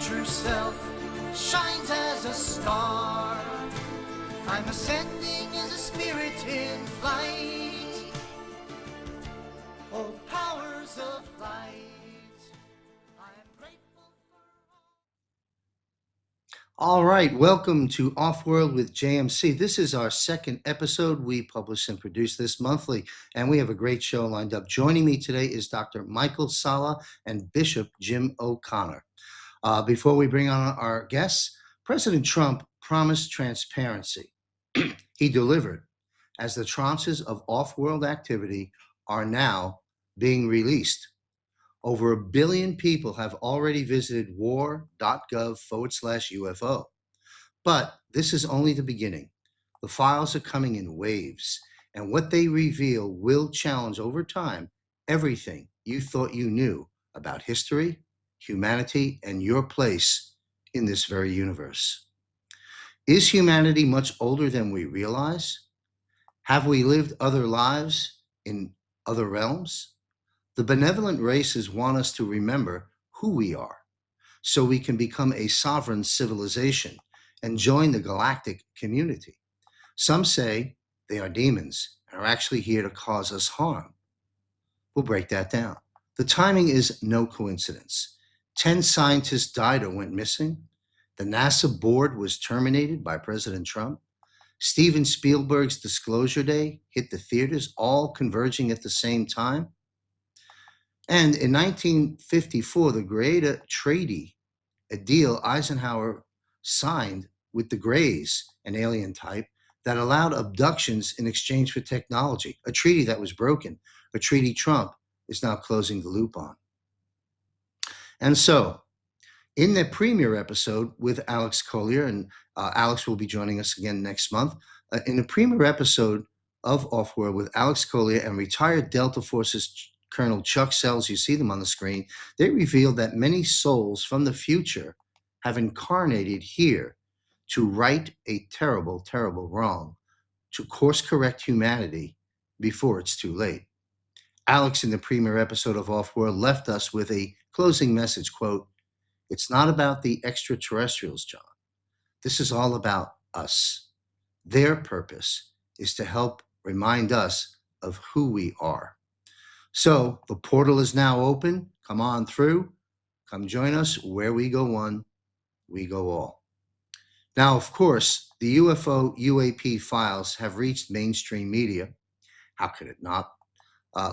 true self shines as a star. I'm ascending as a spirit in flight. Oh, powers of light. I am grateful for all right, welcome to Offworld with JMC. This is our second episode. We publish and produce this monthly, and we have a great show lined up. Joining me today is Dr. Michael Salla and Bishop Jim O'Connor. Before we bring on our guests, President Trump promised transparency. He delivered, as the tranches of off-world activity are now being released. Over 1 billion people have already visited war.gov/UFO. But this is only the beginning. The files are coming in waves, and what they reveal will challenge over time everything you thought you knew about history, humanity, and your place in this very universe. Is humanity much older than we realize? Have we lived other lives in other realms? The benevolent races want us to remember who we are, so we can become a sovereign civilization and join the galactic community. Some say they are demons and are actually here to cause us harm. We'll break that down. The timing is no coincidence. 10 scientists died or went missing. The NASA board was terminated by President Trump. Steven Spielberg's Disclosure Day hit the theaters, all converging at the same time. And in 1954, the Greada Treaty, a deal Eisenhower signed with the Greys, an alien type, that allowed abductions in exchange for technology, a treaty that was broken, a treaty Trump is now closing the loop on. And so, in the premiere episode with Alex Collier, and Alex will be joining us again next month, in the premiere episode of Offworld with Alex Collier and retired Delta Forces Colonel Chuck Sells, you see them on the screen, they revealed that many souls from the future have incarnated here to right a terrible, terrible wrong, to course correct humanity before it's too late. Alex, in the premiere episode of Offworld, left us with a closing message, quote, "It's not about the extraterrestrials, John. This is all about us. Their purpose is to help remind us of who we are." So the portal is now open. Come on through. Come join us. Where we go one, we go all. Now, of course, the UFO UAP files have reached mainstream media. How could it not?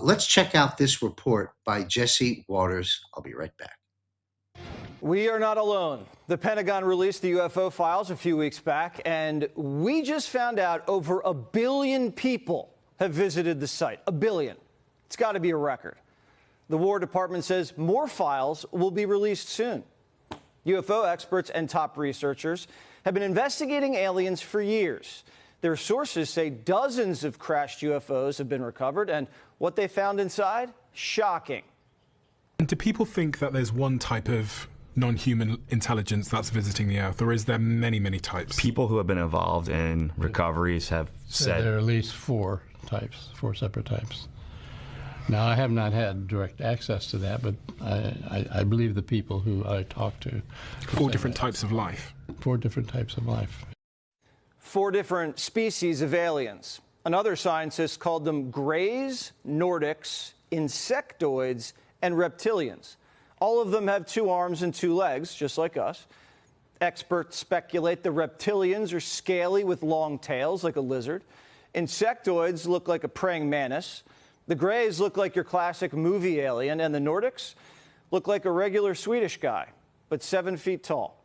Let's check out this report by Jesse Waters. I'll be right back. We are not alone. The Pentagon released the UFO files a few weeks back, and we just found out over 1 billion people have visited the site. 1 billion. It's got to be a record. The War Department says more files will be released soon. UFO experts and top researchers have been investigating aliens for years. Their sources say dozens of crashed UFOs have been recovered, and what they found inside, shocking. And do people think that there's one type of non-human intelligence that's visiting the Earth, or is there many, many types? People who have been involved in recoveries have said there are at least 4 types, 4 separate types. Now, I have not had direct access to that, but I believe the people who I talk to. 4 different types of life. 4 different types of life. 4 different species of aliens. Another scientist called them Greys, Nordics, insectoids, and reptilians. All of them have 2 arms and 2 legs, just like us. Experts speculate the reptilians are scaly with long tails, like a lizard. Insectoids look like a praying mantis. The Greys look like your classic movie alien, and the Nordics look like a regular Swedish guy, but 7 feet tall.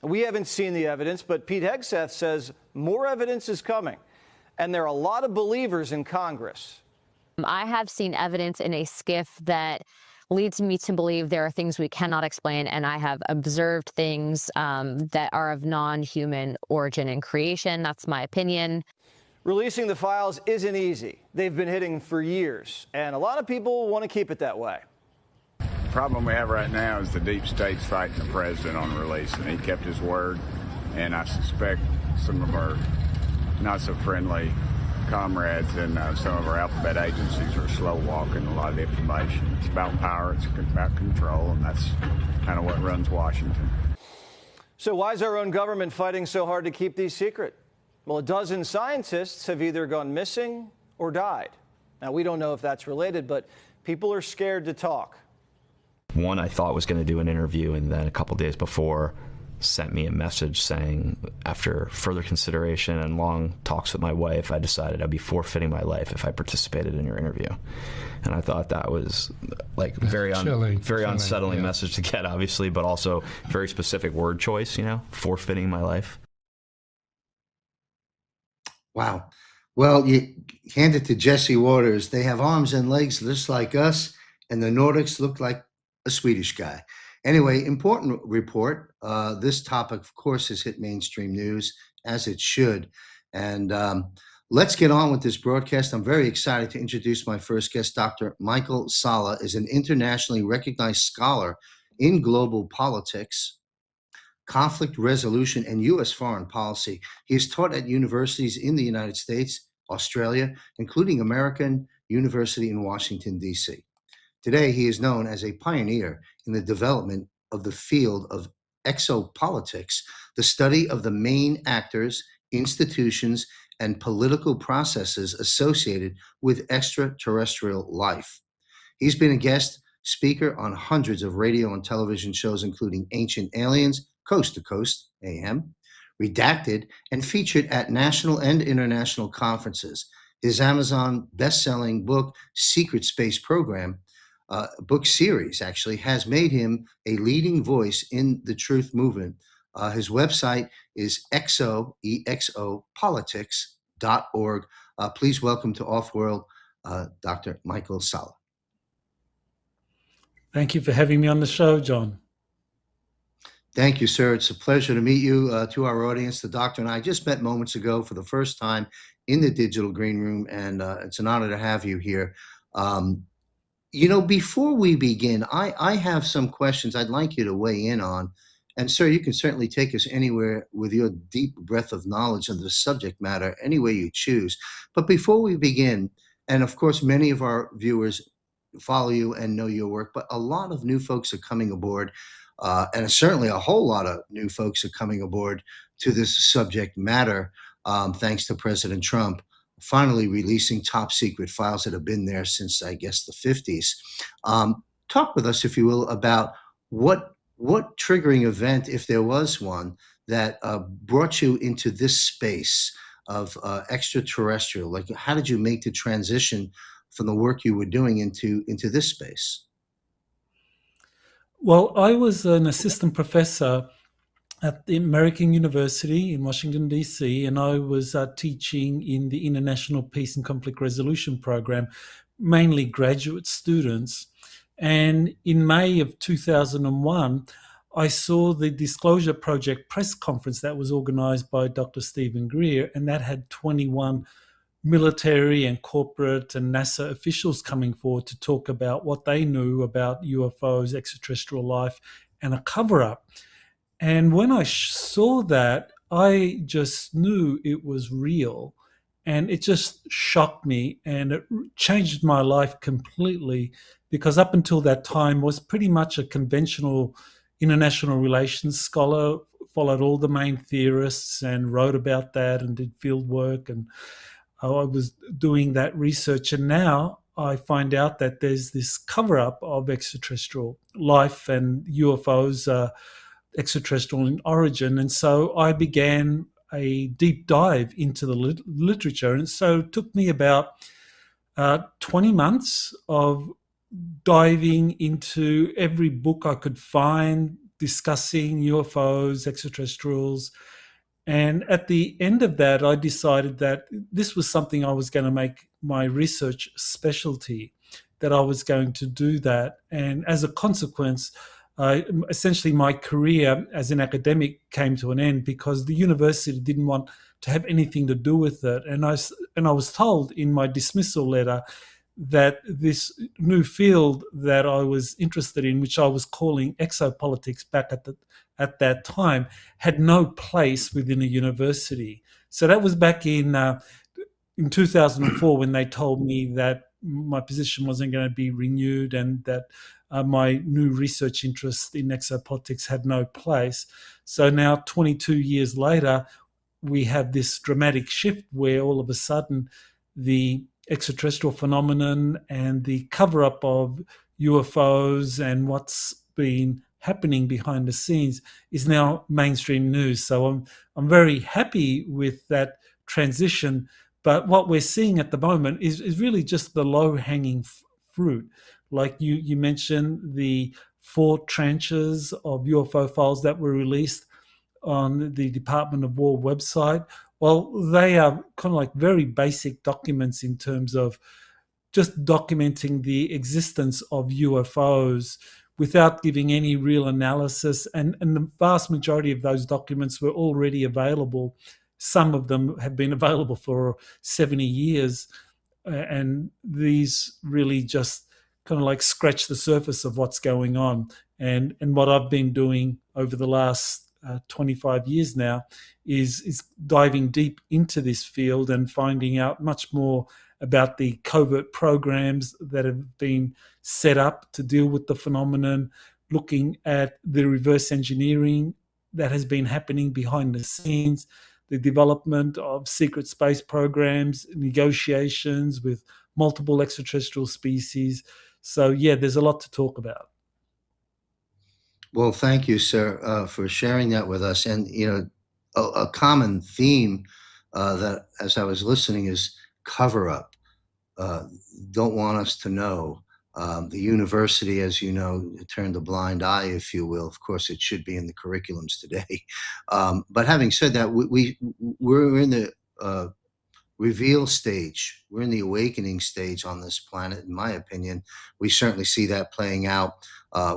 We haven't seen the evidence, but Pete Hegseth says more evidence is coming, and there are a lot of believers in Congress. I have seen evidence in a skiff that leads me to believe there are things we cannot explain, and I have observed things that are of non-human origin and creation. That's my opinion. Releasing the files isn't easy. They've been hidden for years, and a lot of people want to keep it that way. The problem we have right now is the deep state's fighting the president on release, and he kept his word, and I suspect some of our not-so-friendly comrades in some of our alphabet agencies are slow-walking a lot of the information. It's about power, it's about control, and that's kind of what runs Washington. So why is our own government fighting so hard to keep these secret? Well, a dozen scientists have either gone missing or died. Now, we don't know if that's related, but people are scared to talk. One I thought was going to do an interview, and then a couple days before sent me a message saying, after further consideration and long talks with my wife, I decided I'd be forfeiting my life if I participated in your interview. And I thought that was like very unsettling message to get, obviously, but also very specific word choice, forfeiting my life. Wow. Well, you hand it to Jesse Waters. They have arms and legs just like us, and the Nordics look like a Swedish guy. Anyway, important report. This topic, of course, has hit mainstream news, as it should. And let's get on with this broadcast. I'm very excited to introduce my first guest. Dr. Michael Salla is an internationally recognized scholar in global politics, conflict resolution, and U.S. foreign policy. He has taught at universities in the United States, Australia, including American University in Washington, D.C. Today, he is known as a pioneer in the development of the field of exopolitics, the study of the main actors, institutions, and political processes associated with extraterrestrial life. He's been a guest speaker on hundreds of radio and television shows, including Ancient Aliens, Coast to Coast, AM, Redacted, and featured at national and international conferences. His Amazon best-selling book, Secret Space Program, book series actually, has made him a leading voice in the truth movement. His website is exopolitics.org. Please welcome to Offworld, Dr. Michael Salla. Thank you for having me on the show, John. Thank you, sir. It's a pleasure to meet you. To our audience, the doctor and I just met moments ago for the first time in the digital green room, and it's an honor to have you here. Before we begin, I have some questions I'd like you to weigh in on. And sir, you can certainly take us anywhere with your deep breadth of knowledge of the subject matter, any way you choose. But before we begin, and of course, many of our viewers follow you and know your work, but a lot of new folks are coming aboard, and certainly a whole lot of new folks are coming aboard to this subject matter, thanks to President Trump finally releasing top secret files that have been there since, I guess, the 50s. Talk with us, if you will, about what triggering event, if there was one, that brought you into this space of extraterrestrial. Like, how did you make the transition from the work you were doing into this space? Well, I was an assistant professor at the American University in Washington, D.C., and I was teaching in the International Peace and Conflict Resolution Program, mainly graduate students. And in May of 2001, I saw the Disclosure Project press conference that was organized by Dr. Stephen Greer, and that had 21 military and corporate and NASA officials coming forward to talk about what they knew about UFOs, extraterrestrial life, and a cover-up. And when I saw that, I just knew it was real. And it just shocked me, and it changed my life completely, because up until that time was pretty much a conventional international relations scholar, followed all the main theorists and wrote about that and did field work. And I was doing that research. And now I find out that there's this cover-up of extraterrestrial life, and UFOs are extraterrestrial in origin. And so I began a deep dive into the literature. And so it took me about 20 months of diving into every book I could find discussing UFOs, extraterrestrials. And at the end of that, I decided that this was something I was going to make my research specialty, that I was going to do that. And as a consequence, essentially my career as an academic came to an end, because the university didn't want to have anything to do with it. And I was told in my dismissal letter that this new field that I was interested in, which I was calling exopolitics back at that time, had no place within a university. So that was back in 2004 when they told me that my position wasn't going to be renewed and that my new research interest in exopolitics had no place. So now, 22 years later, we have this dramatic shift where all of a sudden the extraterrestrial phenomenon and the cover-up of UFOs and what's been happening behind the scenes is now mainstream news. So I'm very happy with that transition. But what we're seeing at the moment is really just the low-hanging fruit. Like you mentioned, the 4 tranches of UFO files that were released on the Department of War website. Well, they are kind of like very basic documents in terms of just documenting the existence of UFOs without giving any real analysis. And the vast majority of those documents were already available. Some of them have been available for 70 years. And these really just kind of like scratch the surface of what's going on. And what I've been doing over the last 25 years now is diving deep into this field and finding out much more about the covert programs that have been set up to deal with the phenomenon, looking at the reverse engineering that has been happening behind the scenes, the development of secret space programs, negotiations with multiple extraterrestrial species. So, yeah, there's a lot to talk about. Well, thank you, sir, for sharing that with us. And, a common theme that, as I was listening, is cover up. Don't want us to know. The university, as you know, turned a blind eye, if you will. Of course, it should be in the curriculums today. But having said that, we're in the reveal stage. We're in the awakening stage on this planet, in my opinion. We certainly see that playing out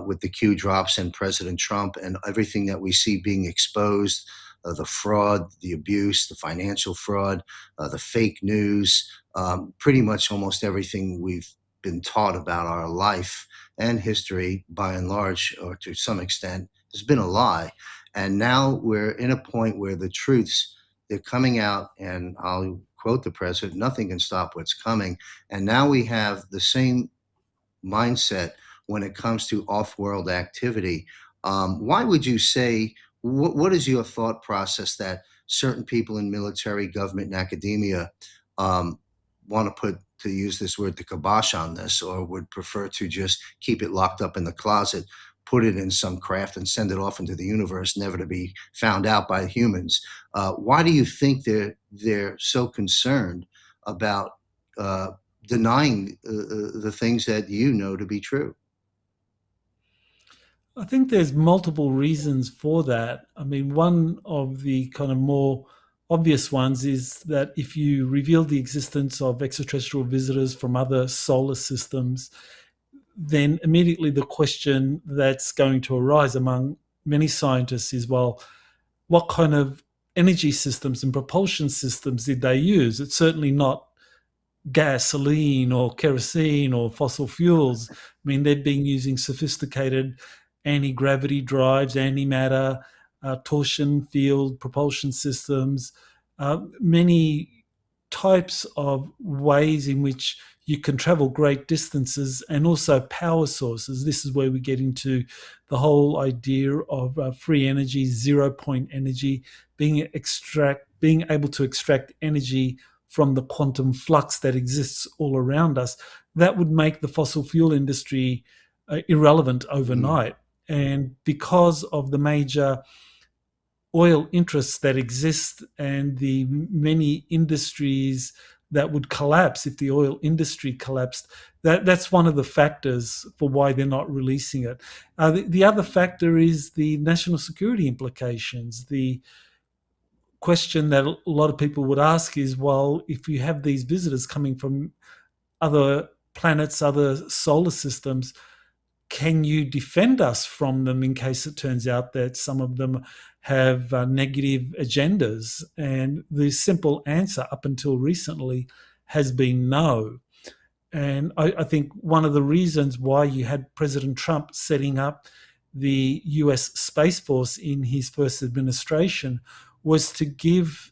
with the Q drops and President Trump and everything that we see being exposed, the fraud, the abuse, the financial fraud, the fake news, pretty much almost everything we've been taught about our life and history, by and large, or to some extent, has been a lie. And now we're in a point where the truths, they're coming out, and I'll quote the president, nothing can stop what's coming. And now we have the same mindset when it comes to off-world activity. Why would you say, what is your thought process that certain people in military, government, and academia want to put, to use this word, the kibosh on this, or would prefer to just keep it locked up in the closet, put it in some craft and send it off into the universe, never to be found out by humans? Why do you think they're so concerned about denying the things that you know to be true? I think there's multiple reasons for that. I mean, one of the kind of more obvious ones is that if you reveal the existence of extraterrestrial visitors from other solar systems, then immediately the question that's going to arise among many scientists is, well, what kind of energy systems and propulsion systems did they use? It's certainly not gasoline or kerosene or fossil fuels. I mean, they've been using sophisticated anti-gravity drives, antimatter, torsion field propulsion systems, many types of ways in which you can travel great distances, and also power sources. This is where we get into the whole idea of free energy, 0-point energy, being able to extract energy from the quantum flux that exists all around us. That would make the fossil fuel industry irrelevant overnight. And because of the major oil interests that exist and the many industries that would collapse if the oil industry collapsed, that's one of the factors for why they're not releasing it. The other factor is the national security implications. The question that a lot of people would ask is, well, if you have these visitors coming from other planets, other solar systems, can you defend us from them in case it turns out that some of them have negative agendas? And the simple answer up until recently has been no. And I think one of the reasons why you had President Trump setting up the US Space Force in his first administration was to give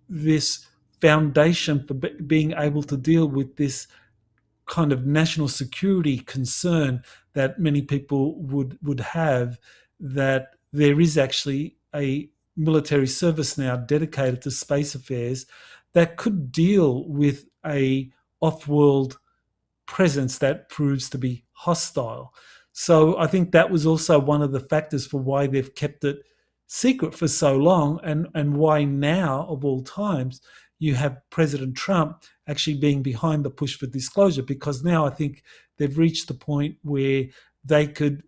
this foundation for being able to deal with this kind of national security concern that many people would have, that there is actually a military service now dedicated to space affairs that could deal with a off-world presence that proves to be hostile. So I think that was also one of the factors for why they've kept it secret for so long, and why now, of all times, you have President Trump actually being behind the push for disclosure, because now I think they've reached the point where they could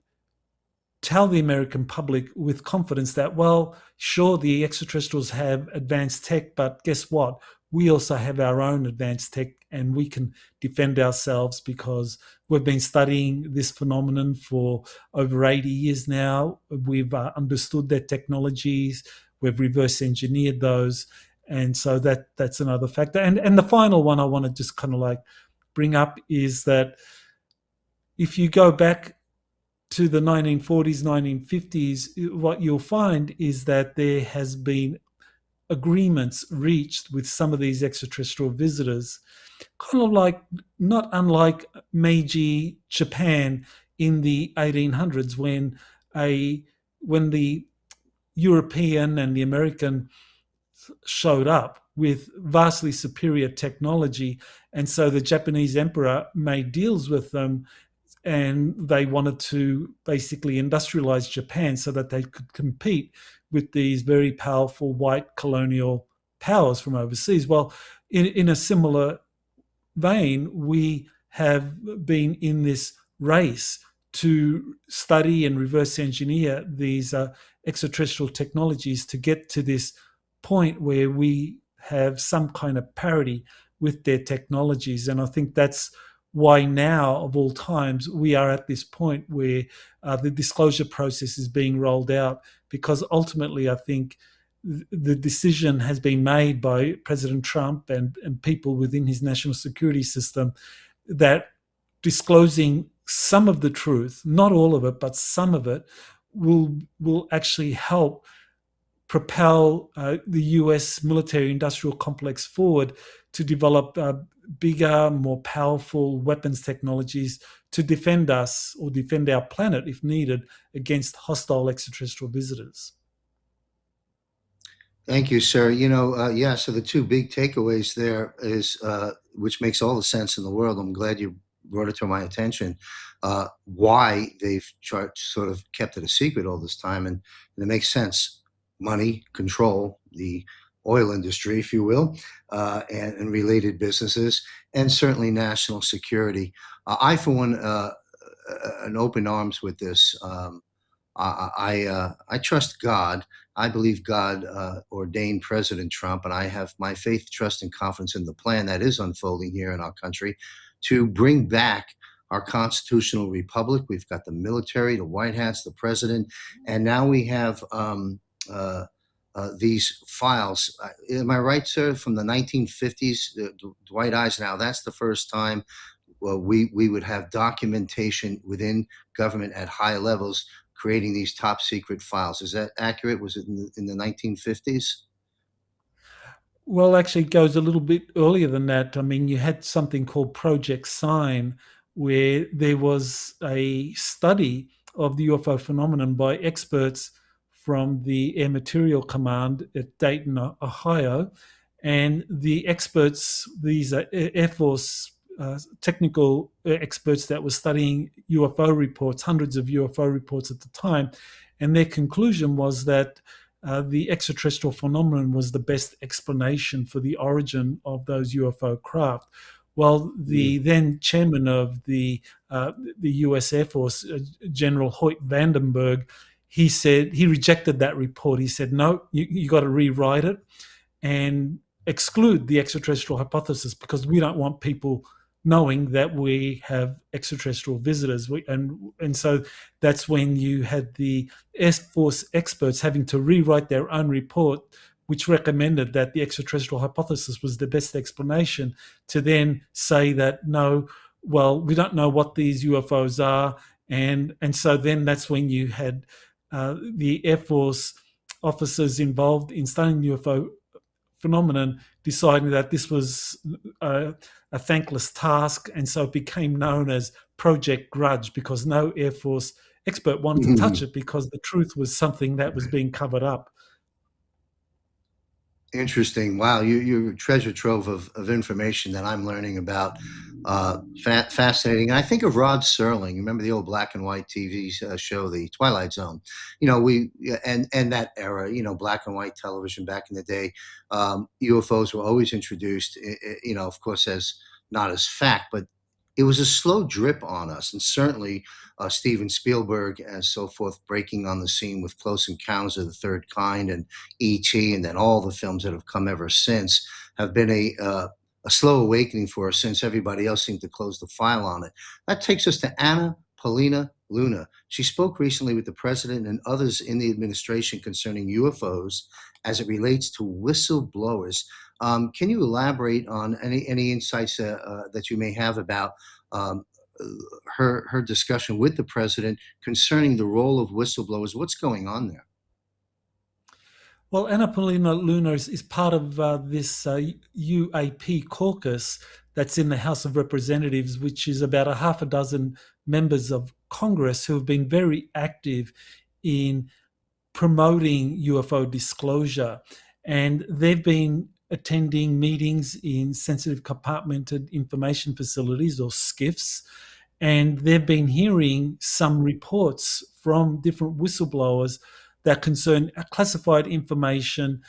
tell the American public with confidence that, well, sure, the extraterrestrials have advanced tech, but guess what? We also have our own advanced tech, and we can defend ourselves because we've been studying this phenomenon for over 80 years now. We've understood their technologies. We've reverse engineered those. And so that's another factor. And the final one I want to just kind of like bring up is that if you go back to the 1940s, 1950s, what you'll find is that there has been agreements reached with some of these extraterrestrial visitors, kind of like, not unlike Meiji Japan in the 1800s, when the European and the American showed up with vastly superior technology, and so the Japanese emperor made deals with them, and they wanted to basically industrialize Japan so that they could compete with these very powerful white colonial powers from overseas. Well, in a similar vein, we have been in this race to study and reverse engineer these extraterrestrial technologies to get to this point where we have some kind of parity with their technologies. And I think that's why now, of all times, we are at this point where the disclosure process is being rolled out, because ultimately I think the decision has been made by President Trump and people within his national security system that disclosing some of the truth, not all of it, but some of it, will actually help propel the US military industrial complex forward to develop bigger, more powerful weapons technologies to defend us or defend our planet, if needed, against hostile extraterrestrial visitors. Thank you, sir. So the two big takeaways there is, which makes all the sense in the world. I'm glad you brought it to my attention, why they've sort of kept it a secret all this time. And it makes sense. Money, control, the oil industry, if you will, and related businesses, and certainly national security. I, for one, an open arms with this. I trust God. I believe God ordained President Trump, and I have my faith, trust, and confidence in the plan that is unfolding here in our country to bring back our constitutional republic. We've got the military, the White Hats, the president, and now we have these files. Am I right, sir? From the 1950s, Dwight Eisenhower, that's the first time we would have documentation within government at high levels creating these top secret files. Is that accurate? Was it in the 1950s? Well, actually, it goes a little bit earlier than that. I mean, you had something called Project Sign, where there was a study of the UFO phenomenon by experts from the Air Material Command at Dayton, Ohio. And the experts, these are Air Force technical experts that were studying UFO reports, hundreds of UFO reports at the time. And their conclusion was that the extraterrestrial phenomenon was the best explanation for the origin of those UFO craft. Well, the then chairman of the U.S. Air Force, General Hoyt Vandenberg, he said he rejected that report. He said, no, you got to rewrite it and exclude the extraterrestrial hypothesis, because we don't want people knowing that we have extraterrestrial visitors. And so that's when you had the Air Force experts having to rewrite their own report, which recommended that the extraterrestrial hypothesis was the best explanation, to then say that, no, well, we don't know what these UFOs are. And so then that's when you had the Air Force officers involved in studying the UFO phenomenon deciding that this was a thankless task, and so it became known as Project Grudge because no Air Force expert wanted to touch it because the truth was something that was being covered up. Interesting. Wow, you're a treasure trove of information that I'm learning about. Fascinating. And I think of Rod Serling. Remember the old black and white TV show, The Twilight Zone? And that era. Black and white television back in the day. UFOs were always introduced. Of course, as not as fact, but it was a slow drip on us, and certainly Steven Spielberg and so forth breaking on the scene with Close Encounters of the Third Kind and E.T., and then all the films that have come ever since have been a slow awakening for us since everybody else seemed to close the file on it. That takes us to Anna Paulina Luna. She spoke recently with the president and others in the administration concerning UFOs as it relates to whistleblowers. Can you elaborate on any insights that you may have about her discussion with the president concerning the role of whistleblowers? What's going on there? Well, Anna Paulina Luna is part of this UAP caucus that's in the House of Representatives, which is about a half a dozen members of Congress who have been very active in promoting UFO disclosure. And they've been attending meetings in sensitive compartmented information facilities, or SCIFs, and they've been hearing some reports from different whistleblowers that concern classified information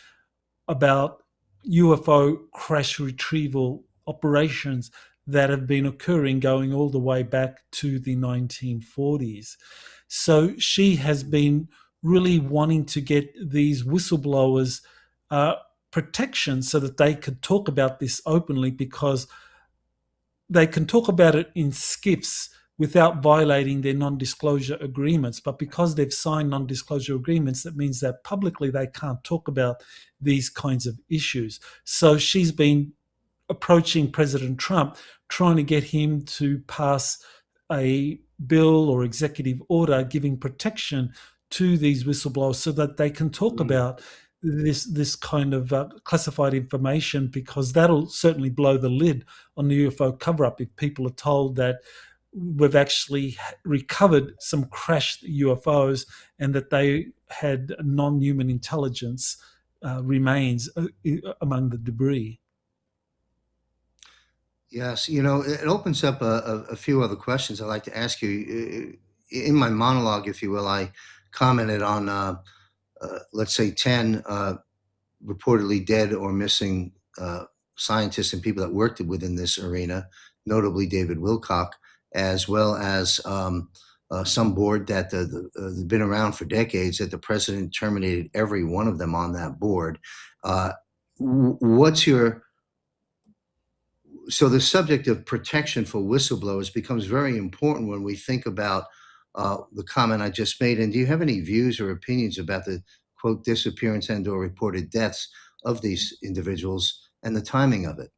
about UFO crash retrieval operations that have been occurring going all the way back to the 1940s. So she has been really wanting to get these whistleblowers protection so that they could talk about this openly, because they can talk about it in SCIFs without violating their non-disclosure agreements. But because they've signed non-disclosure agreements, that means that publicly they can't talk about these kinds of issues. So she's been approaching President Trump, trying to get him to pass a bill or executive order giving protection to these whistleblowers so that they can talk about this kind of classified information, because that'll certainly blow the lid on the UFO cover-up if people are told that we've actually recovered some crashed UFOs and that they had non-human intelligence remains among the debris. Yes, it opens up a few other questions I'd like to ask you. In my monologue, if you will, I commented on let's say 10 reportedly dead or missing scientists and people that worked within this arena, notably David Wilcock, as well as some board that has been around for decades, that the president terminated every one of them on that board. So the subject of protection for whistleblowers becomes very important when we think about the comment I just made. And do you have any views or opinions about the, quote, disappearance and or reported deaths of these individuals and the timing of it?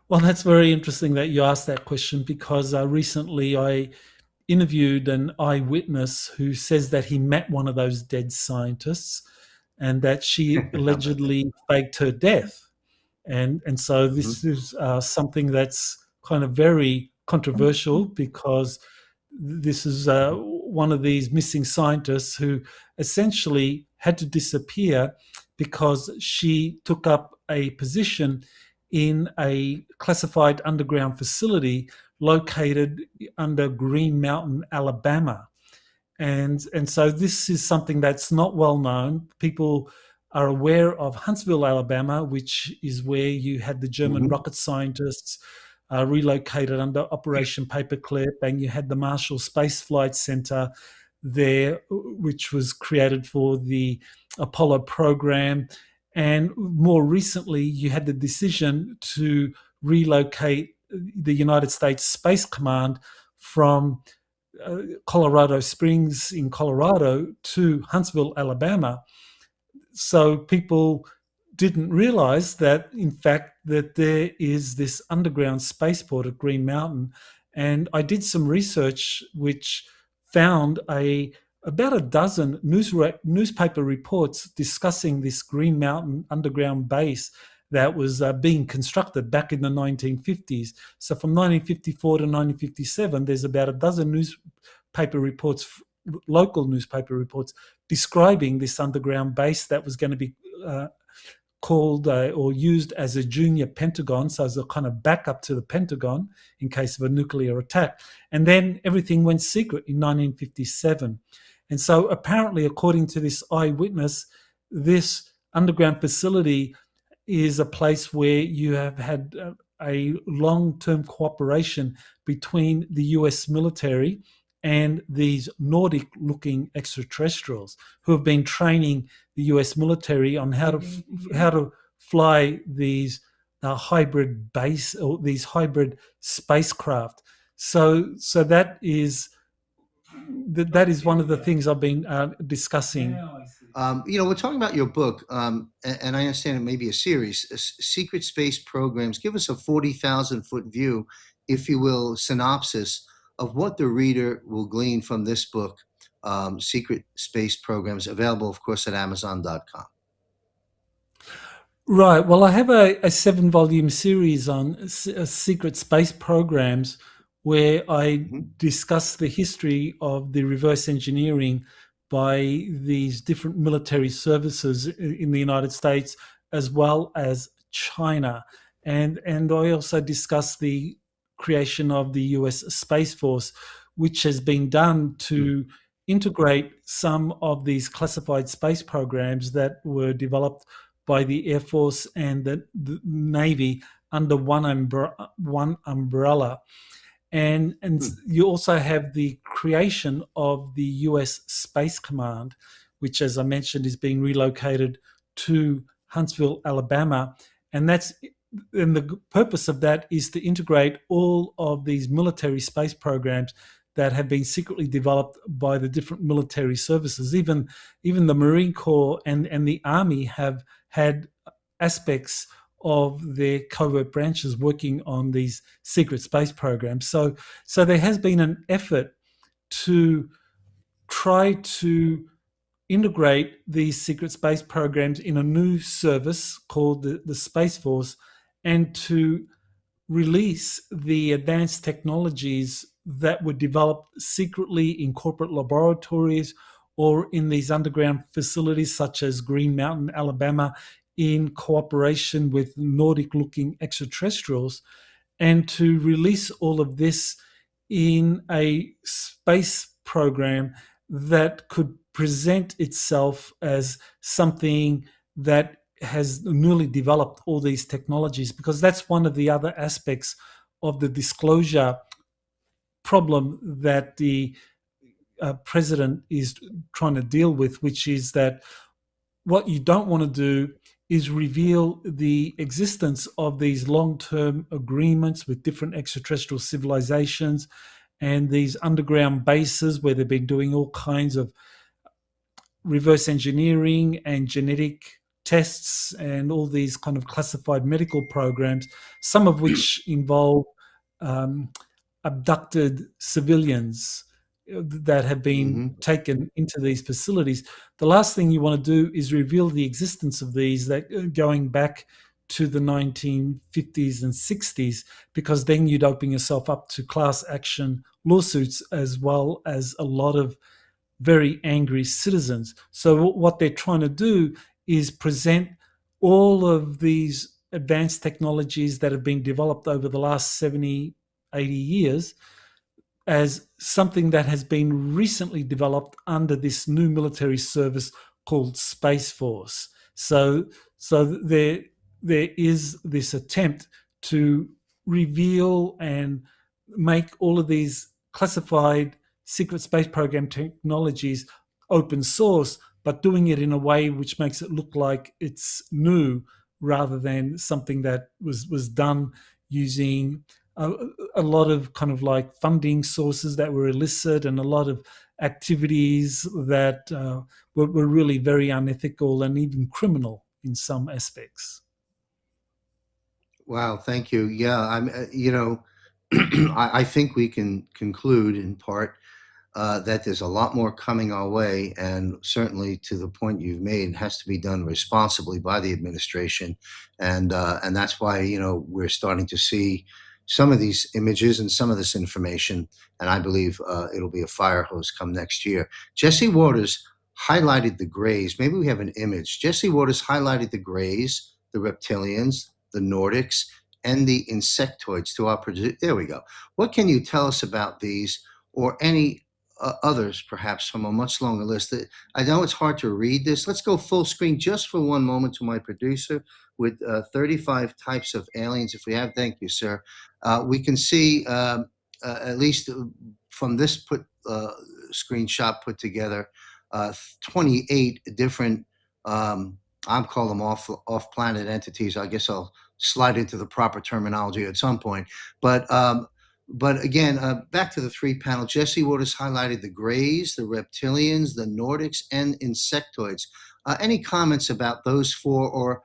Well, that's very interesting that you asked that question, because recently I interviewed an eyewitness who says that he met one of those dead scientists and that she allegedly faked her death. And so this is something that's kind of very controversial, because this is one of these missing scientists who essentially had to disappear because she took up a position in a classified underground facility located under Green Mountain, Alabama. And so this is something that's not well known. People are aware of Huntsville, Alabama, which is where you had the German rocket scientists relocated under Operation Paperclip, and you had the Marshall Space Flight Center there, which was created for the Apollo program. And more recently, you had the decision to relocate the United States Space Command from Colorado Springs in Colorado to Huntsville, Alabama. So people didn't realize that, in fact, that there is this underground spaceport at Green Mountain. And I did some research which found about a dozen newspaper reports discussing this Green Mountain underground base that was being constructed back in the 1950s. So from 1954 to 1957, there's about a dozen newspaper reports, local newspaper reports, describing this underground base that was going to be called or used as a junior Pentagon, so as a kind of backup to the Pentagon in case of a nuclear attack. And then everything went secret in 1957. And so apparently, according to this eyewitness, this underground facility is a place where you have had a long-term cooperation between the US military and these Nordic-looking extraterrestrials who have been training the US military on how to fly these hybrid base or these hybrid spacecraft. So that is one of the things I've been discussing. We're talking about your book, and I understand it may be a series, Secret Space Programs. Give us a 40,000-foot view, if you will, synopsis of what the reader will glean from this book, Secret Space Programs, available, of course, at Amazon.com. Right. Well, I have a 7-volume series on secret space programs where I discuss the history of the reverse engineering by these different military services in the United States as well as China. And I also discuss the creation of the US Space Force, which has been done to integrate some of these classified space programs that were developed by the Air Force and the Navy under one umbrella. And you also have the creation of the US Space Command, which, as I mentioned, is being relocated to Huntsville, Alabama. And the purpose of that is to integrate all of these military space programs that have been secretly developed by the different military services. Even the Marine Corps and the Army have had aspects of their covert branches working on these secret space programs. So there has been an effort to try to integrate these secret space programs in a new service called the Space Force, and to release the advanced technologies that were developed secretly in corporate laboratories or in these underground facilities such as Green Mountain, Alabama, in cooperation with Nordic-looking extraterrestrials, and to release all of this in a space program that could present itself as something that has newly developed all these technologies, because that's one of the other aspects of the disclosure problem that the president is trying to deal with, which is that what you don't want to do is reveal the existence of these long-term agreements with different extraterrestrial civilizations and these underground bases where they've been doing all kinds of reverse engineering and genetic tests and all these kind of classified medical programs, some of which involve abducted civilians that have been taken into these facilities. The last thing you want to do is reveal the existence of these that going back to the 1950s and 60s, because then you'd open yourself up to class action lawsuits as well as a lot of very angry citizens. So what they're trying to do is present all of these advanced technologies that have been developed over the last 70, 80 years as something that has been recently developed under this new military service called Space Force. So there is this attempt to reveal and make all of these classified secret space program technologies open source, but doing it in a way which makes it look like it's new rather than something that was done using a lot of kind of like funding sources that were illicit and a lot of activities that were really very unethical and even criminal in some aspects. Wow, thank you. Yeah, I think we can conclude in part that there's a lot more coming our way, and certainly to the point you've made, it has to be done responsibly by the administration, and that's why we're starting to see some of these images and some of this information, and I believe it'll be a fire hose come next year. Jesse Waters highlighted the grays. Maybe we have an image. Jesse Waters highlighted the grays, the reptilians, the Nordics, and the insectoids to our producer. There we go. What can you tell us about these or any others, perhaps from a much longer list? I know it's hard to read this. Let's go full screen just for one moment to my producer with 35 types of aliens. If we have, thank you, sir. We can see, at least from this screenshot put together, 28 different, I'll call them off-planet entities. I guess I'll slide into the proper terminology at some point. But again, back to the three panel. Jesse Waters highlighted the grays, the reptilians, the Nordics, and insectoids. Any comments about those four, or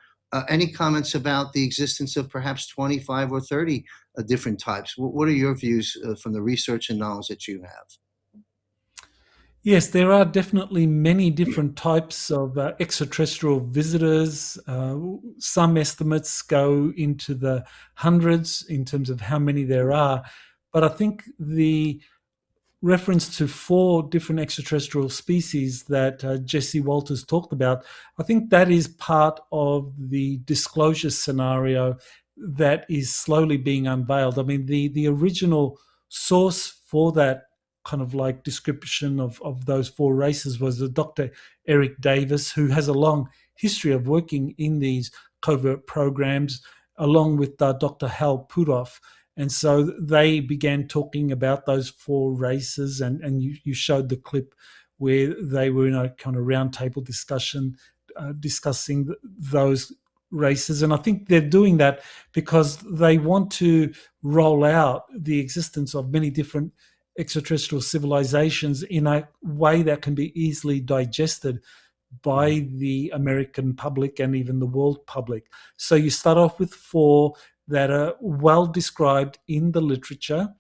any comments about the existence of perhaps 25 or 30 different types? What are your views from the research and knowledge that you have? Yes, there are definitely many different types of extraterrestrial visitors. Some estimates go into the hundreds in terms of how many there are. But I think the reference to 4 different extraterrestrial species that Jesse Walters talked about, I think that is part of the disclosure scenario that is slowly being unveiled. I mean, the original source for that kind of like description of those 4 races was the Dr. Eric Davis, who has a long history of working in these covert programs, along with Dr. Hal Puthoff. And so they began talking about those 4 races, and you showed the clip where they were in a kind of roundtable discussion discussing those races. And I think they're doing that because they want to roll out the existence of many different extraterrestrial civilizations in a way that can be easily digested by the American public and even the world public. So you start off with 4 that are well described in the literature,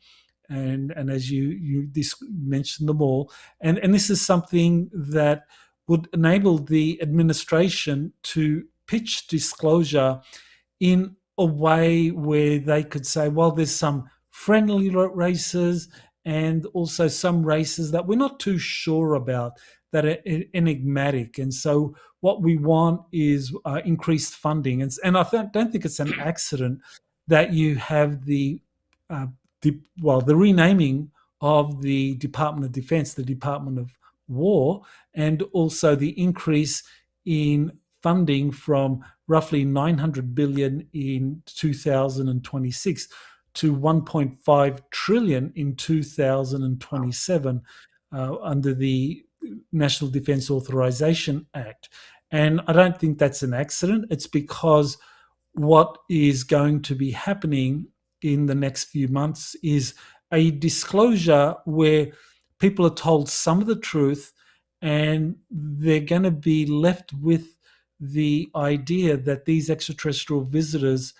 and as you mentioned them all, and this is something that would enable the administration to pitch disclosure in a way where they could say, well, there's some friendly races and also some races that we're not too sure about, that are enigmatic. And so what we want is increased funding. And I don't think it's an accident that you have the renaming of the Department of Defense, the Department of War, and also the increase in funding from roughly $900 billion in 2026 to $1.5 trillion in 2027 under the National Defense Authorization Act. And I don't think that's an accident. It's because what is going to be happening in the next few months is a disclosure where people are told some of the truth, and they're going to be left with the idea that these extraterrestrial visitors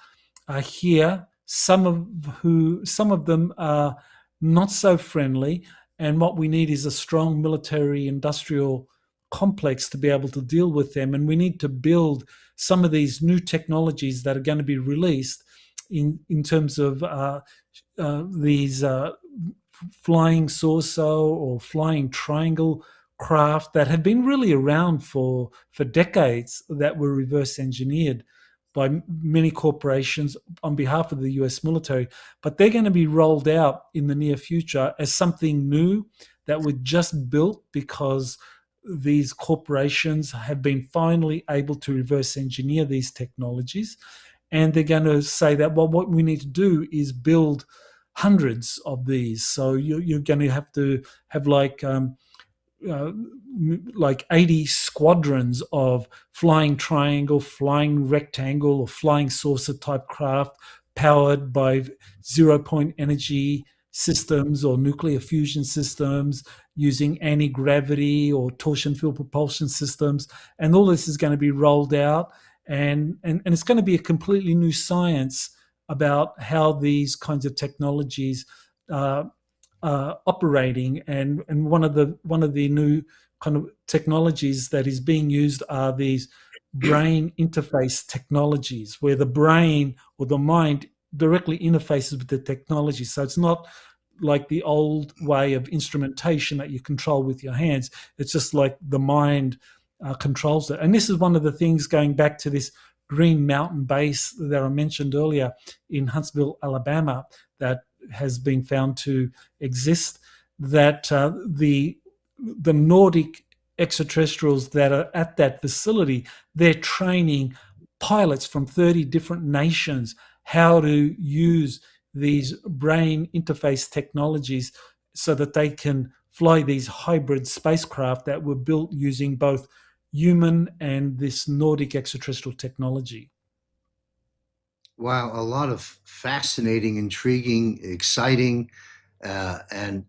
are here. Some of them are not so friendly, and what we need is a strong military industrial complex to be able to deal with them. And we need to build some of these new technologies that are going to be released in terms of these flying saucer or flying triangle craft that have been really around for decades, that were reverse engineered by many corporations on behalf of the US military. But they're going to be rolled out in the near future as something new that were just built because these corporations have been finally able to reverse engineer these technologies. And they're going to say that, well, what we need to do is build hundreds of these. So you're going to have like 80 squadrons of flying triangle, flying rectangle, or flying saucer type craft powered by zero-point energy systems or nuclear fusion systems using anti-gravity or torsion field propulsion systems. And all this is going to be rolled out, and it's going to be a completely new science about how these kinds of technologies are operating, and one of the new kind of technologies that is being used are these brain interface technologies, where the brain or the mind directly interfaces with the technology. So it's not like the old way of instrumentation that you control with your hands. It's just like the mind controls it. And this is one of the things, going back to this Green Mountain base that I mentioned earlier in Huntsville, Alabama, that has been found to exist, that the Nordic extraterrestrials that are at that facility, they're training pilots from 30 different nations how to use these brain interface technologies so that they can fly these hybrid spacecraft that were built using both human and this Nordic extraterrestrial technology. Wow, a lot of fascinating, intriguing, exciting, and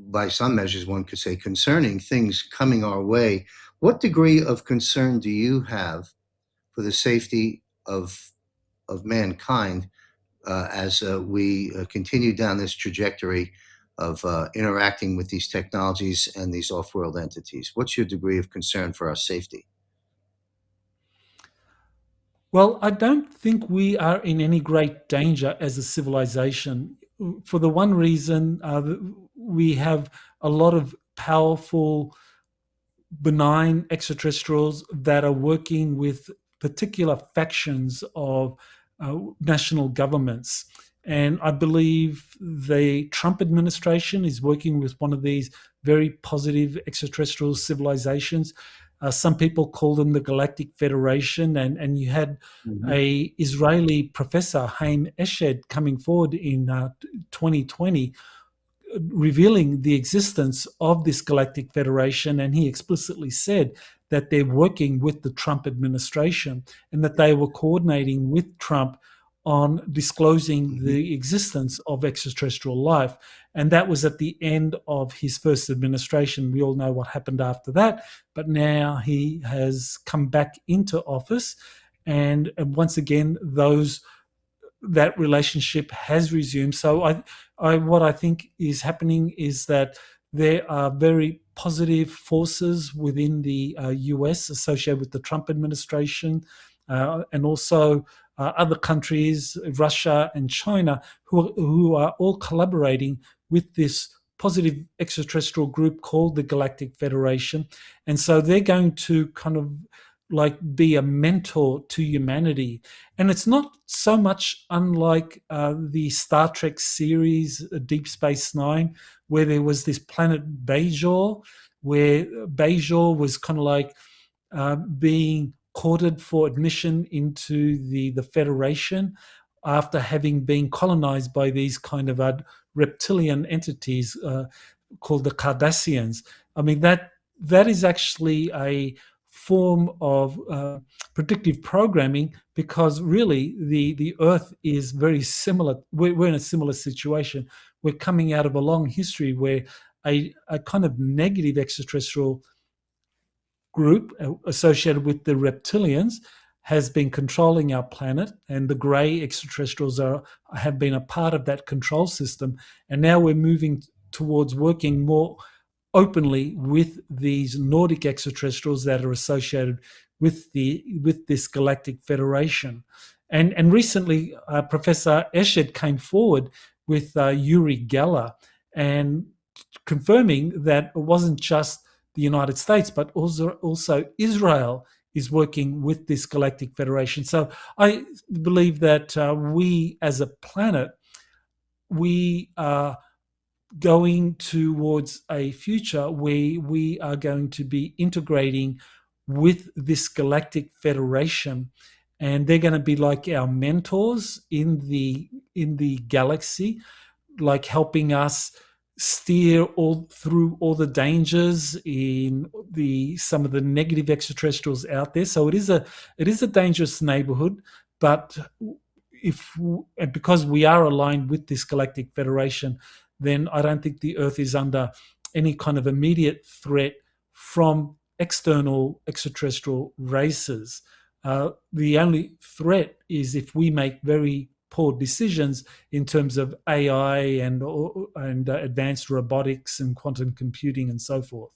by some measures, one could say concerning things coming our way. What degree of concern do you have for the safety of mankind as we continue down this trajectory of interacting with these technologies and these off-world entities? What's your degree of concern for our safety? Well, I don't think we are in any great danger as a civilization, for the one reason we have a lot of powerful, benign extraterrestrials that are working with particular factions of national governments. And I believe the Trump administration is working with one of these very positive extraterrestrial civilizations. Some people call them the Galactic Federation, and you had a Israeli professor, Haim Eshed, coming forward in 2020, revealing the existence of this Galactic Federation, and he explicitly said that they're working with the Trump administration and that they were coordinating with Trump on disclosing the existence of extraterrestrial life. And that was at the end of his first administration. We all know what happened after that, but now he has come back into office, and once again that relationship has resumed. So what I think is happening is that there are very positive forces within the US associated with the Trump administration, and also other countries, Russia and China, who are all collaborating with this positive extraterrestrial group called the Galactic Federation. And so they're going to kind of like be a mentor to humanity. And it's not so much unlike the Star Trek series Deep Space Nine, where there was this planet Bajor, where Bajor was kind of like being courted for admission into the Federation after having been colonized by these kind of reptilian entities called the Cardassians. I mean, that is actually a form of predictive programming, because really the Earth is very similar. We're in a similar situation. We're coming out of a long history where a kind of negative extraterrestrial group associated with the reptilians has been controlling our planet, and the grey extraterrestrials have been a part of that control system. And now we're moving towards working more openly with these Nordic extraterrestrials that are associated with this Galactic Federation. And recently, Professor Eshed came forward with Uri Geller and confirming that it wasn't just the United States, but also Israel is working with this Galactic Federation. So I believe that we as a planet, we are going towards a future where we are going to be integrating with this Galactic Federation, and they're going to be like our mentors in the galaxy, like helping us steer through all the dangers in some of the negative extraterrestrials out there. So it is a dangerous neighborhood, but because we are aligned with this Galactic Federation, then I don't think the Earth is under any kind of immediate threat from external extraterrestrial races. The only threat is if we make very poor decisions in terms of AI and advanced robotics and quantum computing and so forth.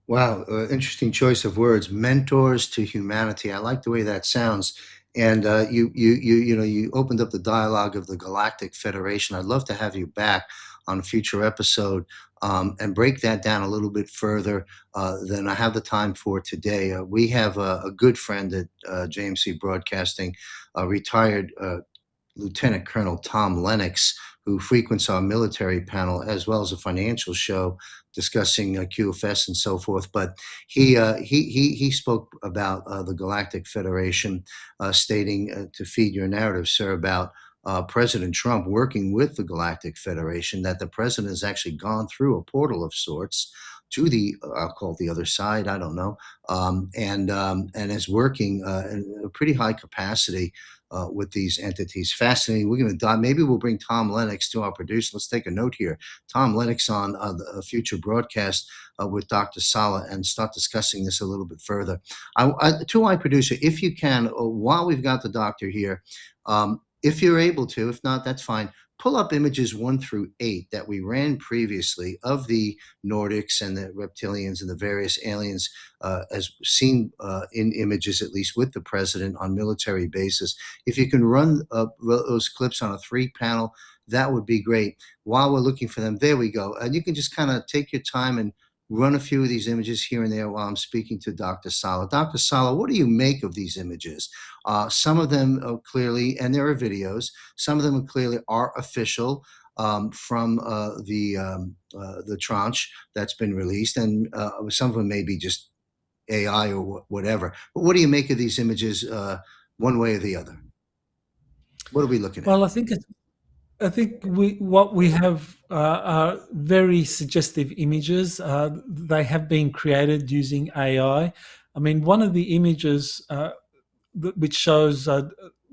Wow, interesting choice of words. Mentors to humanity. I like the way that sounds. And you opened up the dialogue of the Galactic Federation. I'd love to have you back on a future episode and break that down a little bit further than I have the time for today. We have a good friend at JMC Broadcasting, retired Lieutenant Colonel Tom Lennox, who frequents our military panel as well as a financial show discussing QFS and so forth. But he spoke about the Galactic Federation, stating to feed your narrative, sir, about President Trump working with the Galactic Federation, that the president has actually gone through a portal of sorts to the, I'll call it the other side, I don't know, and is working in a pretty high capacity with these entities. Fascinating. We're going to dive. Maybe we'll bring Tom Lennox to our producer. Let's take a note here. Tom Lennox on a future broadcast with Dr. Salla and start discussing this a little bit further. To my producer, if you can, while we've got the doctor here, if you're able to, if not, that's fine. Pull up images 1 through 8 that we ran previously of the Nordics and the reptilians and the various aliens as seen in images, at least with the president on military bases. If you can run those clips on a 3-panel, that would be great. While we're looking for them, there we go. And you can just kind of take your time and run a few of these images here and there while I'm speaking to Dr. Salla. Dr. Salla, what do you make of these images? Some of them clearly, and there are videos, some of them clearly are official from the tranche that's been released, and some of them may be just AI or whatever. But what do you make of these images one way or the other? What are we looking at? Well, I think what we have are very suggestive images. They have been created using AI. I mean, one of the images which shows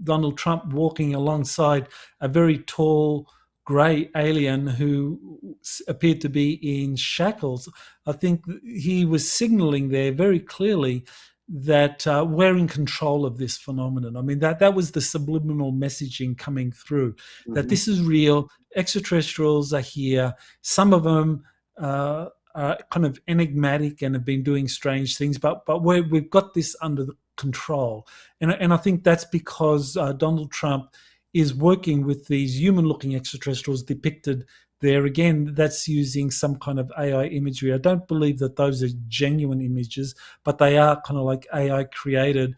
Donald Trump walking alongside a very tall grey alien who appeared to be in shackles. I think he was signaling there very clearly that we're in control of this phenomenon. I mean, that was the subliminal messaging coming through, that this is real, extraterrestrials are here. Some of them are kind of enigmatic and have been doing strange things, but we've got this under control. And I think that's because Donald Trump is working with these human-looking extraterrestrials depicted there. Again, that's using some kind of AI imagery. I don't believe that those are genuine images, but they are kind of like AI created.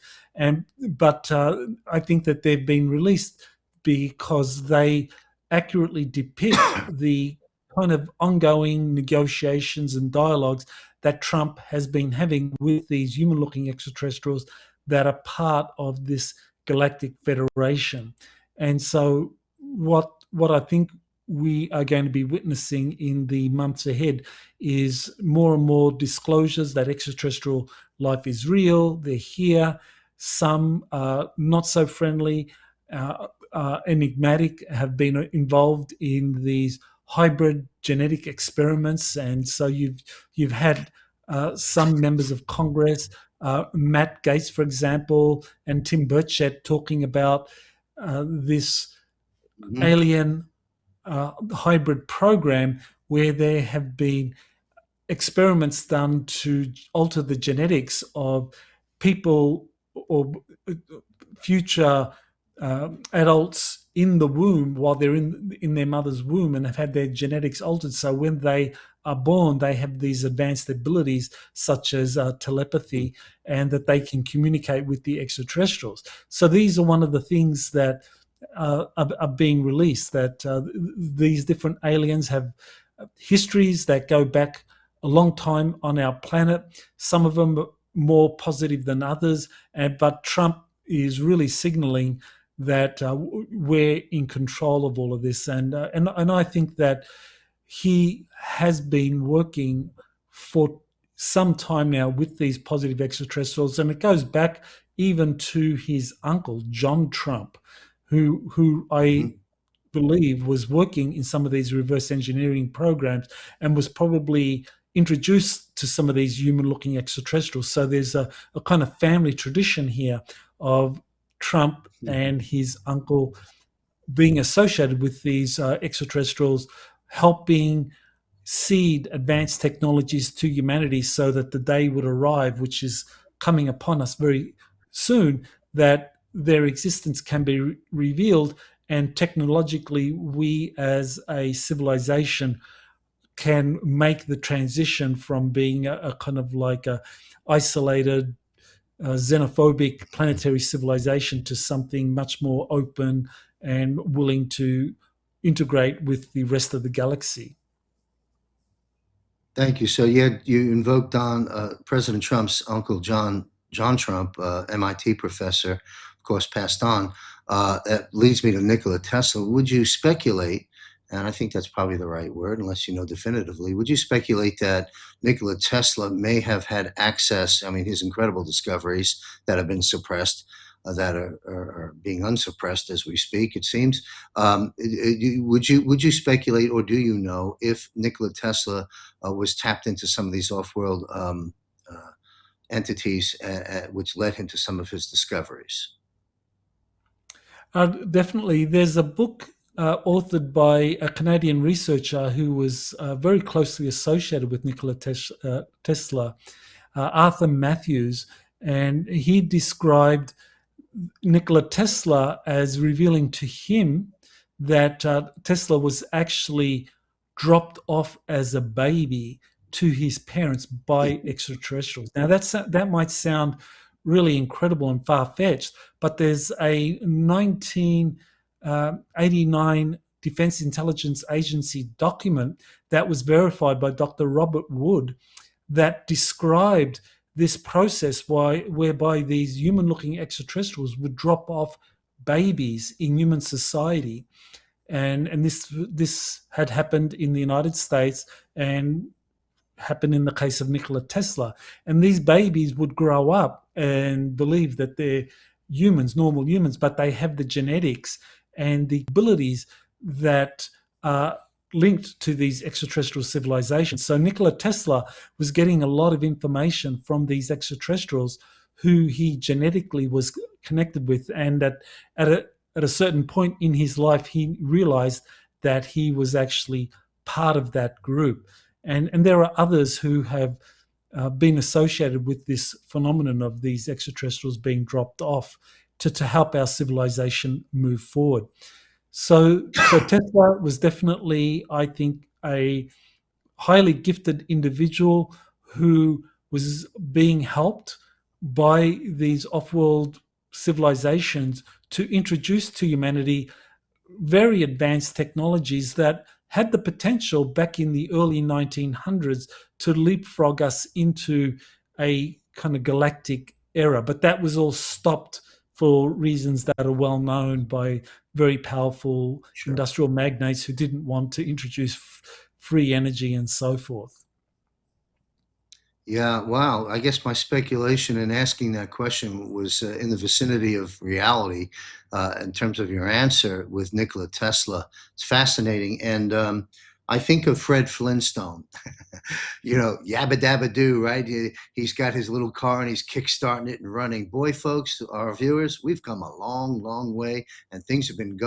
But I think that they've been released because they accurately depict the kind of ongoing negotiations and dialogues that Trump has been having with these human-looking extraterrestrials that are part of this Galactic Federation. And so what I think we are going to be witnessing in the months ahead is more and more disclosures that extraterrestrial life is real, they're here. Some are not so friendly, enigmatic, have been involved in these hybrid genetic experiments. And so you've had some members of Congress, Matt Gaetz, for example, and Tim Burchett talking about this alien hybrid program where there have been experiments done to alter the genetics of people or future adults in the womb while they're in their mother's womb and have had their genetics altered. So when they are born, they have these advanced abilities such as telepathy, and that they can communicate with the extraterrestrials. So these are one of the things that are being released, that these different aliens have histories that go back a long time on our planet. Some of them are more positive than others, but Trump is really signaling that we're in control of all of this. And I think that he has been working for some time now with these positive extraterrestrials, and it goes back even to his uncle, John Trump, who I believe was working in some of these reverse engineering programs and was probably introduced to some of these human-looking extraterrestrials. So there's a kind of family tradition here of Trump and his uncle being associated with these extraterrestrials, helping seed advanced technologies to humanity so that the day would arrive, which is coming upon us very soon, that their existence can be revealed, and technologically we as a civilization can make the transition from being a kind of like a isolated xenophobic planetary civilization to something much more open and willing to integrate with the rest of the galaxy. Thank you. So you invoked President Trump's uncle, John Trump, MIT professor, of course, passed on. That leads me to Nikola Tesla. Would you speculate, and I think that's probably the right word, unless you know definitively, would you speculate that Nikola Tesla may have had access, I mean, his incredible discoveries that have been suppressed, that are being unsuppressed as we speak, it seems. Would you speculate, or do you know, if Nikola Tesla was tapped into some of these off-world entities, which led him to some of his discoveries? Definitely. There's a book authored by a Canadian researcher who was very closely associated with Nikola Tesla, Arthur Matthews, and he described Nikola Tesla as revealing to him that Tesla was actually dropped off as a baby to his parents by extraterrestrials. Now that might sound really incredible and far-fetched, but there's a 1989 Defense Intelligence Agency document that was verified by Dr. Robert Wood that described this process whereby these human-looking extraterrestrials would drop off babies in human society, and this had happened in the United States and happened in the case of Nikola Tesla. And these babies would grow up and believe that they're humans, normal humans, but they have the genetics and the abilities that are linked to these extraterrestrial civilizations. So Nikola Tesla was getting a lot of information from these extraterrestrials who he genetically was connected with, and at a certain point in his life he realized that he was actually part of that group. And there are others who have been associated with this phenomenon of these extraterrestrials being dropped off to help our civilization move forward. So Tesla was definitely, I think, a highly gifted individual who was being helped by these off-world civilizations to introduce to humanity very advanced technologies that had the potential back in the early 1900s to leapfrog us into a kind of galactic era. But that was all stopped for reasons that are well known by very powerful industrial magnates who didn't want to introduce free energy and so forth. Yeah, wow. I guess my speculation in asking that question was in the vicinity of reality in terms of your answer with Nikola Tesla. It's fascinating. And I think of Fred Flintstone, yabba dabba do, right? He's got his little car and he's kickstarting it and running. Boy, folks, our viewers, we've come a long, long way, and things have been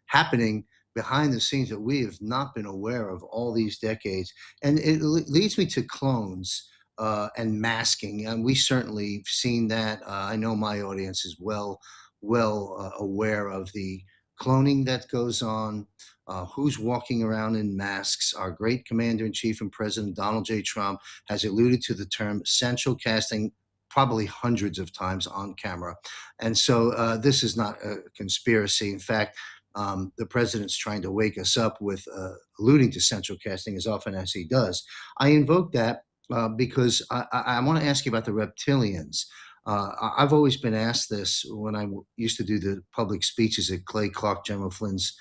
happening behind the scenes that we have not been aware of all these decades. And it leads me to clones. And masking, and we certainly seen that. I know my audience is well aware of the cloning that goes on. Who's walking around in masks? Our great Commander-in-Chief and President Donald J. Trump has alluded to the term central casting probably hundreds of times on camera. And so this is not a conspiracy. In fact, the president's trying to wake us up with alluding to central casting as often as he does. I invoke that because I want to ask you about the reptilians. I've always been asked this when I used to do the public speeches at Clay Clark, General Flynn's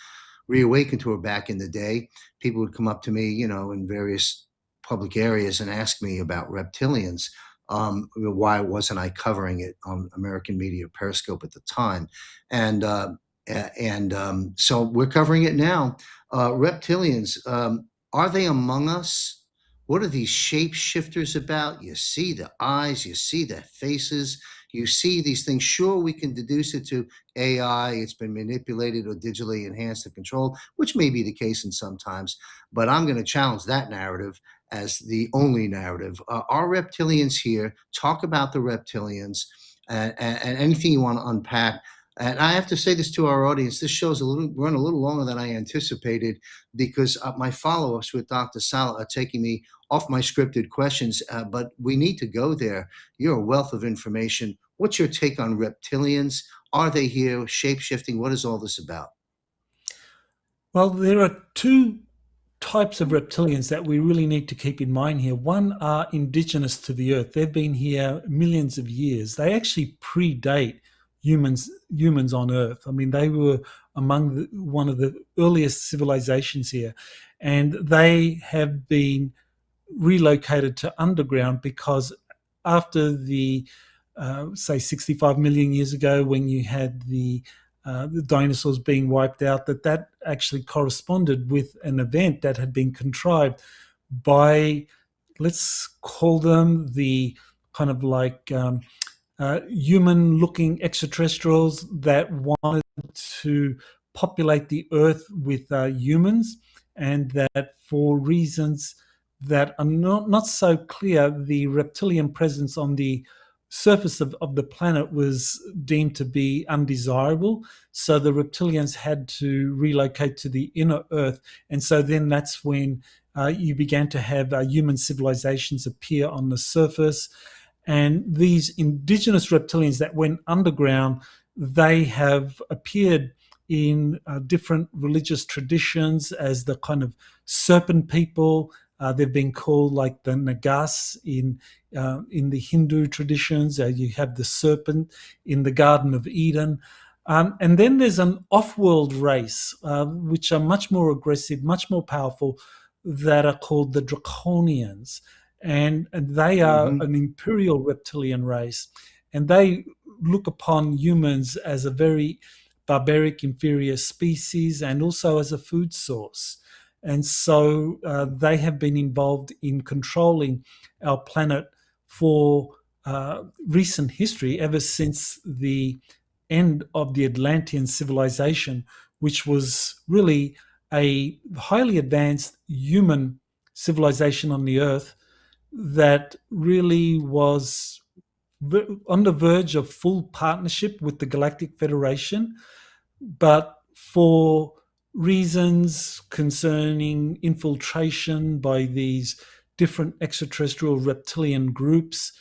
Reawaken tour back in the day. People would come up to me, in various public areas and ask me about reptilians. Why wasn't I covering it on American Media Periscope at the time? And so we're covering it now. Reptilians, are they among us? What are these shapeshifters about? You see the eyes, you see the faces, you see these things. Sure, we can deduce it to AI. It's been manipulated or digitally enhanced and controlled, which may be the case in some times. But I'm going to challenge that narrative as the only narrative. Are reptilians here? Talk about the reptilians and anything you want to unpack. And I have to say this to our audience. This show's run a little longer than I anticipated because my follow-ups with Dr. Salla are taking me off my scripted questions, but we need to go there. You're a wealth of information. What's your take on reptilians? Are they here? Shape-shifting? What is all this about? Well, there are two types of reptilians that we really need to keep in mind here. One are indigenous to the Earth. They've been here millions of years. They actually predate humans on Earth. I mean, they were among one of the earliest civilizations here, and they have been relocated to underground because after the say 65 million years ago, when you had the dinosaurs being wiped out, that actually corresponded with an event that had been contrived by, let's call them the kind of like human-looking extraterrestrials that wanted to populate the Earth with humans, and that for reasons that are not so clear, the reptilian presence on the surface of the planet was deemed to be undesirable. So the reptilians had to relocate to the inner Earth. And so then that's when you began to have human civilizations appear on the surface. And these indigenous reptilians that went underground, they have appeared in different religious traditions as the kind of serpent people. They've been called like the Nagas in the Hindu traditions. You have the serpent in the Garden of Eden. And then there's an off-world race, which are much more aggressive, much more powerful, that are called the Draconians. And they are an imperial reptilian race. And they look upon humans as a very barbaric, inferior species and also as a food source. And so they have been involved in controlling our planet for recent history, ever since the end of the Atlantean civilization, which was really a highly advanced human civilization on the Earth that really was on the verge of full partnership with the Galactic Federation, but for reasons concerning infiltration by these different extraterrestrial reptilian groups,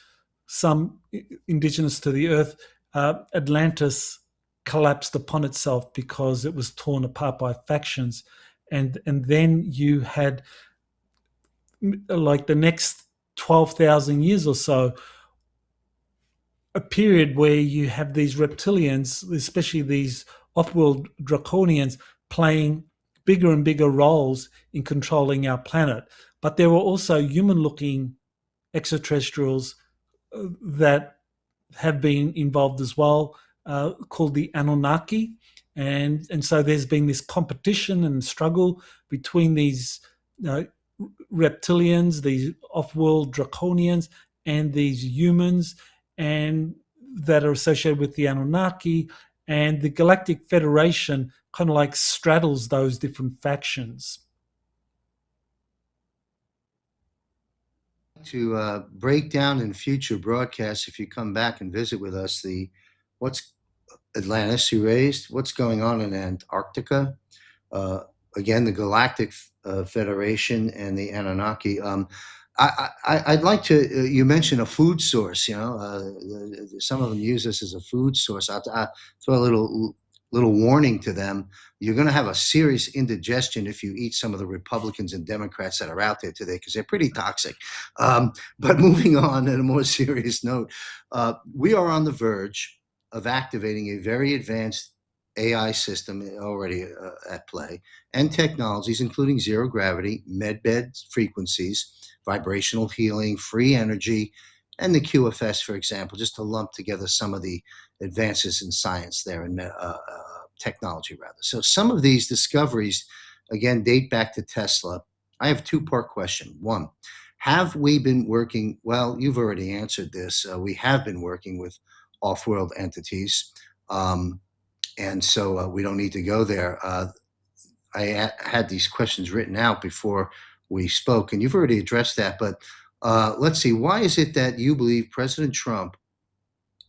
some indigenous to the Earth, Atlantis collapsed upon itself because it was torn apart by factions. And then you had like the next 12,000 years or so, a period where you have these reptilians, especially these off-world Draconians, playing bigger and bigger roles in controlling our planet. But there were also human-looking extraterrestrials that have been involved as well, called the Anunnaki. And so there's been this competition and struggle between these reptilians, these off-world Draconians, and these humans, and that are associated with the Anunnaki. And the Galactic Federation kind of like straddles those different factions. To break down in future broadcasts, if you come back and visit with us, what's Atlantis you raised, what's going on in Antarctica, again, the Galactic Federation and the Anunnaki. I'd like to, you mentioned a food source, some of them use this as a food source. I'll throw a little warning to them. You're going to have a serious indigestion if you eat some of the Republicans and Democrats that are out there today, because they're pretty toxic. But moving on at a more serious note, we are on the verge of activating a very advanced AI system already at play, and technologies including zero gravity, medbed frequencies, vibrational healing, free energy, and the QFS, for example, just to lump together some of the advances in science there and technology, rather. So some of these discoveries, again, date back to Tesla. I have a two-part question. One, Have we been working? Well, you've already answered this. We have been working with off-world entities, and so we don't need to go there. Had these questions written out before we spoke, and you've already addressed that. But let's see, why is it that you believe President Trump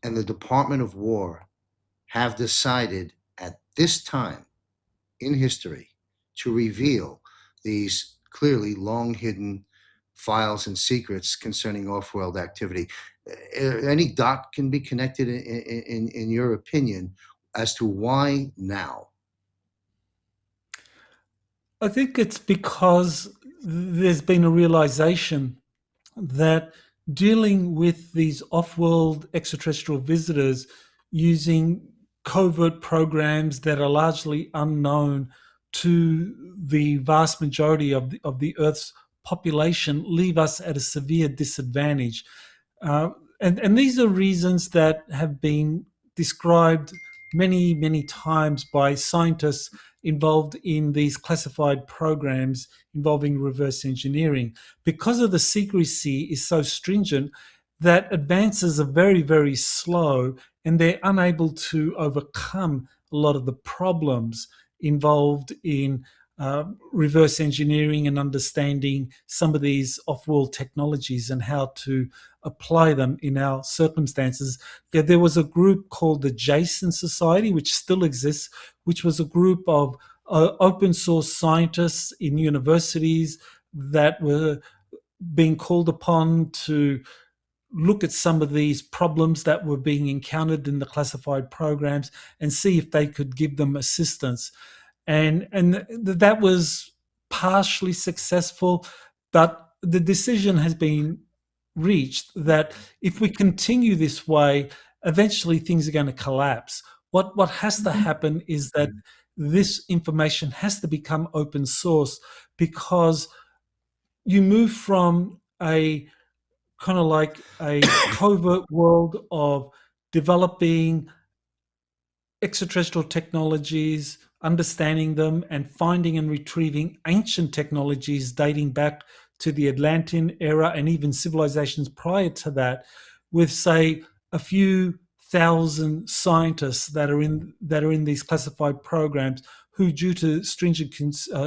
and the Department of War have decided at this time in history to reveal these clearly long hidden files and secrets concerning off-world activity? Any dot can be connected in your opinion as to why now? I think it's because there's been a realization that dealing with these off-world extraterrestrial visitors using covert programs that are largely unknown to the vast majority of the Earth's population leave us at a severe disadvantage. And these are reasons that have been described many, many times by scientists involved in these classified programs involving reverse engineering. Because of the secrecy is so stringent that advances are very, very slow, and they're unable to overcome a lot of the problems involved in reverse engineering and understanding some of these off-world technologies and how to apply them in our circumstances. There was a group called the Jason Society, which still exists, which was a group of open source scientists in universities that were being called upon to look at some of these problems that were being encountered in the classified programs and see if they could give them assistance. And that was partially successful, but the decision has been reached that if we continue this way, eventually things are going to collapse. What has to happen is that this information has to become open source, because you move from a kind of like a covert world of developing extraterrestrial technologies, understanding them, and finding and retrieving ancient technologies dating back to the Atlantean era and even civilizations prior to that, with, say, a few thousand scientists that are in these classified programs who, due to stringent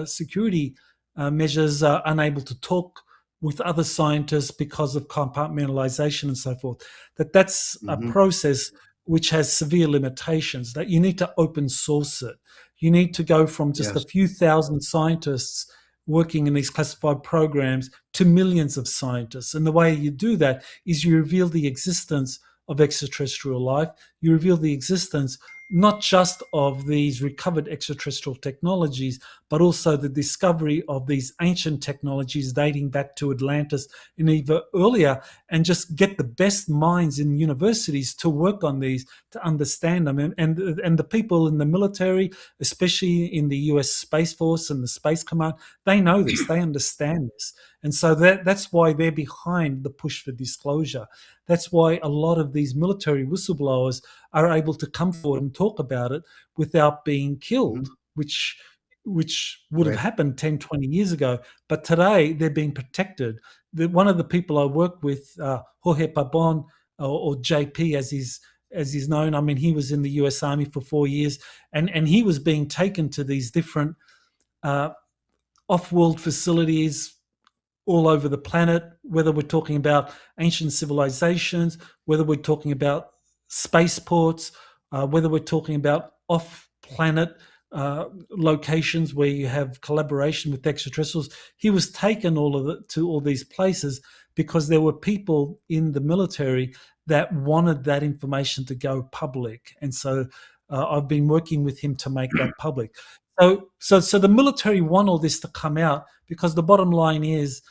security measures, are unable to talk with other scientists because of compartmentalization and so forth. That's a process which has severe limitations, that you need to open source it. You need to go from just a few thousand scientists working in these classified programs to millions of scientists. And the way you do that is you reveal the existence of extraterrestrial life. You reveal the existence not just of these recovered extraterrestrial technologies, but also the discovery of these ancient technologies dating back to Atlantis and even earlier, and just get the best minds in universities to work on these, to understand them. And the people in the military, especially in the US Space Force and the Space Command, they know this, they understand this. And so that's why they're behind the push for disclosure. That's why a lot of these military whistleblowers are able to come forward and talk about it without being killed, which would have happened 10, 20 years ago. But today they're being protected. One of the people I work with, Jorge Pabon, or JP as he's known, I mean, he was in the US Army for 4 years, and he was being taken to these different off-world facilities all over the planet, whether we're talking about ancient civilizations, whether we're talking about spaceports, whether we're talking about off-planet locations where you have collaboration with extraterrestrials. He was taken to all these places because there were people in the military that wanted that information to go public. And so I've been working with him to make that public. So the military want all this to come out because the bottom line is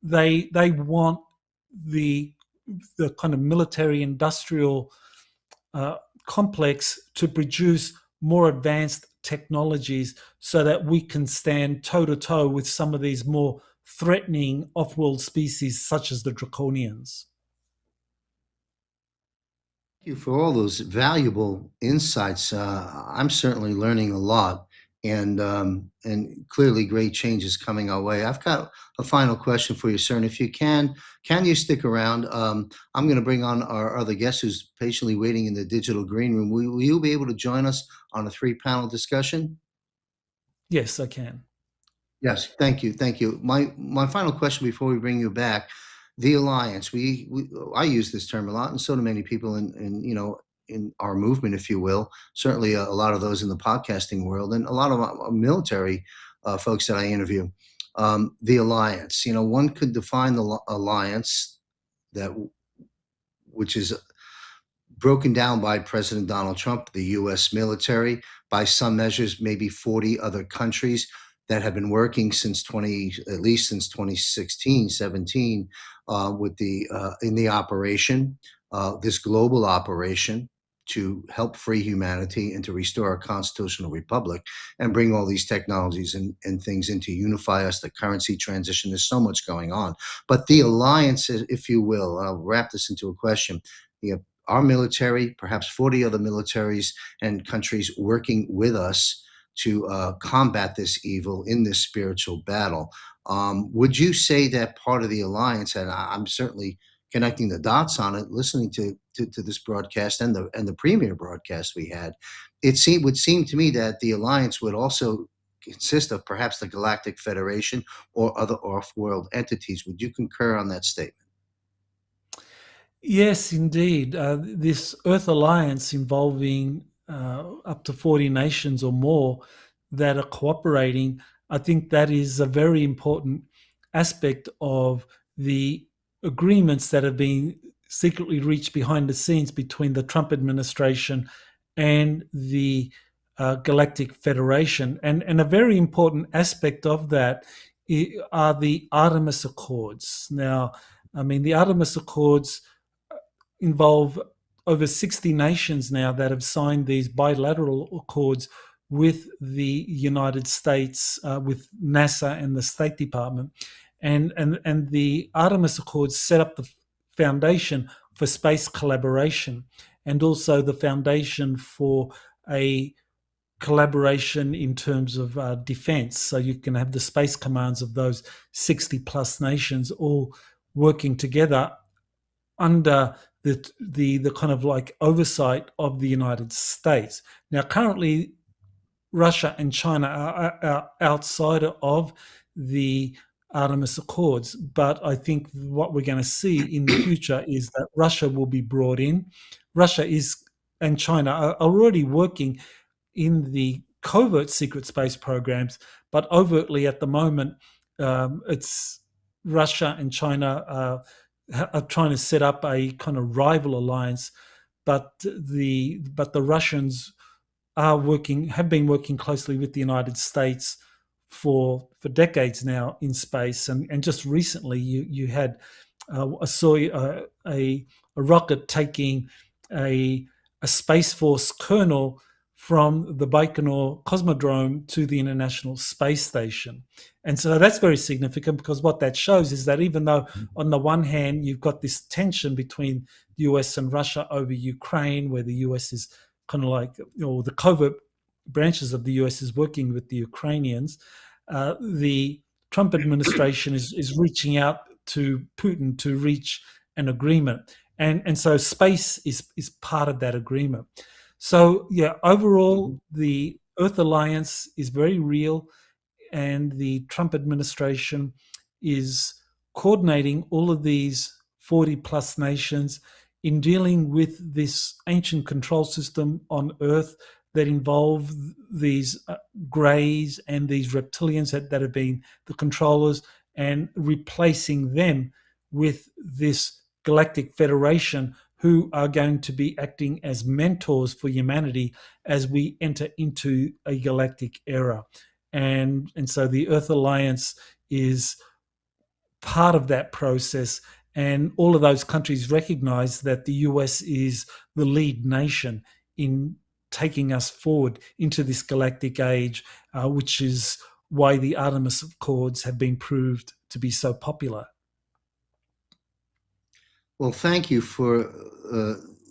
they want the kind of military industrial complex to produce more advanced technologies so that we can stand toe to toe with some of these more threatening off-world species such as the Draconians. Thank you for all those valuable insights. I'm certainly learning a lot, and clearly great changes coming our way. I've got a final question for you, sir, and if you can you stick around? I'm going to bring on our other guest who's patiently waiting in the digital green room. Will you be able to join us on a 3-panel discussion? Yes, I can. Yes, thank you, thank you. My final question before we bring you back: the alliance. I use this term a lot, and so do many people in our movement, if you will. Certainly, a lot of those in the podcasting world, and a lot of military folks that I interview. The alliance. One could define the alliance which is broken down by President Donald Trump, the U.S. military, by some measures, maybe 40 other countries that have been working at least since 2016, 17, in the operation, this global operation to help free humanity and to restore our constitutional republic and bring all these technologies and things in to unify us, the currency transition. There's so much going on. But the alliance, if you will, I'll wrap this into a question. Our military, perhaps 40 other militaries and countries working with us to combat this evil in this spiritual battle. Would you say that part of the alliance, and I'm certainly connecting the dots on it, listening to this broadcast and the premier broadcast we had, would seem to me that the alliance would also consist of perhaps the Galactic Federation or other off-world entities. Would you concur on that statement? Yes, indeed. This Earth Alliance involving up to 40 nations or more that are cooperating, I think that is a very important aspect of the agreements that have been secretly reached behind the scenes between the Trump administration and the Galactic Federation. And a very important aspect of that are the Artemis Accords. Now, I mean, the Artemis Accords involve over 60 nations now that have signed these bilateral accords with the United States, with NASA and the State Department. And the Artemis Accords set up the foundation for space collaboration and also the foundation for a collaboration in terms of defense. So you can have the space commands of those 60 plus nations all working together under the kind of like oversight of the United States. Now, currently, Russia and China are outside of the Artemis Accords, but I think what we're going to see in the future is that Russia will be brought in. Russia and China are already working in the covert secret space programs, but overtly at the moment, it's Russia and China are trying to set up a kind of rival alliance, but the Russians have been working closely with the United States for decades now in space, and just recently you had a rocket taking a Space Force colonel from the Baikonur Cosmodrome to the International Space Station. And so that's very significant because what that shows is that even though on the one hand you've got this tension between the US and Russia over Ukraine, where the US is kind of like, the covert branches of the US is working with the Ukrainians, the Trump administration is reaching out to Putin to reach an agreement. And so space is part of that agreement. So, yeah, overall, the Earth Alliance is very real, and the Trump administration is coordinating all of these 40-plus nations in dealing with this ancient control system on Earth that involve these greys and these reptilians that have been the controllers, and replacing them with this Galactic Federation, who are going to be acting as mentors for humanity as we enter into a galactic era. And so the Earth Alliance is part of that process, and all of those countries recognize that the US is the lead nation in taking us forward into this galactic age, which is why the Artemis Accords have been proved to be so popular. Well, thank you for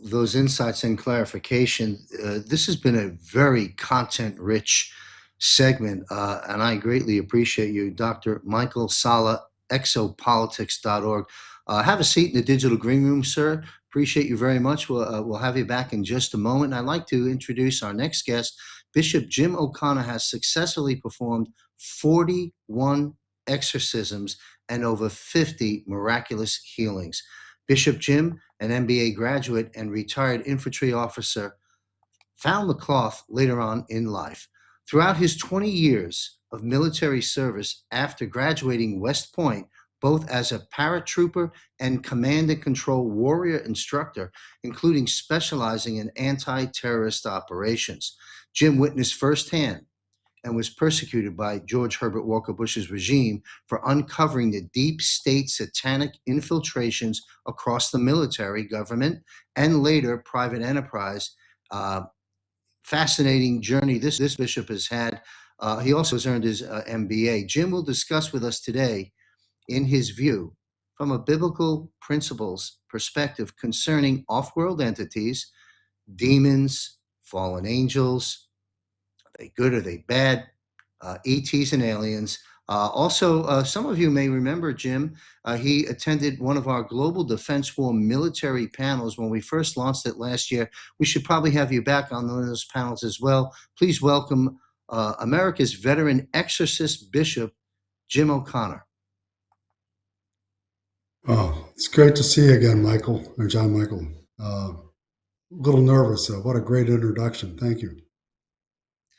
those insights and clarification. This has been a very content-rich segment, and I greatly appreciate you, Dr. Michael Salla, exopolitics.org. Have a seat in the digital green room, sir. Appreciate you very much. We'll have you back in just a moment. And I'd like to introduce our next guest. Bishop Jim O'Connor has successfully performed 41 exorcisms and over 50 miraculous healings. Bishop Jim, an MBA graduate and retired infantry officer, found the cloth later on in life. Throughout his 20 years of military service after graduating West Point, both as a paratrooper and command and control warrior instructor, including specializing in anti-terrorist operations, Jim witnessed firsthand and was persecuted by George Herbert Walker Bush's regime for uncovering the deep state satanic infiltrations across the military, government, and later private enterprise. Fascinating journey this bishop has had. He also has earned his MBA. Jim will discuss with us today, in his view, from a biblical principles perspective concerning off-world entities, demons, fallen angels. Are they good? Are they bad? ETs and aliens. Also, some of you may remember Jim. He attended one of our Global Defense War military panels when we first launched it last year. We should probably have you back on one of those panels as well. Please welcome America's veteran exorcist bishop, Jim O'Connor. Oh, it's great to see you again, Michael, or John Michael. A little nervous. What a great introduction. Thank you.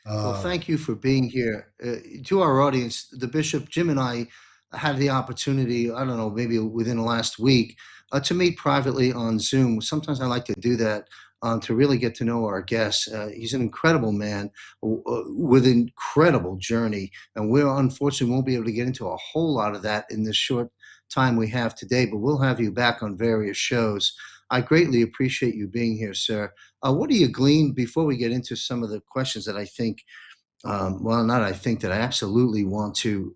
Well, thank you for being here. To our audience, the Bishop, Jim and I had the opportunity, I don't know, maybe within the last week, to meet privately on Zoom. Sometimes I like to do that to really get to know our guests. He's an incredible man with an incredible journey. And we're unfortunately won't be able to get into a whole lot of that in this short time we have today, but we'll have you back on various shows. I greatly appreciate you being here, sir. What do you glean before we get into some of the questions that I think, that I absolutely want to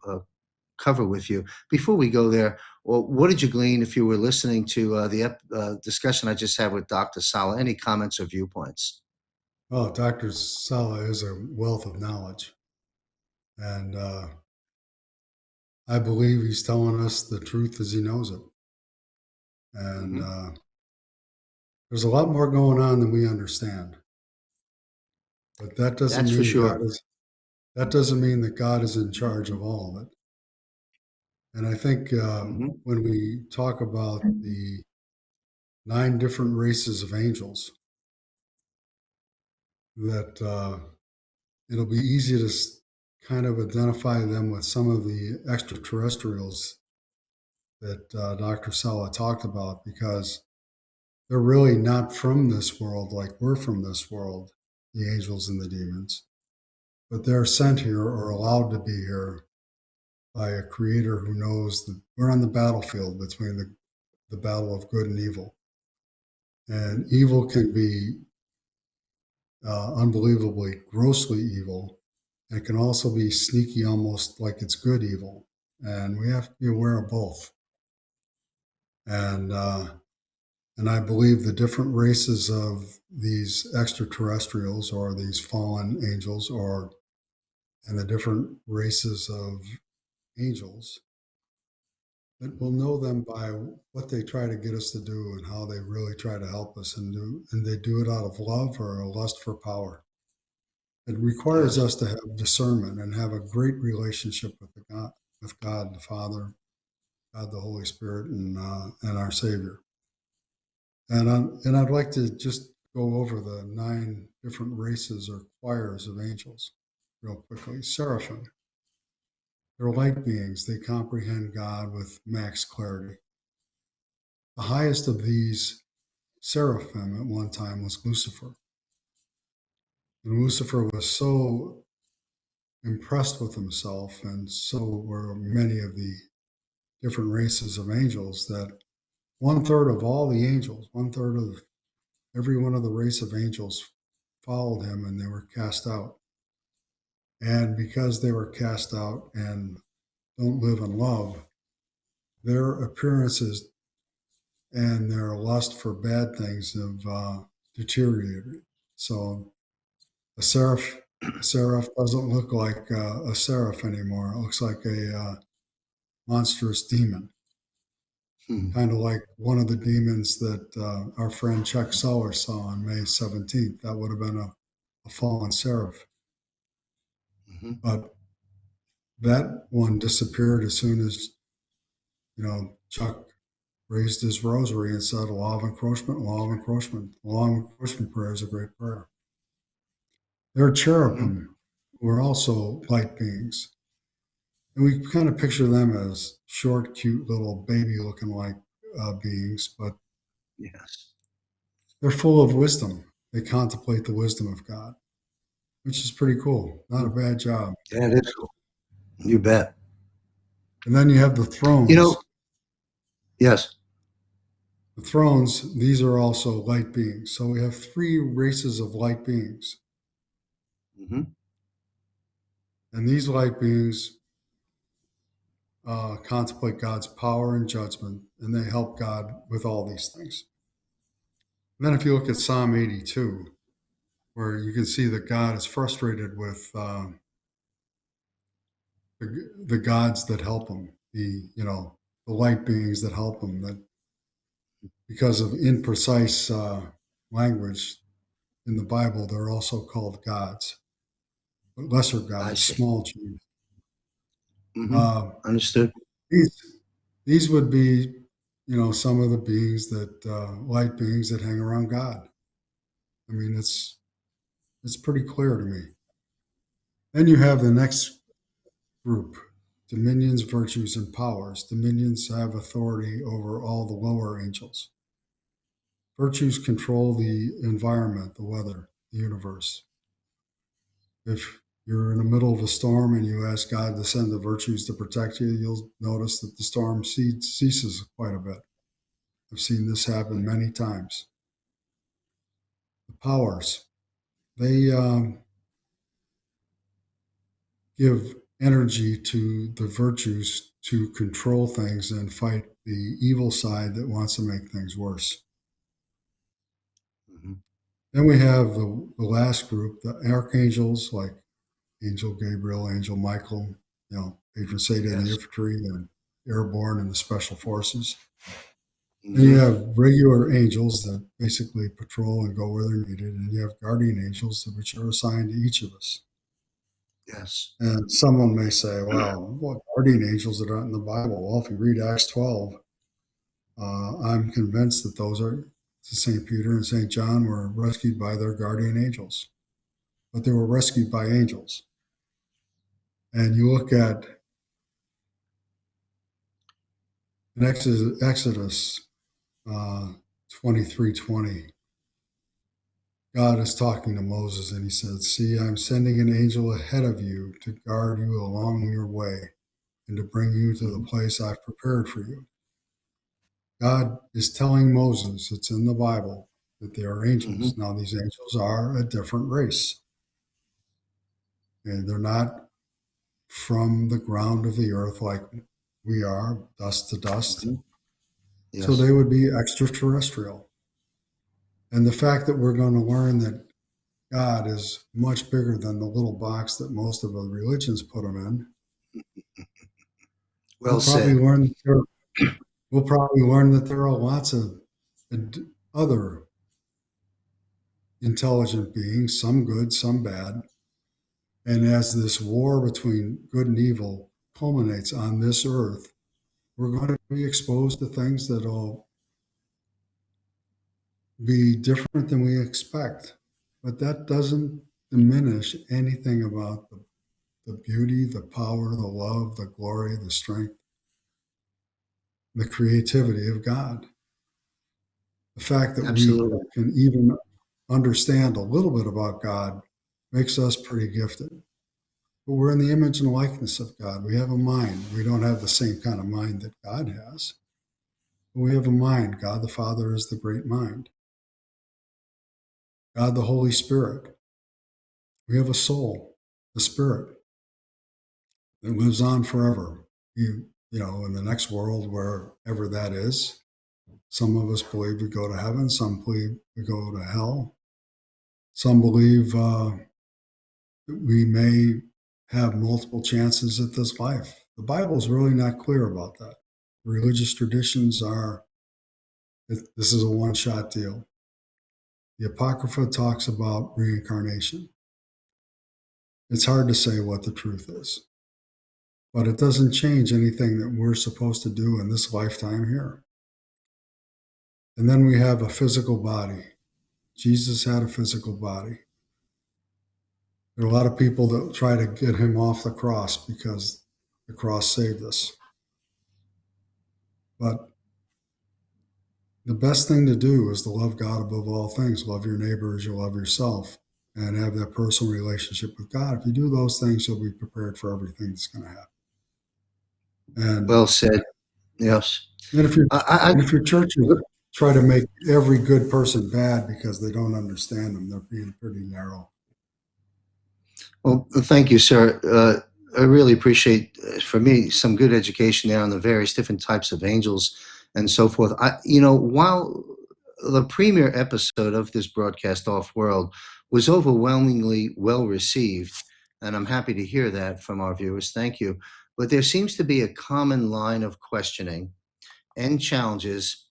cover with you? Before we go there, well, what did you glean if you were listening to the discussion I just had with Dr. Salla? Any comments or viewpoints? Well, Dr. Salla is a wealth of knowledge. And I believe he's telling us the truth as he knows it. And there's a lot more going on than we understand. But that doesn't That's mean for sure. that doesn't mean that God is in charge of all of it. And I think when we talk about the 9 different races of angels, that it'll be easy to kind of identify them with some of the extraterrestrials that Dr. Salla talked about, because they're really not from this world like we're from this world, the angels and the demons, but they're sent here or allowed to be here by a creator who knows that we're on the battlefield between the battle of good and evil. And evil can be unbelievably, grossly evil. And it can also be sneaky, almost like it's good evil. And we have to be aware of both. And I believe the different races of these extraterrestrials or these fallen angels and the different races of angels, that we'll know them by what they try to get us to do and how they really try to help us, and they do it out of love or a lust for power. It requires us to have discernment and have a great relationship with God the Father, God the Holy Spirit, and our Savior. And I'd like to just go over the 9 different races or choirs of angels real quickly. Seraphim. They're light beings. They comprehend God with max clarity. The highest of these seraphim at one time was Lucifer. And Lucifer was so impressed with himself, and so were many of the different races of angels, that 1/3 of all the angels, 1/3 of every one of the race of angels followed him, and they were cast out. And because they were cast out and don't live in love, their appearances and their lust for bad things have deteriorated. So a seraph seraph doesn't look like a seraph anymore. It looks like a monstrous demon, Hmm. kind of like one of the demons that our friend Chuck Salla saw on May 17th. That would have been a fallen seraph. Hmm. But that one disappeared as soon as, Chuck raised his rosary and said, law of encroachment, law of encroachment. Law of encroachment prayer is a great prayer. There are Hmm. cherubim who are also light beings. And we kind of picture them as short, cute, little baby looking like beings, but Yes. they're full of wisdom. They contemplate the wisdom of God, which is pretty cool. Not a bad job. Yeah, it is cool. You bet. And then you have the You know, thrones. yes. The thrones, these are also light beings. So we have three races of light beings. Hmm. And these light beings contemplate God's power and judgment, and they help God with all these things. And then if you look at Psalm 82, where you can see that God is frustrated with the gods that help him, the light beings that help him, that because of imprecise language in the Bible, they're also called gods, but lesser I gods, see. small g. Hmm. Uh, Understood. these would be, some of the beings that light beings that hang around God. I mean, it's pretty clear to me. Then you have the next group, dominions, virtues, and powers. Dominions have authority over all the lower angels. Virtues control the environment, the weather, the universe. If you're in the middle of a storm and you ask God to send the virtues to protect you, you'll notice that the storm ceases quite a bit. I've seen this happen many times. The powers, they give energy to the virtues to control things and fight the evil side that wants to make things worse. Hmm. Then we have the last group, the archangels like Angel Gabriel, Angel Michael, patron saint of the Yes. infantry and airborne and the special forces. Then you Hmm. have regular angels that basically patrol and go where they're needed, and you have guardian angels which are assigned to each of us. Yes. And someone may say, well, what guardian angels that aren't in the Bible? Well, if you read Acts 12, I'm convinced that those are St. Peter and St. John were rescued by their guardian angels, but they were rescued by angels. And you look at in Exodus 23:20, God is talking to Moses and he said, see, I'm sending an angel ahead of you to guard you along your way and to bring you to the place I've prepared for you. God is telling Moses, it's in the Bible, that they are angels. Hmm. Now, these angels are a different race. And they're not from the ground of the earth like we are, dust to dust. Hmm. So Yes. they would be extraterrestrial. And the fact that we're going to learn that God is much bigger than the little box that most of the religions put him in, Well probably said. learn that there, we'll probably learn that there are lots of other intelligent beings, some good, some bad. And as this war between good and evil culminates on this earth, we're going to be exposed to things that will be different than we expect. But that doesn't diminish anything about the beauty, the power, the love, the glory, the strength, the creativity of God. The fact that we Absolutely. can even understand a little bit about God makes us pretty gifted. But we're in the image and likeness of God. We have a mind. We don't have the same kind of mind that God has. But we have a mind. God the Father is the great mind. God the Holy Spirit. We have a soul, a spirit that lives on forever. In the next world, wherever that is. Some of us believe we go to heaven. Some believe we go to hell. Some believe that we may have multiple chances at this life. The Bible is really not clear about that. Religious traditions are, this is a one-shot deal. The Apocrypha talks about reincarnation. It's hard to say what the truth is, but it doesn't change anything that we're supposed to do in this lifetime here. And then we have a physical body. Jesus had a physical body. There are a lot of people that try to get him off the cross because the cross saved us. But the best thing to do is to love God above all things. Love your neighbor as you love yourself, and have that personal relationship with God. If you do those things, you'll be prepared for everything that's going to happen. And Well said. Yes. And if your churches try to make every good person bad because they don't understand them, they're being pretty narrow. Well, thank you, sir. I really appreciate, for me, some good education there on the various different types of angels and so forth. While the premiere episode of this broadcast, Offworld, was overwhelmingly well received, and I'm happy to hear that from our viewers. Thank you. But there seems to be a common line of questioning and challenges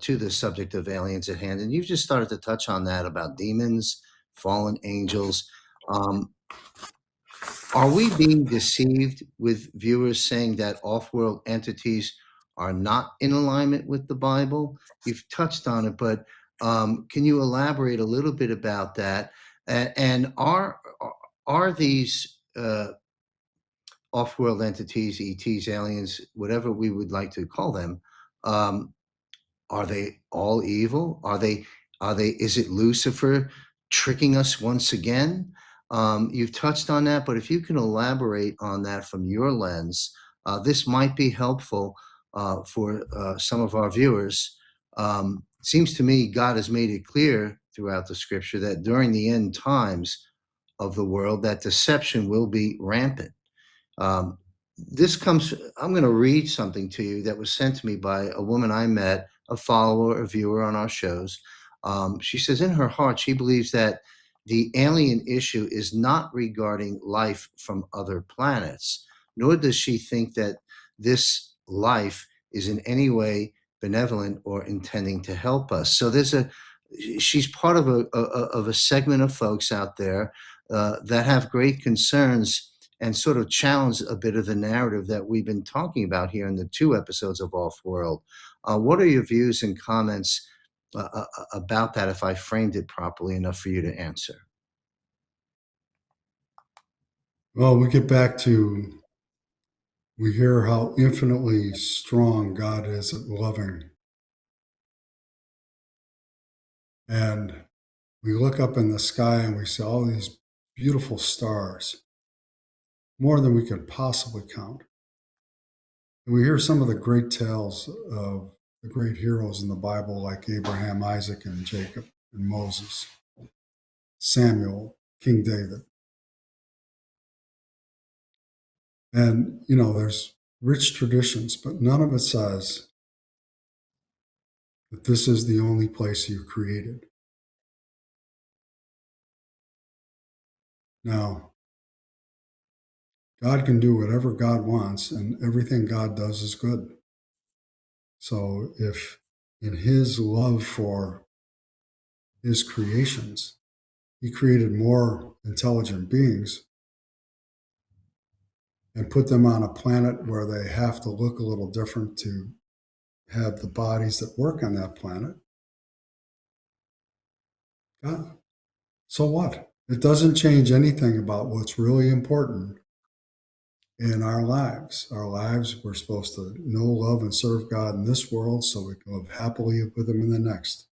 to the subject of aliens at hand. And you've just started to touch on that about demons, fallen angels. Are we being deceived with viewers saying that off-world entities are not in alignment with the Bible? You've touched on it, but can you elaborate a little bit about that? And are these off-world entities, ETs, aliens, whatever we would like to call them, are they all evil? Is it Lucifer tricking us once again? You've touched on that, but if you can elaborate on that from your lens, this might be helpful for some of our viewers. It seems to me God has made it clear throughout the scripture that during the end times of the world, that deception will be rampant. I'm going to read something to you that was sent to me by a woman I met, a follower, a viewer on our shows. She says in her heart, she believes that the alien issue is not regarding life from other planets, nor does she think that this life is in any way benevolent or intending to help us. So she's part of a segment of folks out there that have great concerns and sort of challenge a bit of the narrative that we've been talking about here in the 2 episodes of Offworld. What are your views and comments about that, if I framed it properly enough for you to answer? Well, we get back to, we hear how infinitely strong God is at loving. And we look up in the sky and we see all these beautiful stars, more than we could possibly count. And we hear some of the great tales of the great heroes in the Bible, like Abraham, Isaac, and Jacob, and Moses, Samuel, King David. And, there's rich traditions, but none of it says that this is the only place you've created. Now, God can do whatever God wants, and everything God does is good. So if in his love for his creations, he created more intelligent beings and put them on a planet where they have to look a little different to have the bodies that work on that planet, God, so what? It doesn't change anything about what's really important in our lives. Our lives, we're supposed to know, love, and serve God in this world so we can live happily with him in the next.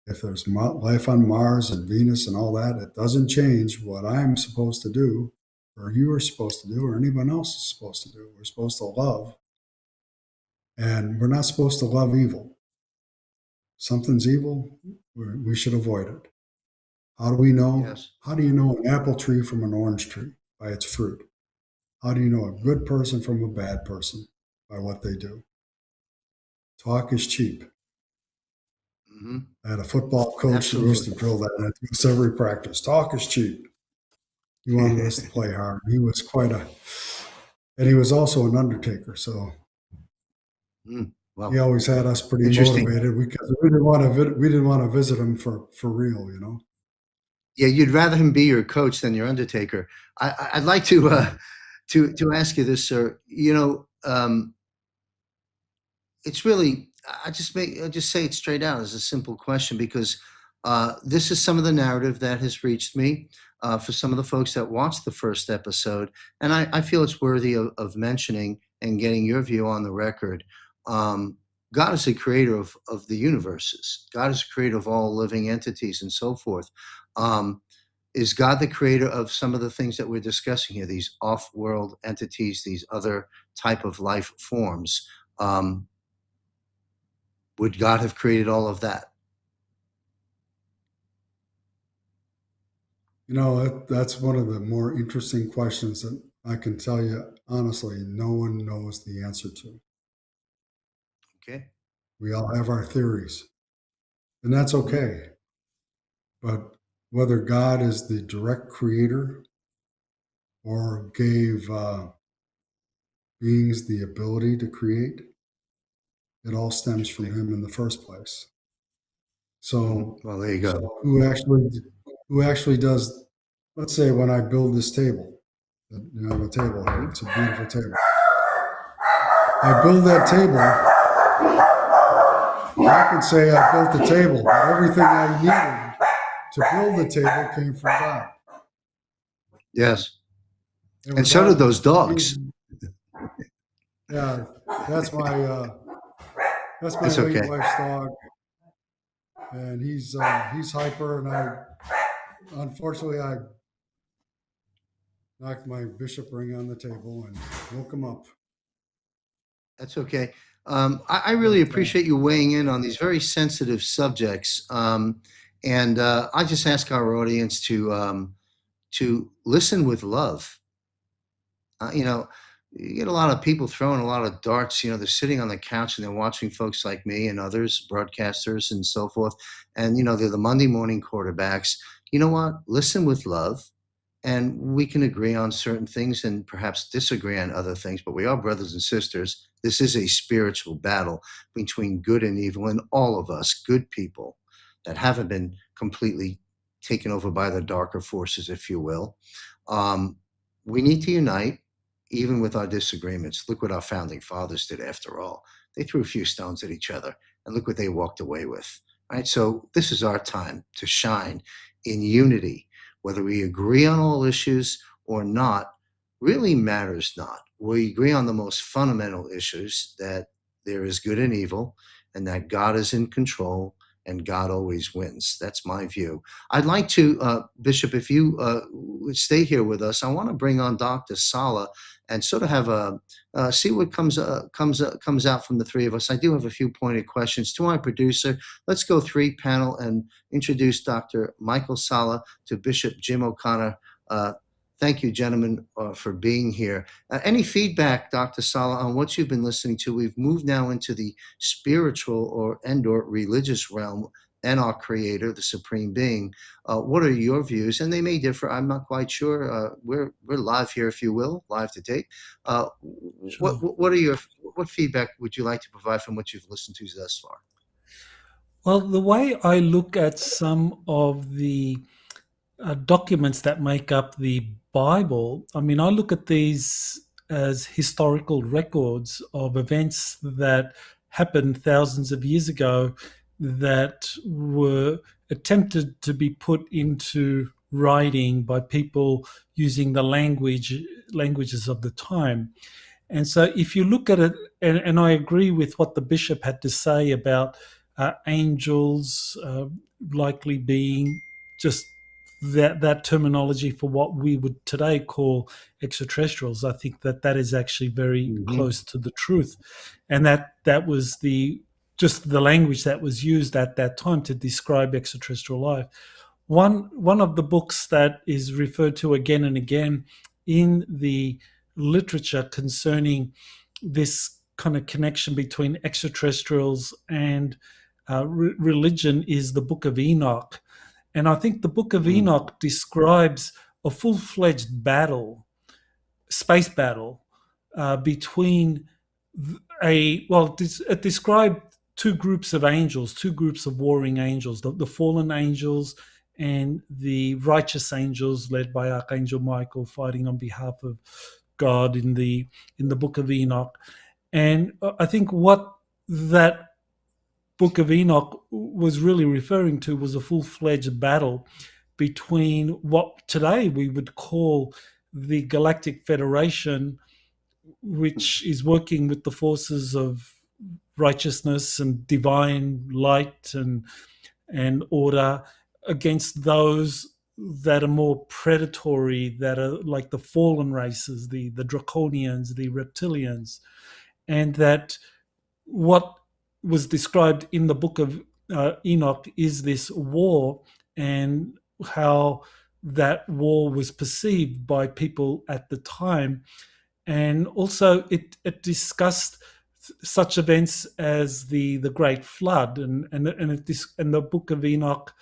If there's life on Mars and Venus and all that, it doesn't change what I'm supposed to do, or you are supposed to do, or anyone else is supposed to do. We're supposed to love, and we're not supposed to love evil. Something's evil, we should avoid it. How do we know? Yes. How do you know an apple tree from an orange tree? By its fruit. How do you know a good person from a bad person? By what they do. Talk is cheap. Mm-hmm. I had a football coach who used to drill that into us every practice. Talk is cheap. He wanted us to play hard. He was and he was also an undertaker. So Well, he always had us pretty interesting. motivated because we didn't want to visit him for real, you know. Yeah, you'd rather him be your coach than your undertaker. I'd like to ask you this, sir. You know, it's really I'll just say it straight out as a simple question because this is some of the narrative that has reached me for some of the folks that watched the first episode, and I feel it's worthy of mentioning and getting your view on the record. God is the creator of the universes. God is the creator of all living entities and so forth. Is God the creator of some of the things that we're discussing here, these off-world entities, these other type of life forms? Would God have created all of that? You know, that's one of the more interesting questions that I can tell you honestly, no one knows the answer to. Okay. We all have our theories, and that's okay. But whether God is the direct creator or gave beings the ability to create, it all stems from him in the first place. So, well, there you go. Who actually does? Let's say when I build this table, you have a table here. It's a beautiful table. I build that table. I can say I built the table, but everything I needed to build the table came from God. Yes. And so did those dogs. Yeah, that's my It's late okay. wife's dog, and he's hyper, and unfortunately I knocked my bishop ring on the table and woke him up. That's okay. I really appreciate you weighing in on these very sensitive subjects. And I just ask our audience to listen with love. You know, you get a lot of people throwing a lot of darts. You know, they're sitting on the couch and they're watching folks like me and others, broadcasters and so forth. And, you know, they're the Monday morning quarterbacks. You know what? Listen with love. And we can agree on certain things and perhaps disagree on other things, but we are brothers and sisters. This is a spiritual battle between good and evil, and all of us, good people that haven't been completely taken over by the darker forces, if you will. We need to unite, even with our disagreements. Look what our founding fathers did after all. They threw a few stones at each other, and look what they walked away with. Right? So this is our time to shine in unity. Whether we agree on all issues or not really matters not. We agree on the most fundamental issues, that there is good and evil and that God is in control and God always wins. That's my view. I'd like to, Bishop, if you would stay here with us, I want to bring on Dr. Salla and sort of have see what comes out from the three of us. I do have a few pointed questions to my producer. Let's go three panel and introduce Dr. Michael Salla to Bishop Jim O'Connor. Thank you, gentlemen, for being here. Any feedback, Dr. Salla, on what you've been listening to? We've moved now into the spiritual or religious realm and our creator, the supreme being. What are your views? And they may differ. I'm not quite sure. We're live here, if you will, live to tape. Sure. What feedback would you like to provide from what you've listened to thus far? Well, the way I look at some of the documents that make up the Bible, I mean, I look at these as historical records of events that happened thousands of years ago that were attempted to be put into writing by people using the languages of the time. And so if you look at it, and I agree with what the bishop had to say about angels likely being just that terminology for what we would today call extraterrestrials. I think that is actually very close to the truth, and that was just the language that was used at that time to describe extraterrestrial life. One of the books that is referred to again and again in the literature concerning this kind of connection between extraterrestrials and religion is the Book of Enoch. And I think the Book of Enoch describes a full-fledged battle, space battle, between it described two groups of angels, two groups of warring angels, the fallen angels and the righteous angels led by Archangel Michael fighting on behalf of God in the Book of Enoch. And I think what that Book of Enoch was really referring to was a full-fledged battle between what today we would call the Galactic Federation, which is working with the forces of righteousness and divine light and order, against those that are more predatory, that are like the fallen races, the Draconians, the reptilians, and that what was described in the Book of Enoch is this war, and how that war was perceived by people at the time. And also it discussed such events as the Great Flood, and the Book of Enoch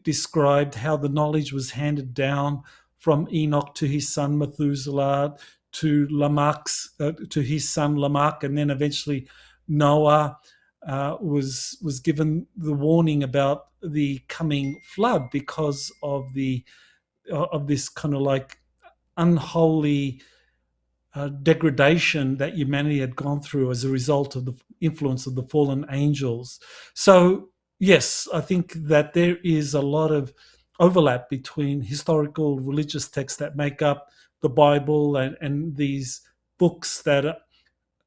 described how the knowledge was handed down from Enoch to his son Methuselah, to Lamech's to his son Lamech, and then eventually Noah was given the warning about the coming flood because of this kind of like unholy degradation that humanity had gone through as a result of the influence of the fallen angels. So yes, I think that there is a lot of overlap between historical religious texts that make up the Bible and these books that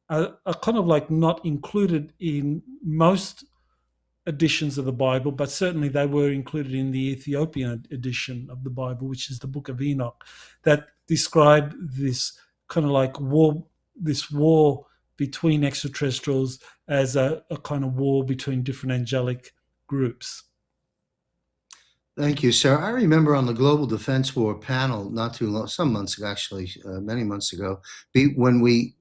are kind of like not included in most editions of the Bible, but certainly they were included in the Ethiopian edition of the Bible, which is the Book of Enoch, that described this kind of like war between extraterrestrials as a kind of war between different angelic groups. Thank you, sir. I remember on the Global Defense War panel not too long, some months ago, actually, many months ago, when we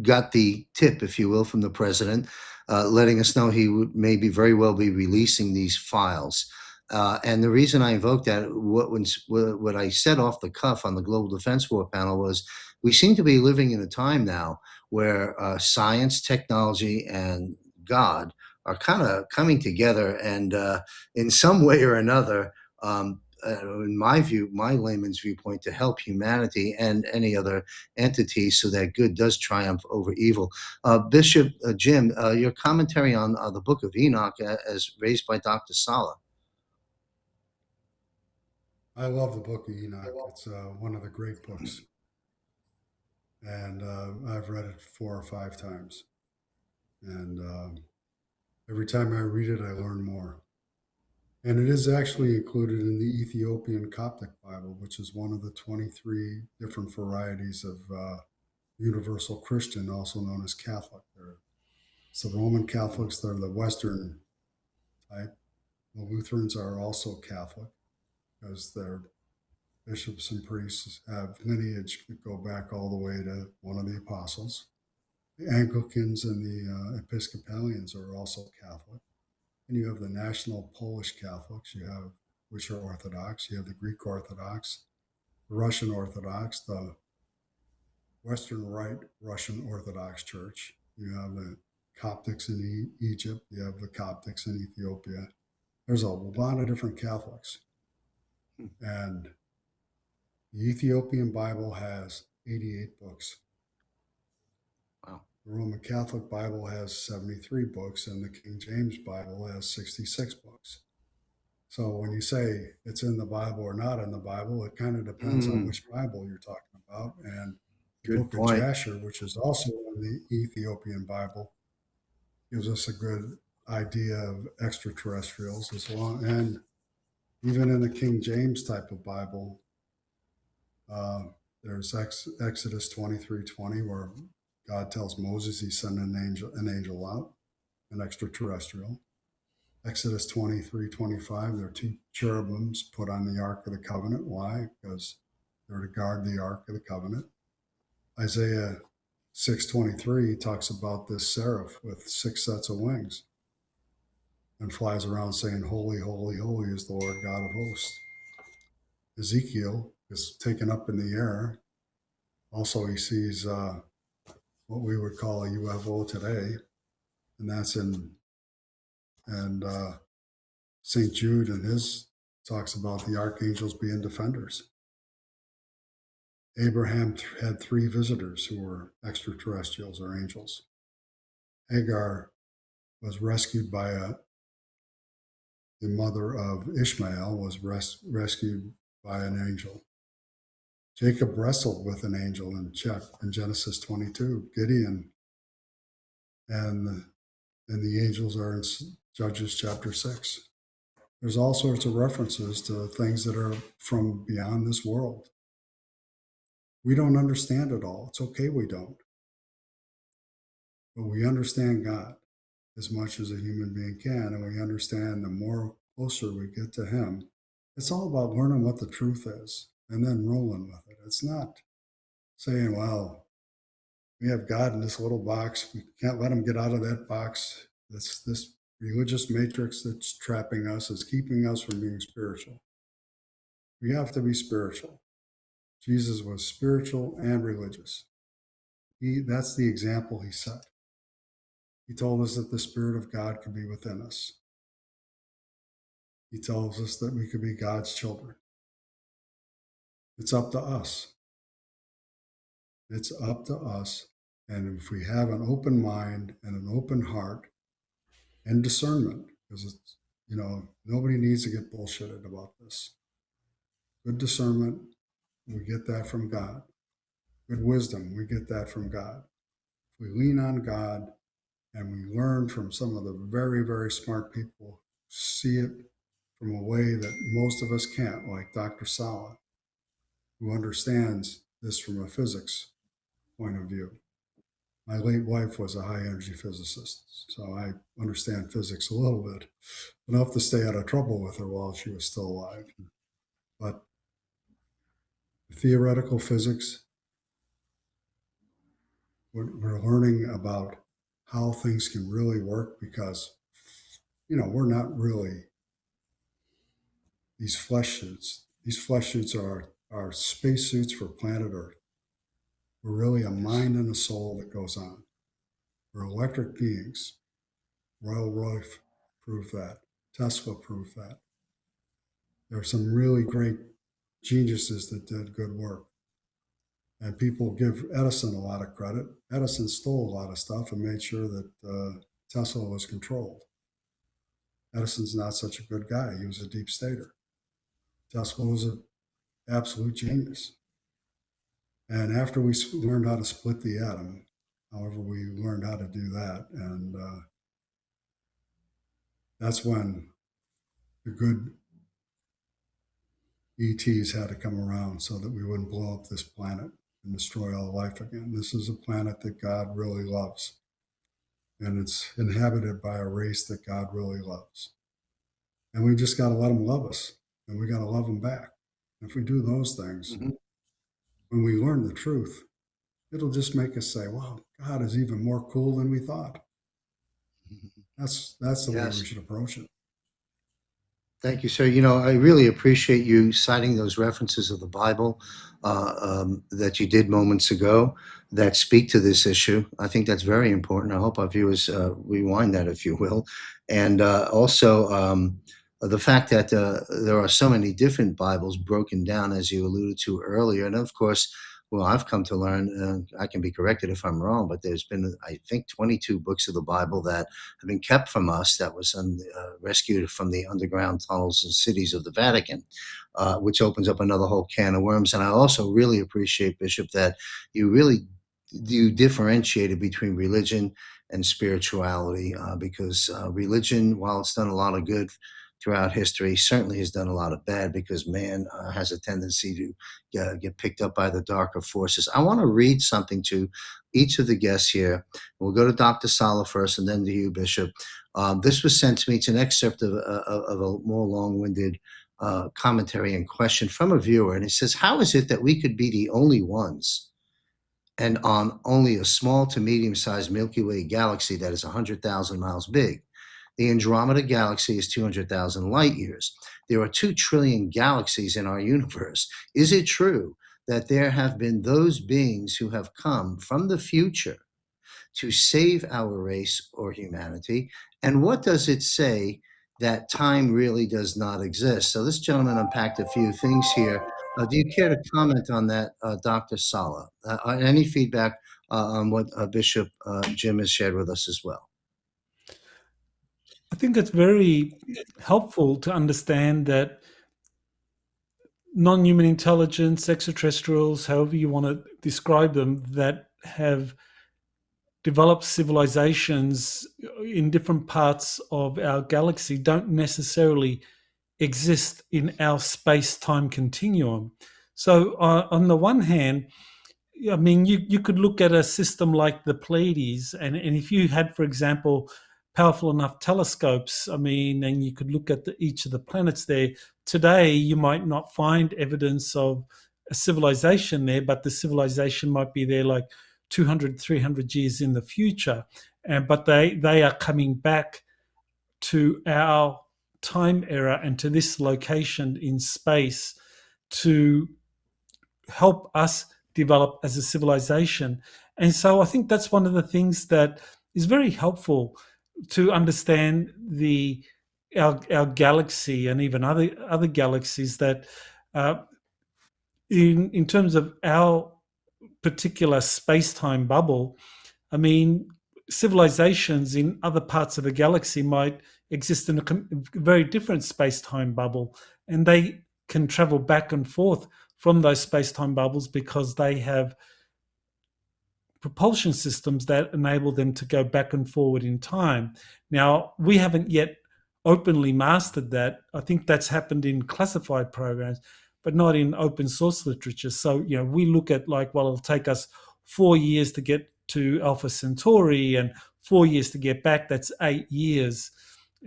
got the tip, if you will, from the president, letting us know he would maybe very well be releasing these files. And the reason I invoked that, what I said off the cuff on the Global Defense War panel was, we seem to be living in a time now where science, technology, and God are kind of coming together, and in some way or another, in my view, my layman's viewpoint, to help humanity and any other entity so that good does triumph over evil. Bishop Jim, your commentary on the Book of Enoch as raised by Dr. Salla. I love the Book of Enoch. It's one of the great books. And I've read it 4 or 5 times. And every time I read it, I learn more. And it is actually included in the Ethiopian Coptic Bible, which is one of the 23 different varieties of Universal Christian, also known as Catholic. It's the Roman Catholics, they're the Western type. The Lutherans are also Catholic because their bishops and priests have lineage that go back all the way to one of the apostles. The Anglicans and the Episcopalians are also Catholic. And you have the National Polish Catholics, which are Orthodox. You have the Greek Orthodox, the Russian Orthodox, the Western Rite Russian Orthodox Church. You have the Coptics in Egypt. You have the Coptics in Ethiopia. There's a lot of different Catholics. And the Ethiopian Bible has 88 books. Wow. The Roman Catholic Bible has 73 books, and the King James Bible has 66 books. So when you say it's in the Bible or not in the Bible, it kind of depends on which Bible you're talking about. And the Book of Jasher, which is also in the Ethiopian Bible, gives us a good idea of extraterrestrials as well. And even in the King James type of Bible, there's Exodus 23:20, where God tells Moses he's sending an angel out, an extraterrestrial. Exodus 23:25, there are 2 cherubims put on the Ark of the Covenant. Why? Because they're to guard the Ark of the Covenant. Isaiah 6:23 talks about this seraph with 6 sets of wings and flies around saying, "Holy, holy, holy is the Lord God of hosts." Ezekiel is taken up in the air. Also, he sees what we would call a UFO today, and that's in St. Jude, and his talks about the archangels being defenders. Abraham had 3 visitors who were extraterrestrials or angels. Hagar was rescued by the mother of Ishmael was rescued by an angel. Jacob wrestled with an angel in Genesis 22. Gideon and the angels are in Judges chapter 6. There's all sorts of references to things that are from beyond this world. We don't understand it all. It's okay we don't. But we understand God as much as a human being can, and we understand the more closer we get to Him. It's all about learning what the truth is and then rolling with it. It's not saying, well, we have God in this little box. We can't let Him get out of that box. This religious matrix that's trapping us is keeping us from being spiritual. We have to be spiritual. Jesus was spiritual and religious. That's the example He set. He told us that the Spirit of God could be within us. He tells us that we could be God's children. It's up to us. It's up to us. And if we have an open mind and an open heart and discernment, because it's, nobody needs to get bullshitted about this. Good discernment, we get that from God. Good wisdom, we get that from God. If we lean on God and we learn from some of the very, very smart people, see it from a way that most of us can't, like Dr. Salla, who understands this from a physics point of view. My late wife was a high-energy physicist, so I understand physics a little bit, enough to stay out of trouble with her while she was still alive. But theoretical physics, we're learning about how things can really work because, we're not really these flesh suits. These flesh suits are space suits for planet Earth. We're really a mind and a soul that goes on. We're electric beings. Royal Royce proved that. Tesla proved that. There are some really great geniuses that did good work. And people give Edison a lot of credit. Edison stole a lot of stuff and made sure that Tesla was controlled. Edison's not such a good guy. He was a deep stater. Tesla was an absolute genius. And after we learned how to split the atom, however, we learned how to do that. And that's when the good ETs had to come around so that we wouldn't blow up this planet and destroy all life again. This is a planet that God really loves. And it's inhabited by a race that God really loves. And we just got to let them love us. And we got to love them back. If we do those things, when we learn the truth, it'll just make us say, wow, God is even more cool than we thought. That's the way we should approach it. Thank you, sir. I really appreciate you citing those references of the Bible that you did moments ago that speak to this issue. I think that's very important. I hope our viewers rewind that, if you will. And also the fact that there are so many different Bibles broken down, as you alluded to earlier. And of course, well, I've come to learn, I can be corrected if I'm wrong, but there's been, I think, 22 books of the Bible that have been kept from us that was rescued from the underground tunnels and cities of the Vatican, which opens up another whole can of worms. And I also really appreciate, Bishop, that you differentiated between religion and spirituality, because religion, while it's done a lot of good throughout history, certainly has done a lot of bad, because man has a tendency to get picked up by the darker forces. I want to read something to each of the guests here. We'll go to Dr. Salla first and then to you, Bishop. This was sent to me. It's an excerpt of a more long-winded commentary and question from a viewer. And it says, how is it that we could be the only ones and on only a small to medium-sized Milky Way galaxy that is 100,000 miles big The Andromeda Galaxy is 200,000 light years. There are 2 trillion galaxies in our universe. Is it true that there have been those beings who have come from the future to save our race or humanity? And what does it say that time really does not exist? So this gentleman unpacked a few things here. Do you care to comment on that, Dr. Salla? Any feedback on what Bishop Jim has shared with us as well? I think it's very helpful to understand that non-human intelligence, extraterrestrials, however you want to describe them, that have developed civilizations in different parts of our galaxy don't necessarily exist in our space-time continuum. So on the one hand, I mean, you could look at a system like the Pleiades, and if you had, for example, powerful enough telescopes, I mean, and you could look at each of the planets there, today you might not find evidence of a civilization there, but the civilization might be there like 200, 300 years in the future. But they are coming back to our time era and to this location in space to help us develop as a civilization. And so I think that's one of the things that is very helpful to understand our galaxy and even other galaxies, that in terms of our particular space-time bubble, I mean, civilizations in other parts of the galaxy might exist in a very different space-time bubble, and they can travel back and forth from those space-time bubbles because they have propulsion systems that enable them to go back and forward in time. Now, we haven't yet openly mastered that. I think that's happened in classified programs, but not in open source literature. So, we look at like, well, it'll take us 4 years to get to Alpha Centauri and 4 years to get back. That's 8 years.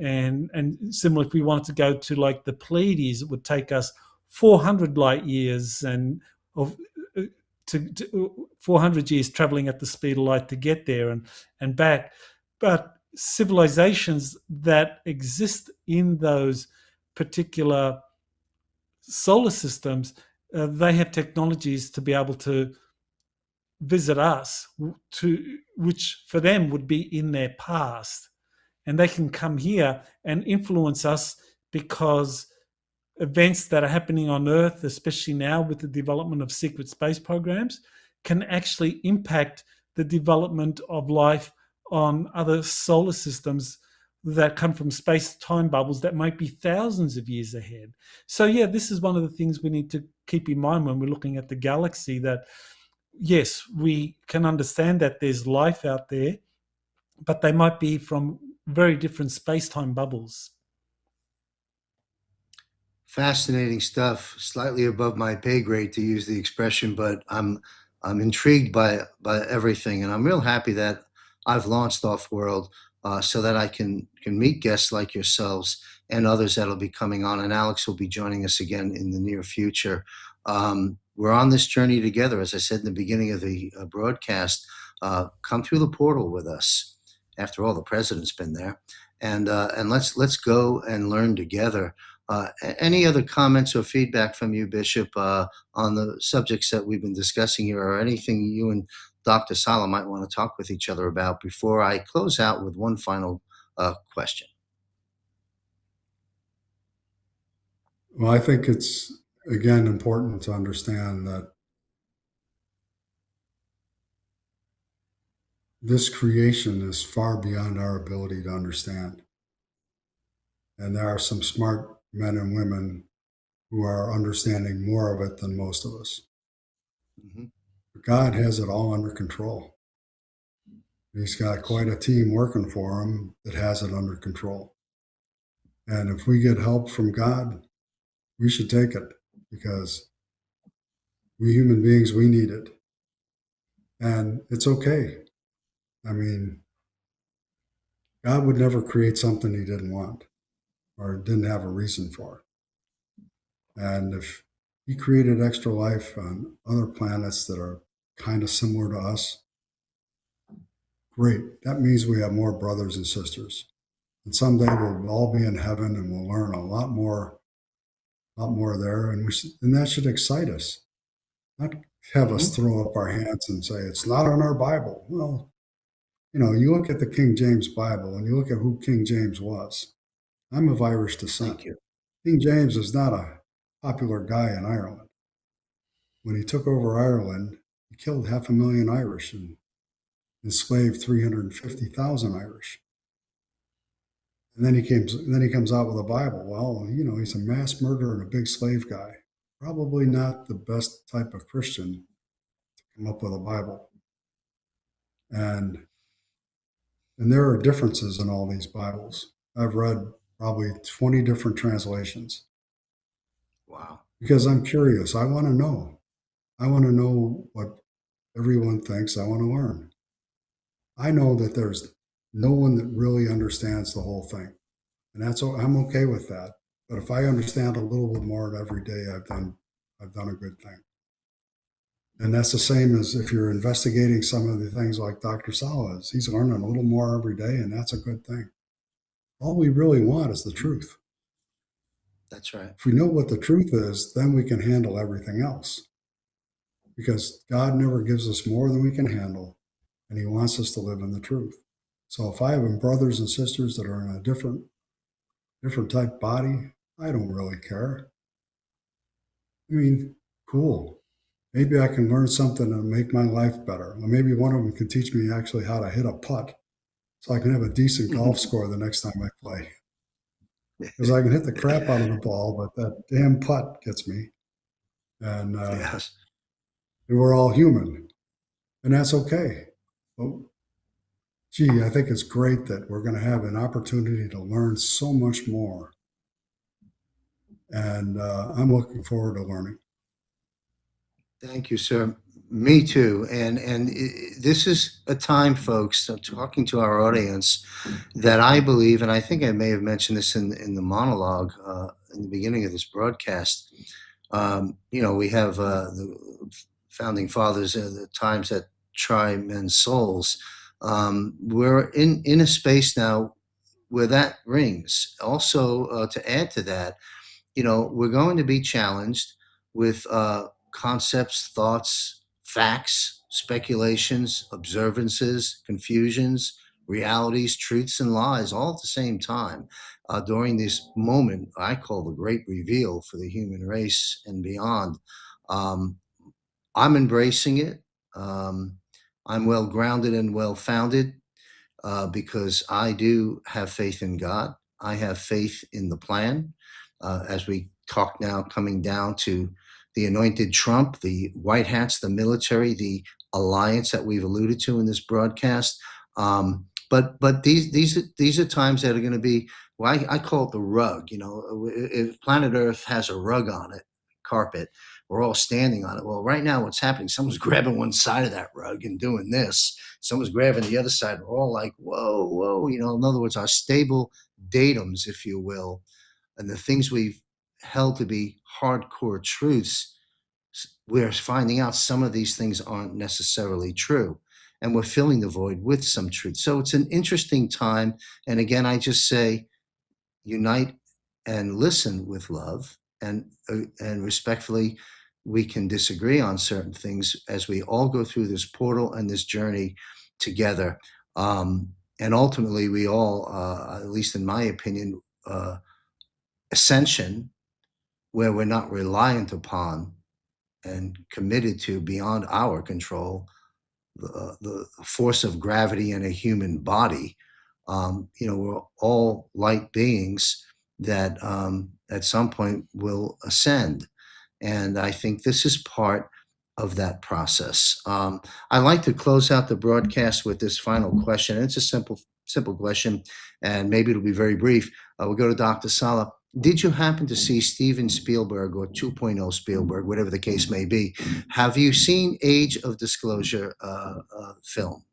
And similar, if we wanted to go to like the Pleiades, it would take us 400 light years and to 400 years traveling at the speed of light to get there and back. But civilizations that exist in those particular solar systems, they have technologies to be able to visit us, which for them would be in their past. And they can come here and influence us because events that are happening on Earth, especially now with the development of secret space programs, can actually impact the development of life on other solar systems that come from space-time bubbles that might be thousands of years ahead. So yeah, this is one of the things we need to keep in mind when we're looking at the galaxy, that yes, we can understand that there's life out there, but they might be from very different space-time bubbles. Fascinating stuff. Slightly above my pay grade, to use the expression, but I'm intrigued by everything, and I'm real happy that I've launched Offworld so that I can meet guests like yourselves and others that'll be coming on. And Alex will be joining us again in the near future. We're on this journey together, as I said in the beginning of the broadcast. Come through the portal with us. After all, the president's been there, and let's go and learn together. Any other comments or feedback from you, Bishop, on the subjects that we've been discussing here, or anything you and Dr. Salla might want to talk with each other about before I close out with one final question? Well, I think it's, again, important to understand that this creation is far beyond our ability to understand. And there are some smart men and women who are understanding more of it than most of us. Mm-hmm. But God has it all under control. He's got quite a team working for him that has it under control. And if we get help from God, we should take it, because we human beings, we need it. And it's okay. I mean, God would never create something he didn't want or didn't have a reason for. And if he created extra life on other planets that are kind of similar to us, great. That means we have more brothers and sisters. And someday we'll all be in heaven and we'll learn a lot more there. And and that should excite us, not have us throw up our hands and say, it's not in our Bible. Well, you look at the King James Bible and you look at who King James was. I'm of Irish descent. Thank you. King James is not a popular guy in Ireland. When he took over Ireland, he killed 500,000 Irish and enslaved 350,000 Irish. And then he comes out with a Bible. Well, he's a mass murderer and a big slave guy. Probably not the best type of Christian to come up with a Bible. And there are differences in all these Bibles. I've read probably 20 different translations. Wow. Because I'm curious. I want to know. I want to know what everyone thinks. I want to learn. I know that there's no one that really understands the whole thing. And I'm okay with that. But if I understand a little bit more every day, I've done a good thing. And that's the same as if you're investigating some of the things like Dr. Salla is. He's learning a little more every day, and that's a good thing. All we really want is the truth. That's right. If we know what the truth is, then we can handle everything else. Because God never gives us more than we can handle, and he wants us to live in the truth. So if I have brothers and sisters that are in a different type body, I don't really care. I mean, cool. Maybe I can learn something to make my life better. Or maybe one of them can teach me actually how to hit a putt so I can have a decent golf score the next time I play. Because I can hit the crap out of the ball, but that damn putt gets me. And Yes. we're all human. And that's okay. But, I think it's great that we're going to have an opportunity to learn so much more. And I'm looking forward to learning. Thank you, sir. Me too. And this is a time, folks, talking to our audience, that I believe, and I think I may have mentioned this in the monologue in the beginning of this broadcast. We have the founding fathers, the times that try men's souls. We're in a space now where that rings. Also, to add to that, we're going to be challenged with concepts, thoughts, facts, speculations, observances, confusions, realities, truths, and lies, all at the same time during this moment I call the great reveal for the human race and beyond. I'm embracing it. I'm well grounded and well founded because I do have faith in God. I have faith in the plan. As we talk now, coming down to the anointed Trump, the white hats, the military, the alliance that we've alluded to in this broadcast. But these are times that are going to be, well, I call it the rug. If planet Earth has a rug on it, carpet, we're all standing on it. Well, right now what's happening, someone's grabbing one side of that rug and doing this. Someone's grabbing the other side. We're all like, whoa, whoa. In other words, our stable datums, if you will, and the things we've held to be hardcore truths, we're finding out some of these things aren't necessarily true. And we're filling the void with some truth. So it's an interesting time. And again, I just say, unite and listen with love. And respectfully, we can disagree on certain things as we all go through this portal and this journey together. And ultimately, we all, at least in my opinion, ascension, where we're not reliant upon and committed to beyond our control the force of gravity in a human body. We're all light beings that at some point will ascend. And I think this is part of that process. I'd like to close out the broadcast with this final question. It's a simple question, and maybe it'll be very brief. We'll go to Dr. Salla. Did you happen to see Steven Spielberg or 2.0 Spielberg, whatever the case may be? Have you seen Age of Disclosure film?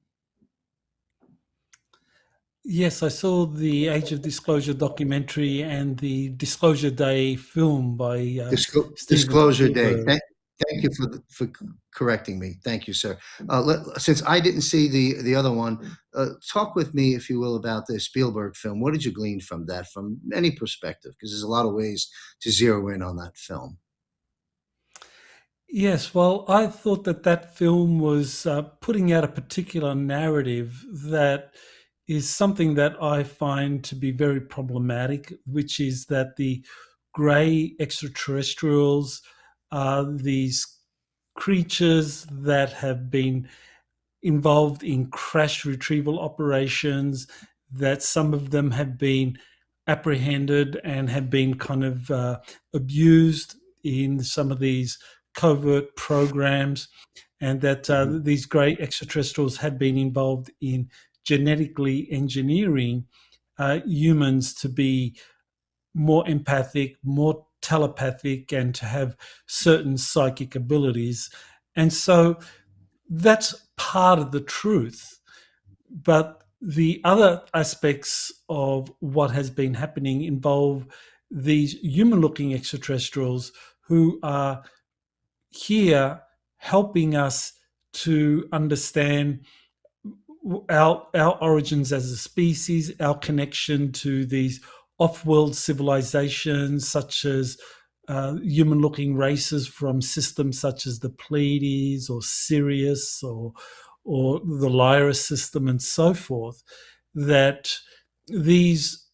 Yes, I saw the Age of Disclosure documentary and the Disclosure Day film by Steven Disclosure Spielberg. Day. Thank you for correcting me. Thank you, sir. Since I didn't see the other one, talk with me, if you will, about the Spielberg film. What did you glean from that, from any perspective? Because there's a lot of ways to zero in on that film. Yes, well, I thought that that film was putting out a particular narrative that is something that I find to be very problematic, which is that the grey extraterrestrials are these creatures that have been involved in crash retrieval operations, that some of them have been apprehended and have been kind of abused in some of these covert programs, and that these grey extraterrestrials had been involved in genetically engineering humans to be more empathic, more telepathic, and to have certain psychic abilities. And so that's part of the truth. But the other aspects of what has been happening involve these human looking extraterrestrials who are here helping us to understand our origins as a species, our connection to these off-world civilizations, such as human-looking races from systems such as the Pleiades or Sirius or the Lyra system and so forth, that these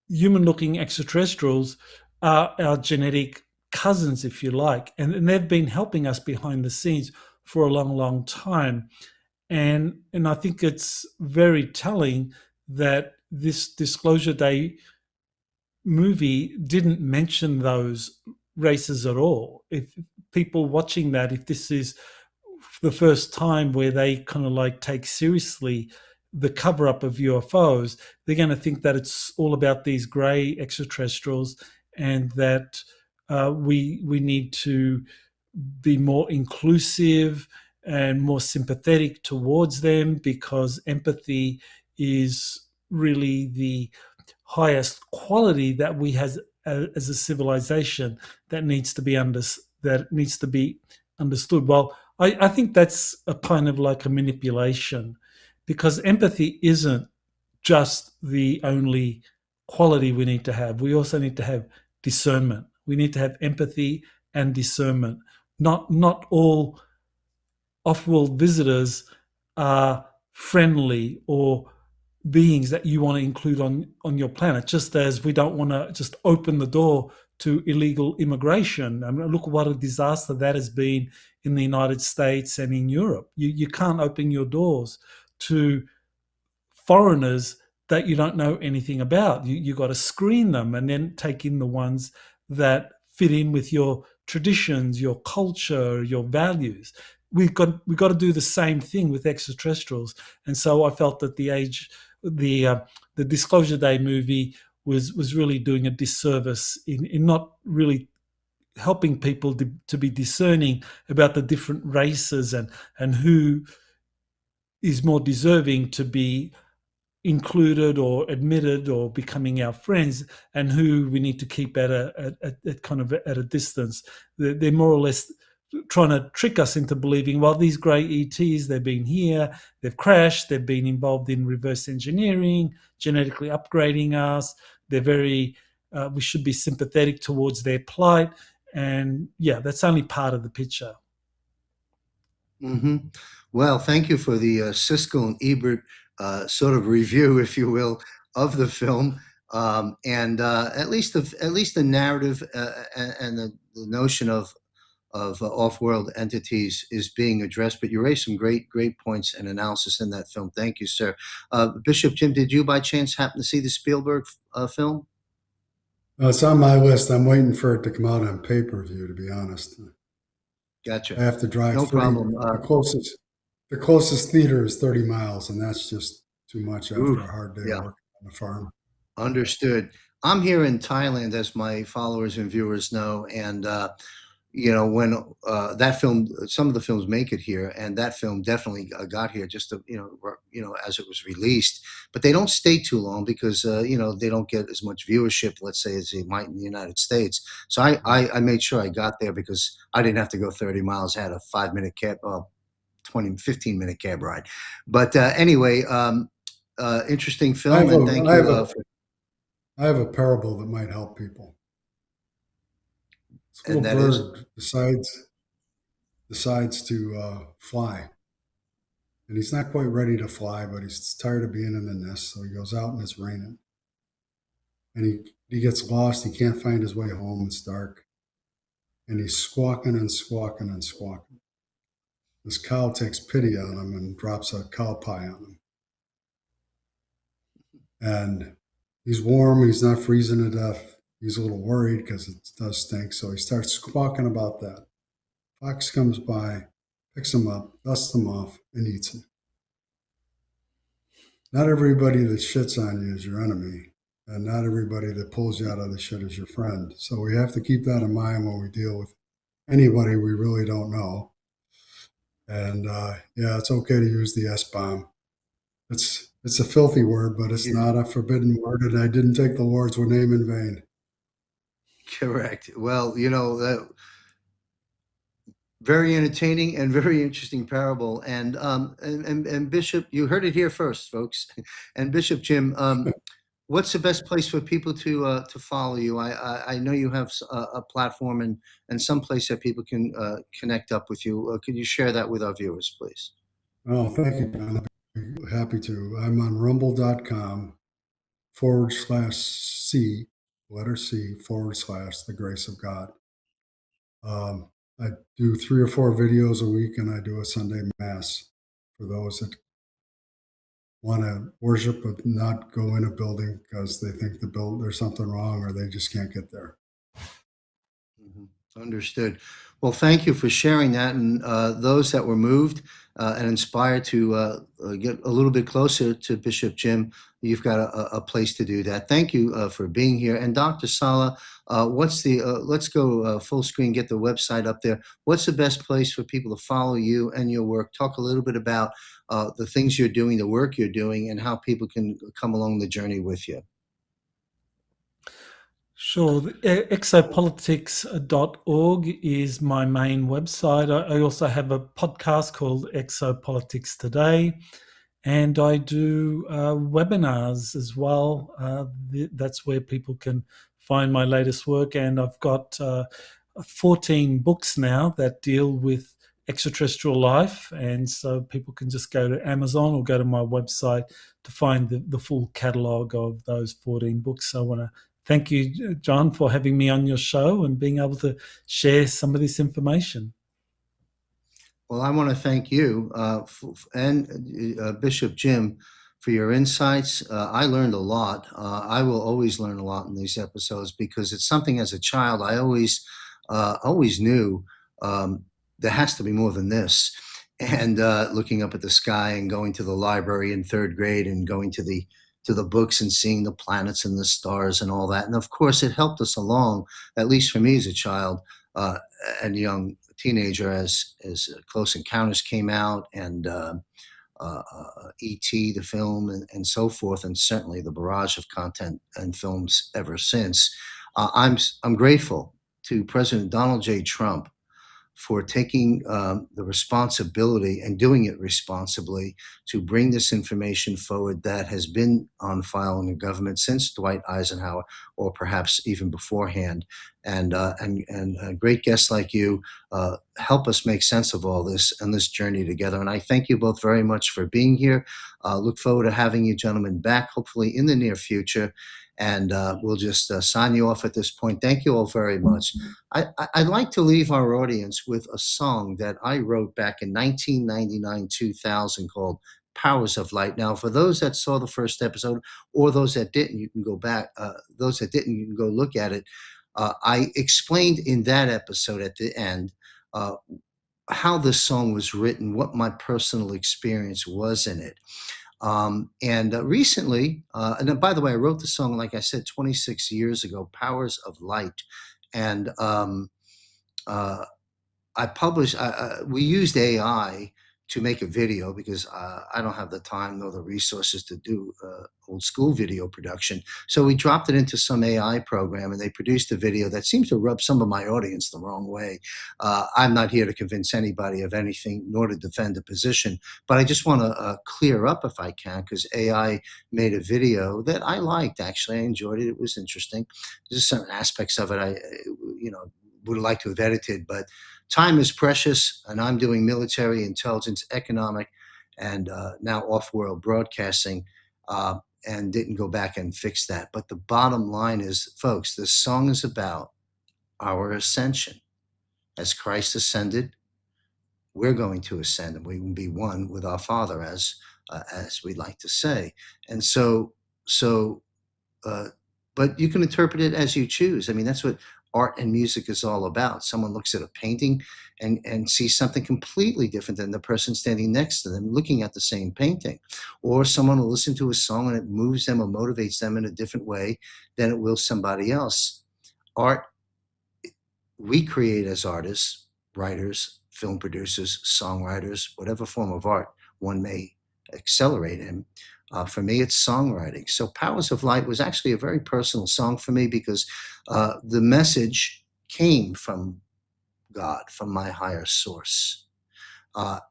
human-looking extraterrestrials are our genetic cousins, if you like, and they've been helping us behind the scenes for a long, long time. And I think it's very telling that this Disclosure Day movie didn't mention those races at all. If people watching that, if this is the first time where they kind of like take seriously the cover up of UFOs, they're going to think that it's all about these grey extraterrestrials, and that we need to be more inclusive and more sympathetic towards them, because empathy is really the highest quality that we has as a civilization that needs to be understood. Well, I think that's a kind of like a manipulation, because empathy isn't just the only quality we need to have. We also need to have discernment. We need to have empathy and discernment. Not all off-world visitors are friendly or beings that you want to include on your planet, just as we don't want to just open the door to illegal immigration. I mean, look what a disaster that has been in the United States and in Europe. You can't open your doors to foreigners that you don't know anything about. You got to screen them and then take in the ones that fit in with your traditions, your culture, your values. We've got to do the same thing with extraterrestrials. And so I felt that the Disclosure Day movie was really doing a disservice in not really helping people to be discerning about the different races and who is more deserving to be included or admitted or becoming our friends, and who we need to keep at a distance. They're more or less trying to trick us into believing, well, these grey ETs, they've been here, they've crashed, they've been involved in reverse engineering, genetically upgrading us. They're very, we should be sympathetic towards their plight. And yeah, that's only part of the picture. Mm-hmm. Well, thank you for the Siskel and Ebert sort of review, if you will, of the film, and at least the narrative and the notion of off-world entities is being addressed. But you raised some great points and analysis in that film. Thank you, sir. Bishop Jim, did you by chance happen to see the Spielberg film? It's on my list. I'm waiting for it to come out on pay-per-view, to be honest. Gotcha. I have to drive. No problem. The closest theater is 30 miles, and that's just too much after a hard day of working on the farm. Understood. I'm here in Thailand, as my followers and viewers know, and when that film, some of the films make it here, and that film definitely got here just to, as it was released. But they don't stay too long because they don't get as much viewership, let's say, as they might in the United States. So I made sure I got there because I didn't have to go 30 miles. I had a 5-minute cab, 15-minute cab ride. But anyway, interesting film, and thank you. I have a parable that might help people. This And little that bird decides to fly. And he's not quite ready to fly, but he's tired of being in the nest. So he goes out and it's raining. And he gets lost. He can't find his way home. It's dark. And he's squawking and squawking and squawking. This cow takes pity on him and drops a cow pie on him. And he's warm. He's not freezing to death. He's a little worried because it does stink. So he starts squawking about that. Fox comes by, picks him up, dusts him off, and eats him. Not everybody that shits on you is your enemy, and not everybody that pulls you out of the shit is your friend. So we have to keep that in mind when we deal with anybody we really don't know. And it's okay to use the S-bomb. It's a filthy word, but it's not a forbidden word, and I didn't take the Lord's name in vain. Correct. Well, that very entertaining and very interesting parable. And Bishop, you heard it here first, folks. And Bishop Jim, what's the best place for people to follow you? I know you have a platform and some place that people can connect up with you. Can you share that with our viewers, please? Oh, thank you, John. I'd be happy to. I'm on rumble.com/C, letter C, / the grace of God. I do 3 or 4 videos a week, and I do a Sunday Mass for those that want to worship but not go in a building because they think there's something wrong or they just can't get there. Understood. Well, thank you for sharing that. And those that were moved and inspired to get a little bit closer to Bishop Jim, you've got a place to do that. Thank you for being here. And Dr. Salla, what's the, let's go full screen, get the website up there. What's the best place for people to follow you and your work? Talk a little bit about the things you're doing, the work you're doing, and how people can come along the journey with you. Sure. Exopolitics.org is my main website. I also have a podcast called Exopolitics Today, and I do webinars as well. That's where people can find my latest work. And I've got 14 books now that deal with extraterrestrial life. And so people can just go to Amazon or go to my website to find the full catalogue of those 14 books. So I want to thank you, John, for having me on your show and being able to share some of this information. Well, I want to thank you and Bishop Jim for your insights. I learned a lot. I will always learn a lot in these episodes because it's something as a child I always knew there has to be more than this. And looking up at the sky and going to the library in 3rd grade and going to the books and seeing the planets and the stars and all that. And of course, it helped us along, at least for me as a child and young teenager, as Close Encounters came out and E.T., the film, and so forth, and certainly the barrage of content and films ever since. I'm grateful to President Donald J. Trump for taking the responsibility and doing it responsibly to bring this information forward that has been on file in the government since Dwight Eisenhower, or perhaps even beforehand. And great guests like you help us make sense of all this and this journey together. And I thank you both very much for being here. Look forward to having you gentlemen back, hopefully in the near future. And we'll just sign you off at this point. Thank you all very much. I'd like to leave our audience with a song that I wrote back in 1999-2000 called Powers of Light. Now, for those that saw the first episode, or those that didn't, you can go back. Those that didn't, you can go look at it. I explained in that episode at the end how this song was written, what my personal experience was in it. Recently, and by the way, I wrote the song, like I said, 26 years ago, Powers of Light. And I published, we used AI to make a video because I don't have the time nor the resources to do old school video production. So we dropped it into some AI program and they produced a video that seems to rub some of my audience the wrong way. I'm not here to convince anybody of anything nor to defend a position, but I just want to clear up if I can, because AI made a video that I liked. Actually, I enjoyed it. It was interesting. There's certain aspects of it I, would like to have edited, but time is precious, and I'm doing military, intelligence, economic, and now off-world broadcasting, and didn't go back and fix that. But the bottom line is, folks, this song is about our ascension. As Christ ascended, we're going to ascend, and we will be one with our Father, as we like to say. And but you can interpret it as you choose. I mean, that's what art and music is all about. Someone looks at a painting and sees something completely different than the person standing next to them looking at the same painting. Or someone will listen to a song and it moves them or motivates them in a different way than it will somebody else. Art, we create as artists, writers, film producers, songwriters, whatever form of art one may accelerate in. For me, it's songwriting. So Powers of Light was actually a very personal song for me because the message came from God, from my higher source,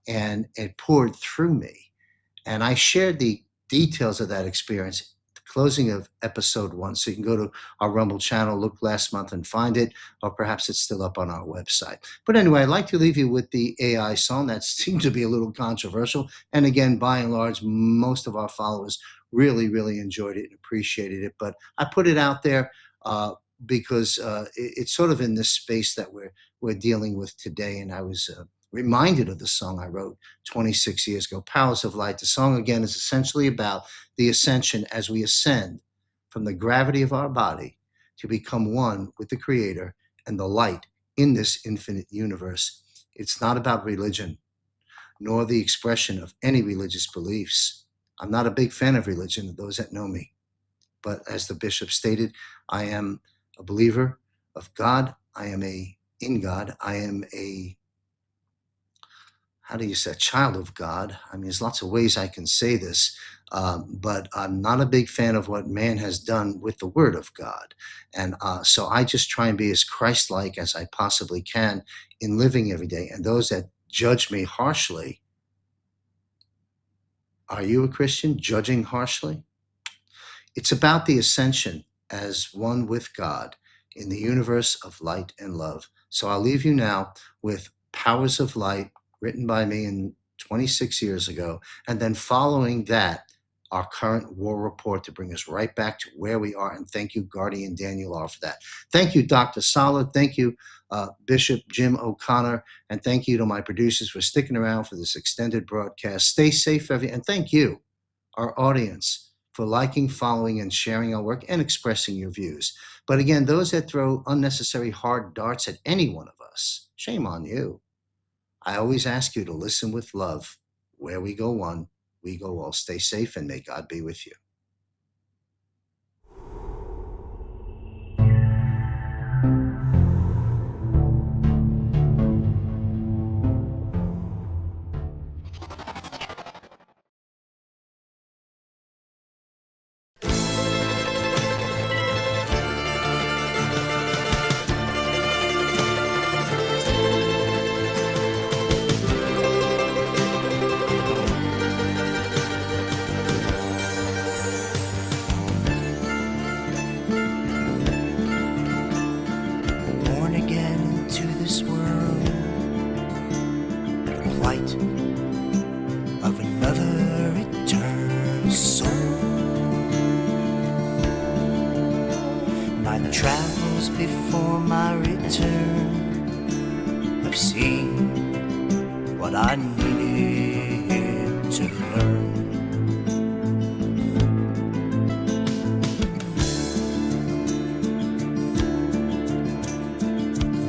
and it poured through me. And I shared the details of that experience at the closing of episode 1. So you can go to our Rumble channel, look last month and find it, or perhaps it's still up on our website. But anyway, I'd like to leave you with the AI song that seemed to be a little controversial. And again, by and large, most of our followers really, really enjoyed it and appreciated it. But I put it out there because it's sort of in this space that we're dealing with today. And I was reminded of the song I wrote 26 years ago, Powers of Light. The song, again, is essentially about the ascension as we ascend from the gravity of our body to become one with the Creator and the light in this infinite universe. It's not about religion, nor the expression of any religious beliefs. I'm not a big fan of religion, those that know me. But as the bishop stated, I am a believer of God. I am in God. I am a child of God. I mean, there's lots of ways I can say this, but I'm not a big fan of what man has done with the Word of God. And so I just try and be as Christ-like as I possibly can in living every day. And those that judge me harshly, are you a Christian judging harshly? It's about the ascension as one with God in the universe of light and love. So I'll leave you now with Powers of Light, written by me 26 years ago, and then following that, our current war report to bring us right back to where we are. And thank you, Guardian Daniel R, for that. Thank you, Dr. Salla. Thank you, Bishop Jim O'Connor. And thank you to my producers for sticking around for this extended broadcast. Stay safe, everyone. And thank you, our audience, for liking, following, and sharing our work and expressing your views. But again, those that throw unnecessary hard darts at any one of us, shame on you. I always ask you to listen with love. Where we go one, we go all. Stay safe and may God be with you. Before my return, I've seen what I needed to learn.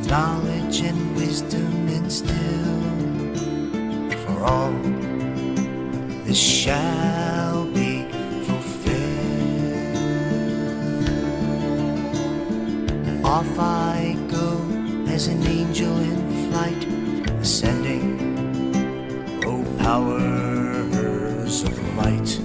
Knowledge and wisdom instilled for all, this shall be fulfilled. Off I go as is an angel in flight, ascending. Oh, powers of light.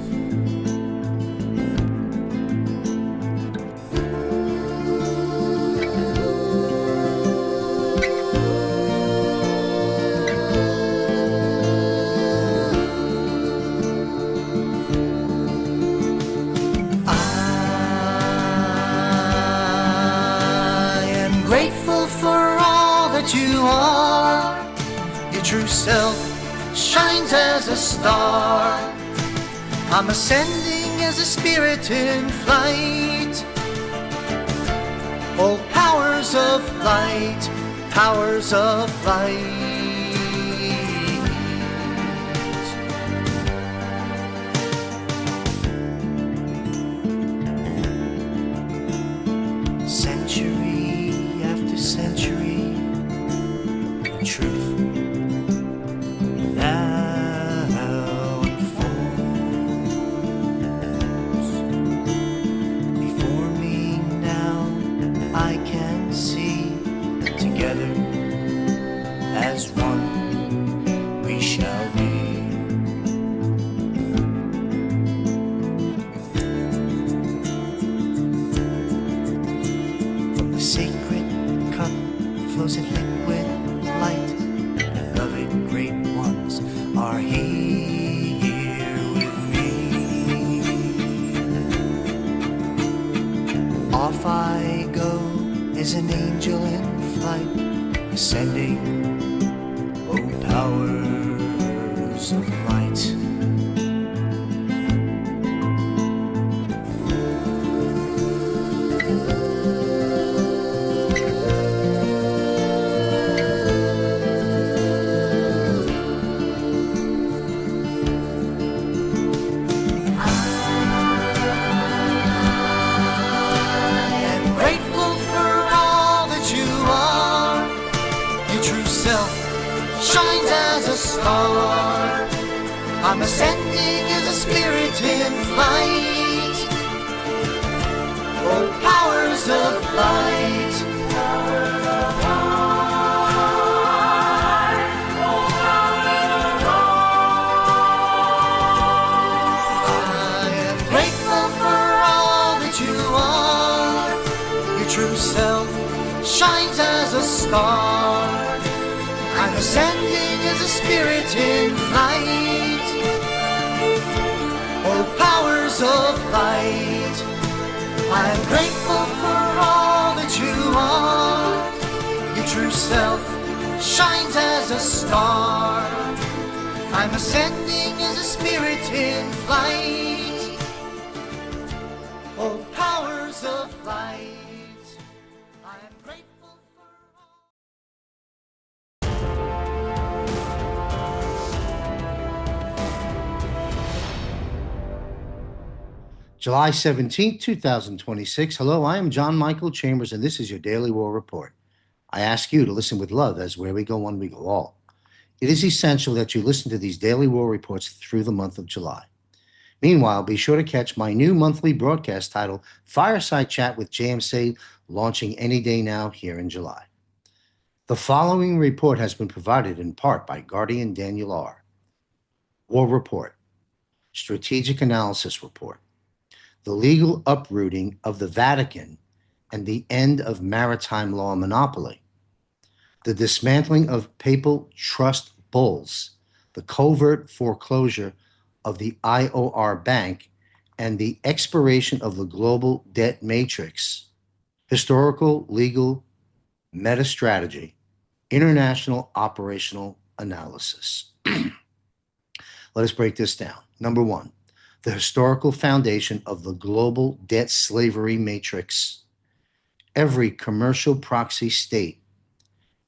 You are, your true self shines as a star. I'm ascending as a spirit in flight. All powers of light, powers of light. Century after century, truth now unfolds before me. Now I can see, together as one we shall be. From the sacred cup flows a liquid light. Beloved great ones are here with me. Off I go as an angel in flight, ascending. Oh, powers of light. I'm ascending as a spirit in flight. Oh, powers of light. Powers of light. Oh, powers of light. I am grateful for all that you are. Your true self shines as a star. I'm ascending as a spirit in flight. Oh, powers of light. I'm grateful for all that you are. Your true self shines as a star. I'm ascending as a spirit in flight. Oh, powers of light. I'm grateful for July 17th, 2026. Hello, I am John Michael Chambers, and this is your Daily War Report. I ask you to listen with love, as where we go, one we go all. It is essential that you listen to these Daily War Reports through the month of July. Meanwhile, be sure to catch my new monthly broadcast titled Fireside Chat with JMC, launching any day now here in July. The following report has been provided in part by Guardian Daniel R. War Report, Strategic Analysis Report, the legal uprooting of the Vatican and the end of maritime law monopoly, the dismantling of papal trust bulls, the covert foreclosure of the IOR Bank, and the expiration of the global debt matrix, historical, legal, meta strategy, international operational analysis. Let us break this down. Number one, the historical foundation of the global debt slavery matrix. Every commercial proxy state,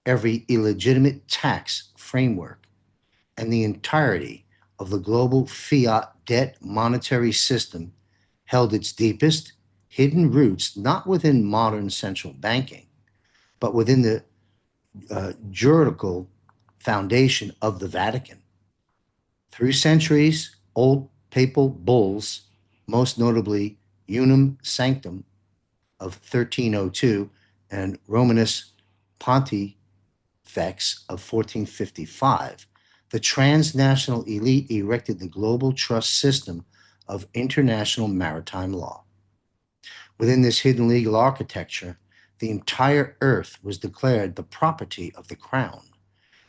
every illegitimate tax framework, and the entirety of the global fiat debt monetary system held its deepest hidden roots not within modern central banking, but within the juridical foundation of the Vatican. Through centuries, old papal bulls, most notably Unum Sanctum of 1302 and Romanus Pontificalis effects of 1455, the transnational elite erected the global trust system of international maritime law. Within this hidden legal architecture, the entire earth was declared the property of the crown,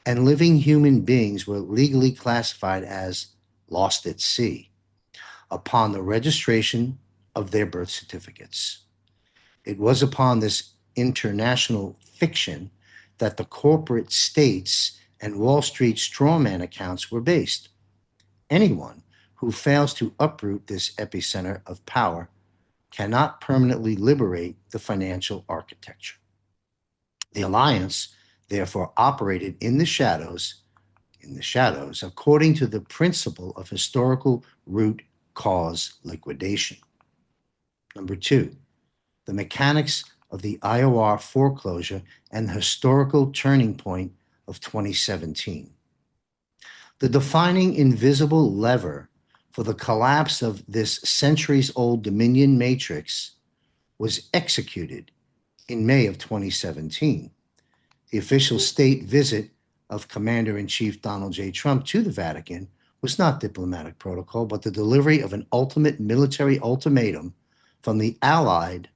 and living human beings were legally classified as lost at sea upon the registration of their birth certificates. It was upon this international fiction that the corporate states and Wall Street strawman accounts were based. Anyone who fails to uproot this epicenter of power cannot permanently liberate the financial architecture. The alliance, therefore, operated in the shadows, according to the principle of historical root cause liquidation. Number two, the mechanics of the IOR foreclosure and the historical turning point of 2017. The defining invisible lever for the collapse of this centuries-old Dominion matrix was executed in May of 2017. The official state visit of Commander-in-Chief Donald J. Trump to the Vatican was not diplomatic protocol, but the delivery of an ultimate military ultimatum from the Allied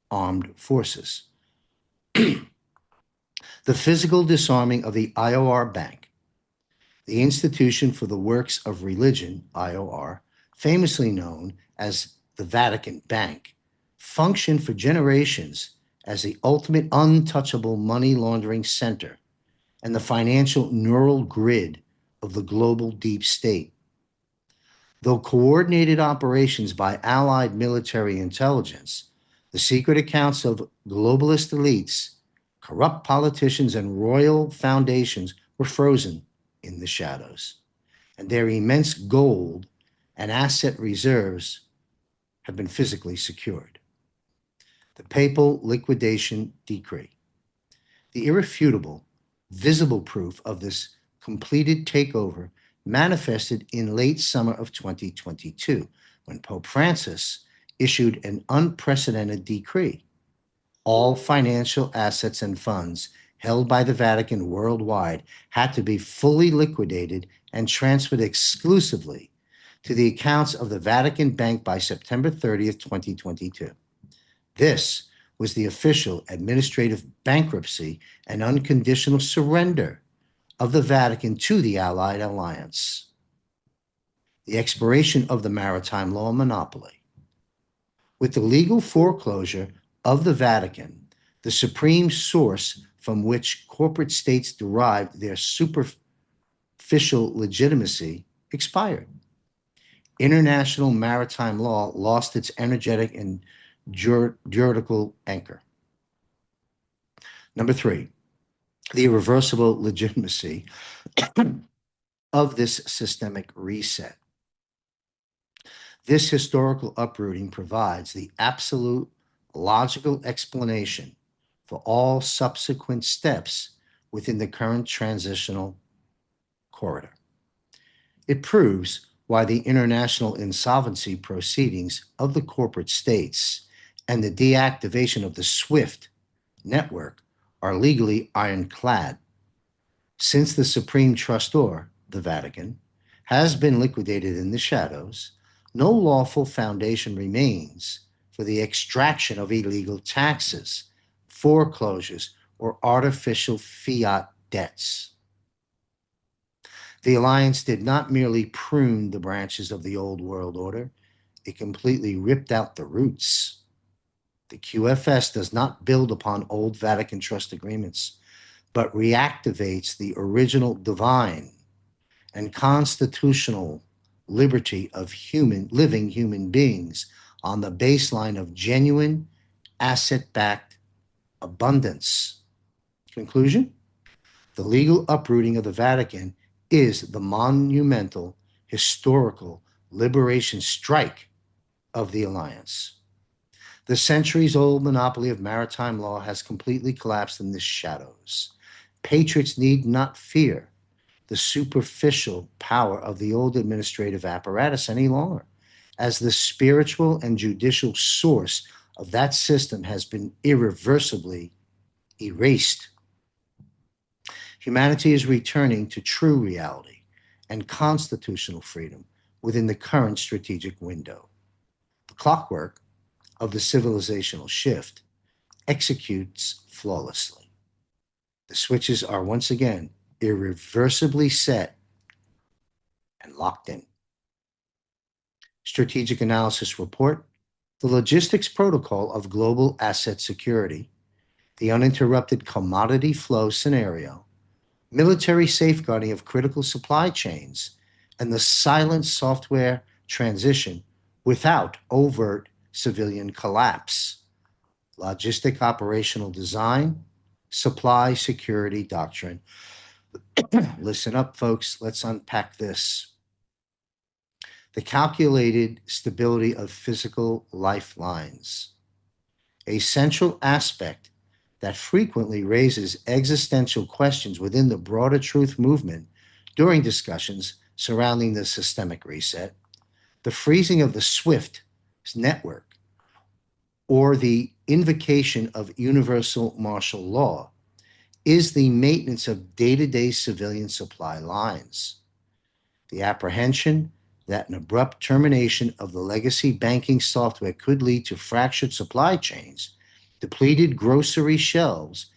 armed forces. The physical disarming of the IOR Bank, the Institution for the Works of Religion, IOR, famously known as the Vatican Bank, functioned for generations as the ultimate untouchable money laundering center and the financial neural grid of the global deep state. Though coordinated operations by Allied military intelligence, the secret accounts of globalist elites, corrupt politicians, and royal foundations were frozen in the shadows, and their immense gold and asset reserves have been physically secured. The papal liquidation decree, the irrefutable, visible proof of this completed takeover, manifested in late summer of 2022, when Pope Francis issued an unprecedented decree. All financial assets and funds held by the Vatican worldwide had to be fully liquidated and transferred exclusively to the accounts of the Vatican Bank by September 30th, 2022. This was the official administrative bankruptcy and unconditional surrender of the Vatican to the Allied alliance. The expiration of the maritime law monopoly. With the legal foreclosure of the Vatican, the supreme source from which corporate states derived their superficial legitimacy expired. International maritime law lost its energetic and juridical anchor. Number three, the irreversible legitimacy of this systemic reset. This historical uprooting provides the absolute logical explanation for all subsequent steps within the current transitional corridor. It proves why the international insolvency proceedings of the corporate states and the deactivation of the SWIFT network are legally ironclad, since the supreme trustor, the Vatican, has been liquidated in the shadows. No lawful foundation remains for the extraction of illegal taxes, foreclosures, or artificial fiat debts. The alliance did not merely prune the branches of the old world order, it completely ripped out the roots. The QFS does not build upon old Vatican trust agreements, but reactivates the original divine and constitutional liberty of living human beings on the baseline of genuine asset-backed abundance. Conclusion? The legal uprooting of the Vatican is the monumental historical liberation strike of the alliance. The centuries-old monopoly of maritime law has completely collapsed in the shadows. Patriots need not fear the superficial power of the old administrative apparatus any longer, as the spiritual and judicial source of that system has been irreversibly erased. Humanity is returning to true reality and constitutional freedom within the current strategic window. The clockwork of the civilizational shift executes flawlessly. The switches are once again irreversibly set and locked in. Strategic Analysis Report, the Logistics Protocol of Global Asset Security, the Uninterrupted Commodity Flow Scenario, Military Safeguarding of Critical Supply Chains, and the Silent Software Transition without Overt Civilian Collapse, Logistic Operational Design, Supply Security Doctrine. Listen up, folks. Let's unpack this. The calculated stability of physical lifelines, a central aspect that frequently raises existential questions within the broader truth movement during discussions surrounding the systemic reset, the freezing of the SWIFT network, or the invocation of universal martial law, is the maintenance of day-to-day civilian supply lines. The apprehension that an abrupt termination of the legacy banking software could lead to fractured supply chains, depleted grocery shelves,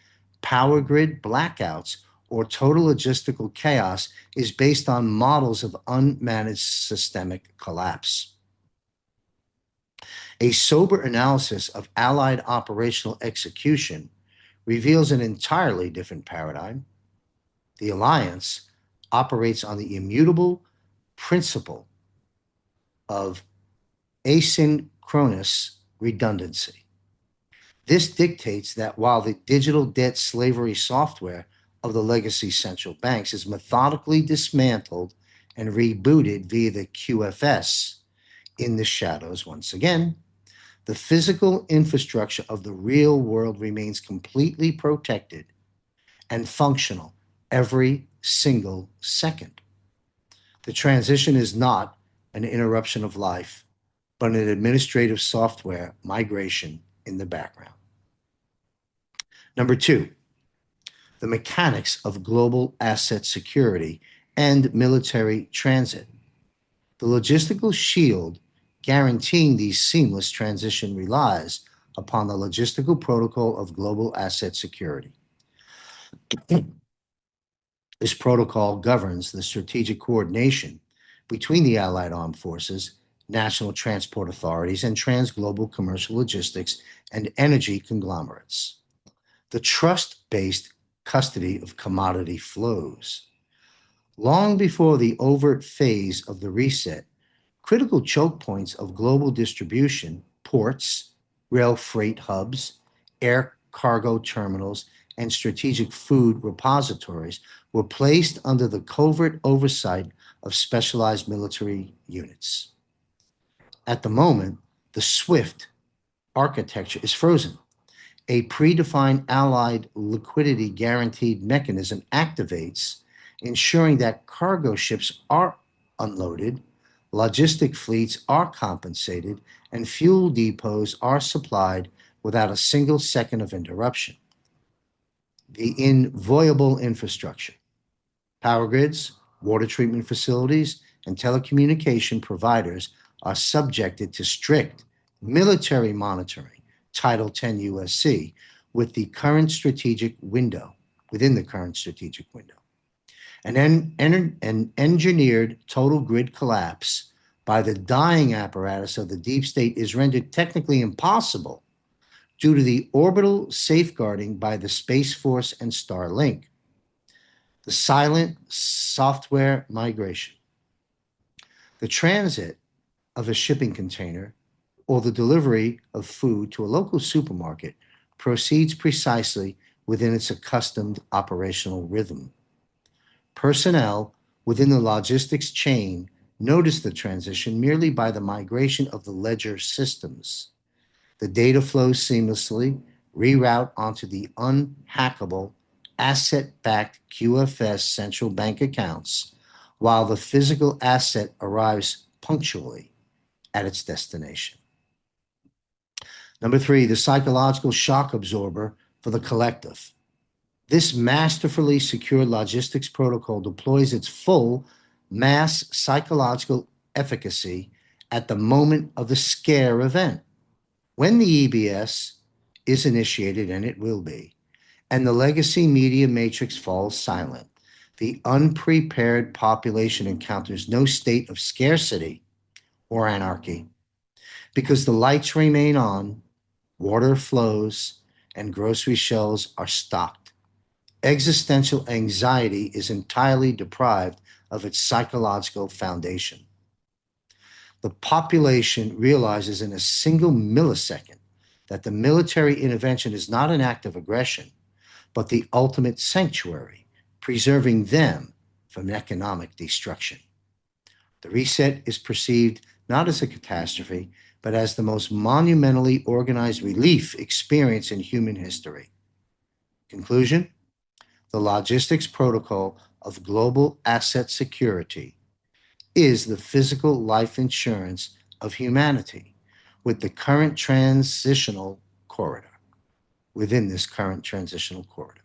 power grid blackouts, or total logistical chaos is based on models of unmanaged systemic collapse. A sober analysis of Allied operational execution reveals an entirely different paradigm. The alliance operates on the immutable principle of asynchronous redundancy. This dictates that while the digital debt slavery software of the legacy central banks is methodically dismantled and rebooted via the QFS in the shadows once again, the physical infrastructure of the real world remains completely protected and functional every single second. The transition is not an interruption of life, but an administrative software migration in the background. Number two, the mechanics of global asset security and military transit. The logistical shield guaranteeing the seamless transition relies upon the logistical protocol of global asset security. This protocol governs the strategic coordination between the Allied armed forces, national transport authorities, and transglobal commercial logistics and energy conglomerates. The trust-based custody of commodity flows. Long before the overt phase of the reset, critical choke points of global distribution, ports, rail freight hubs, air cargo terminals, and strategic food repositories were placed under the covert oversight of specialized military units. At the moment, the SWIFT architecture is frozen. A predefined Allied liquidity guaranteed mechanism activates, ensuring that cargo ships are unloaded, logistic fleets are compensated, and fuel depots are supplied without a single second of interruption. The inviolable infrastructure, power grids, water treatment facilities, and telecommunication providers are subjected to strict military monitoring, Title 10 USC, within the current strategic window. An engineered total grid collapse by the dying apparatus of the deep state is rendered technically impossible due to the orbital safeguarding by the Space Force and Starlink. The silent software migration. The transit of a shipping container or the delivery of food to a local supermarket proceeds precisely within its accustomed operational rhythm. Personnel within the logistics chain notice the transition merely by the migration of the ledger systems. The data flows seamlessly, reroute onto the unhackable, asset-backed QFS central bank accounts, while the physical asset arrives punctually at its destination. Number three, the psychological shock absorber for the collective. This masterfully secure logistics protocol deploys its full mass psychological efficacy at the moment of the scare event. When the EBS is initiated, and it will be, and the legacy media matrix falls silent, the unprepared population encounters no state of scarcity or anarchy because the lights remain on, water flows, and grocery shelves are stocked. Existential anxiety is entirely deprived of its psychological foundation. The population realizes in a single millisecond that the military intervention is not an act of aggression, but the ultimate sanctuary, preserving them from economic destruction. The reset is perceived not as a catastrophe, but as the most monumentally organized relief experience in human history. Conclusion: the logistics protocol of global asset security is the physical life insurance of humanity with the current transitional corridor, within this current transitional corridor.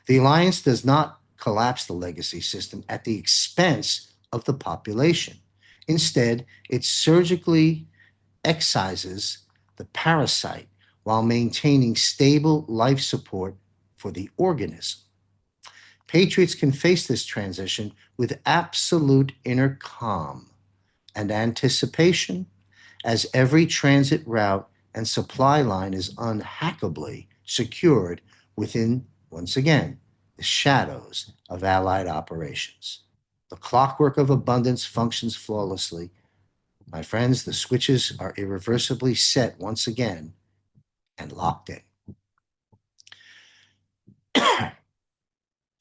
The alliance does not collapse the legacy system at the expense of the population. Instead, it surgically excises the parasite while maintaining stable life support for the organism. Patriots can face this transition with absolute inner calm and anticipation, as every transit route and supply line is unhackably secured within, once again, the shadows of Allied operations. The clockwork of abundance functions flawlessly. My friends, the switches are irreversibly set once again and locked in.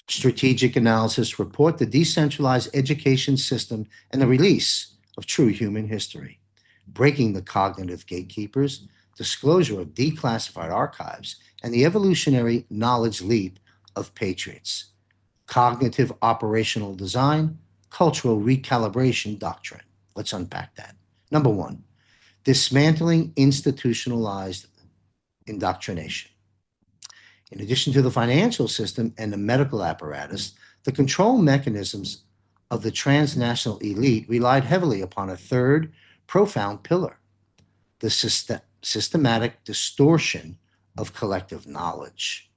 Strategic analysis report the decentralized education system and the release of true human history, breaking the cognitive gatekeepers, disclosure of declassified archives, and the evolutionary knowledge leap of patriots. Cognitive operational design, cultural recalibration doctrine. Let's unpack that. Number one, dismantling institutionalized indoctrination. In addition to the financial system and the medical apparatus, the control mechanisms of the transnational elite relied heavily upon a third profound pillar, the systematic distortion of collective knowledge.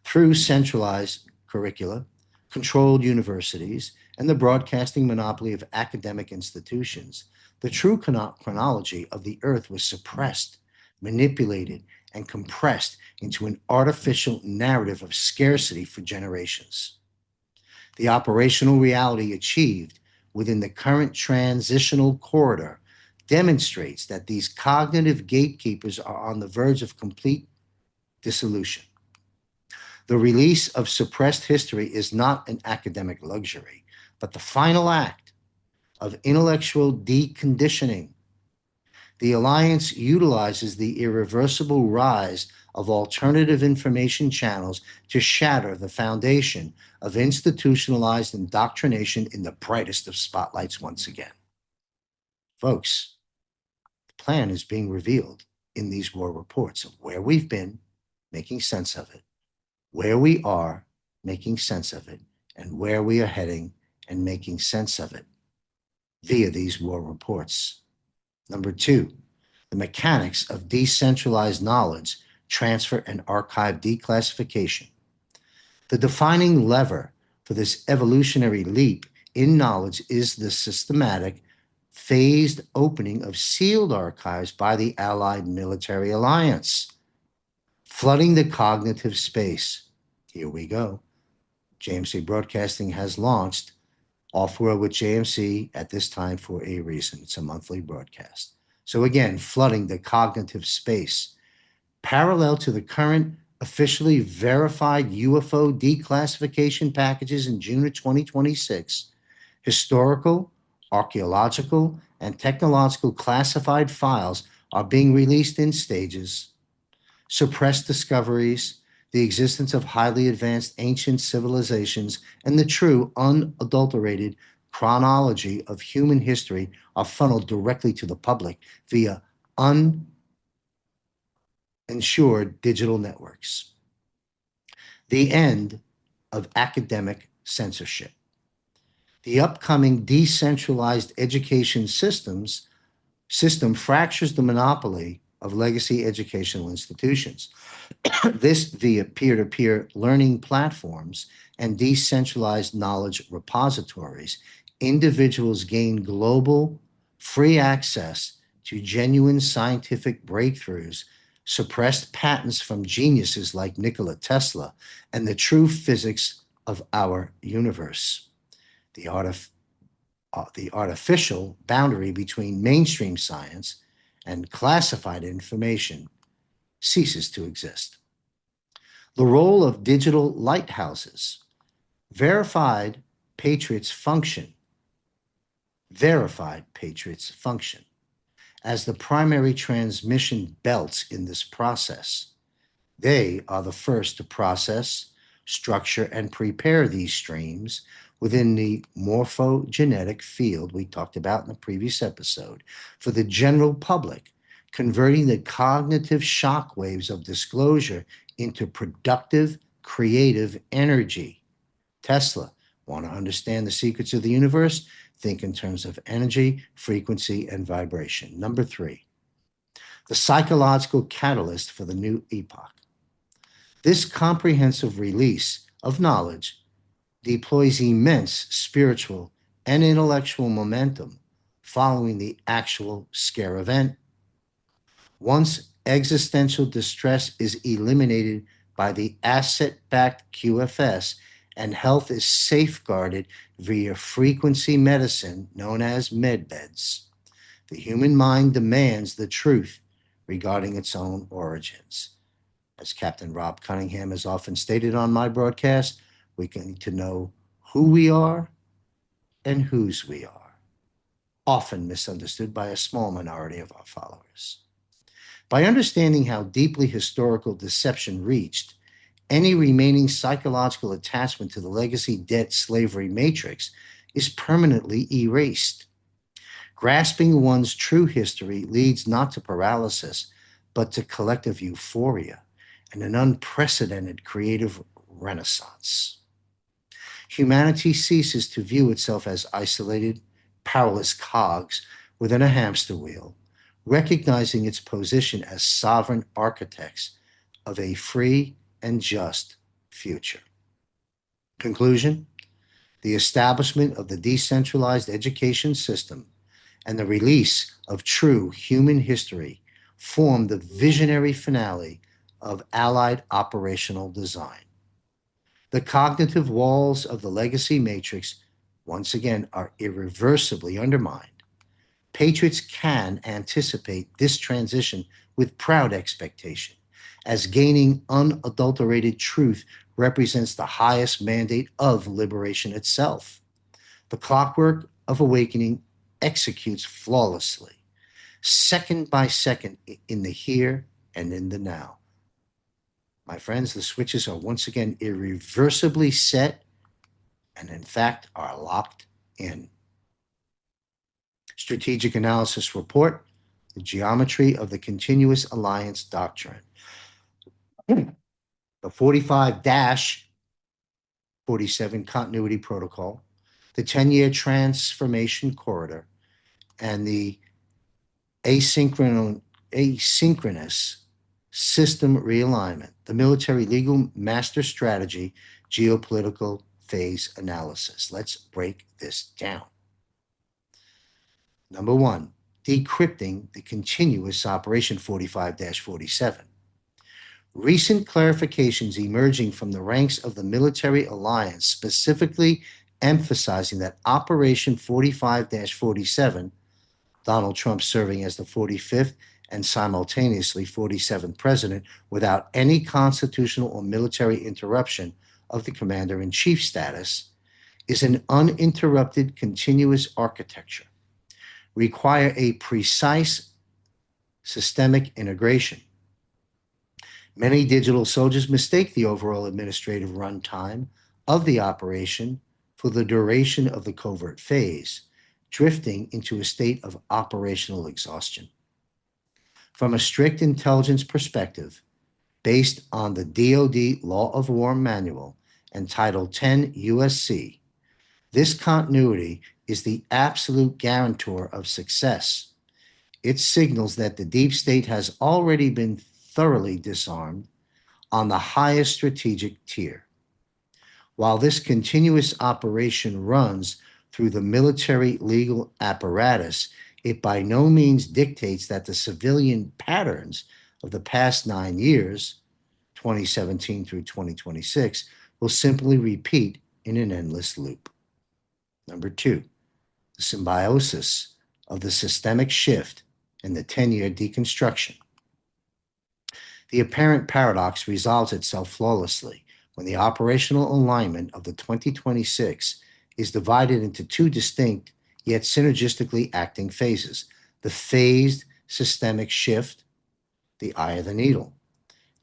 Through centralized curricula, controlled universities, and the broadcasting monopoly of academic institutions, the true chronology of the earth was suppressed, manipulated, and compressed into an artificial narrative of scarcity for generations. The operational reality achieved within the current transitional corridor demonstrates that these cognitive gatekeepers are on the verge of complete dissolution. The release of suppressed history is not an academic luxury, but the final act of intellectual deconditioning. The Alliance utilizes the irreversible rise of alternative information channels to shatter the foundation of institutionalized indoctrination in the brightest of spotlights once again. Folks, the plan is being revealed in these war reports of where we've been, making sense of it, where we are, making sense of it, and where we are heading and making sense of it via these war reports. Number two, the mechanics of decentralized knowledge, transfer, and archive declassification. The defining lever for this evolutionary leap in knowledge is the systematic, phased opening of sealed archives by the Allied military alliance, flooding the cognitive space. Here we go. JMC Broadcasting has launched Offworld with JMC at this time for a reason. It's a monthly broadcast. So again, flooding the cognitive space. Parallel to the current officially verified UFO declassification packages in June of 2026, historical, archaeological, and technological classified files are being released in stages. Suppressed discoveries, the existence of highly advanced ancient civilizations, and the true, unadulterated chronology of human history are funneled directly to the public via uninsured digital networks. The end of academic censorship. The upcoming decentralized education system fractures the monopoly of legacy educational institutions. This via peer-to-peer learning platforms and decentralized knowledge repositories, individuals gain global free access to genuine scientific breakthroughs, suppressed patents from geniuses like Nikola Tesla, and the true physics of our universe. The artificial boundary between mainstream science and classified information ceases to exist. The role of digital lighthouses. Verified patriots function as the primary transmission belts in this process. They are the first to process, structure, and prepare these streams within the morphogenetic field we talked about in the previous episode for the general public, converting the cognitive shock waves of disclosure into productive, creative energy. Tesla, want to understand the secrets of the universe? Think in terms of energy, frequency, and vibration. Number 3, the psychological catalyst for the new epoch. This comprehensive release of knowledge deploys immense spiritual and intellectual momentum following the actual scare event. Once existential distress is eliminated by the asset-backed QFS and health is safeguarded via frequency medicine known as medbeds, the human mind demands the truth regarding its own origins. As Captain Rob Cunningham has often stated on my broadcast, we need to know who we are and whose we are, often misunderstood by a small minority of our followers. By understanding how deeply historical deception reached, any remaining psychological attachment to the legacy debt slavery matrix is permanently erased. Grasping one's true history leads not to paralysis, but to collective euphoria and an unprecedented creative renaissance. Humanity ceases to view itself as isolated, powerless cogs within a hamster wheel, recognizing its position as sovereign architects of a free and just future. Conclusion: the establishment of the decentralized education system and the release of true human history form the visionary finale of Allied operational design. The cognitive walls of the legacy matrix once again are irreversibly undermined. Patriots can anticipate this transition with proud expectation, as gaining unadulterated truth represents the highest mandate of liberation itself. The clockwork of awakening executes flawlessly, second by second, in the here and in the now. My friends, the switches are once again irreversibly set and, in fact, are locked in. Strategic Analysis Report, the Geometry of the Continuous Alliance Doctrine. The 45-47 Continuity Protocol, the 10-year Transformation Corridor, and the asynchronous system realignment, the military legal master strategy, geopolitical phase analysis. Let's break this down. Number 1, decrypting the continuous operation 45-47. Recent clarifications emerging from the ranks of the military alliance, specifically emphasizing that Operation 45-47, Donald Trump serving as the 45th and simultaneously 47th president without any constitutional or military interruption of the commander-in-chief status, is an uninterrupted continuous architecture, require a precise systemic integration. Many digital soldiers mistake the overall administrative runtime of the operation for the duration of the covert phase, drifting into a state of operational exhaustion. From a strict intelligence perspective, based on the DoD Law of War Manual and Title 10 USC. This continuity is the absolute guarantor of success. It signals that the deep state has already been thoroughly disarmed on the highest strategic tier. While this continuous operation runs through the military legal apparatus, it by no means dictates that the civilian patterns of the past 9 years, 2017 through 2026, will simply repeat in an endless loop. Number 2, the symbiosis of the systemic shift and the 10-year deconstruction. The apparent paradox resolves itself flawlessly when the operational alignment of the 2026 is divided into two distinct yet synergistically acting phases: the phased systemic shift, the eye of the needle.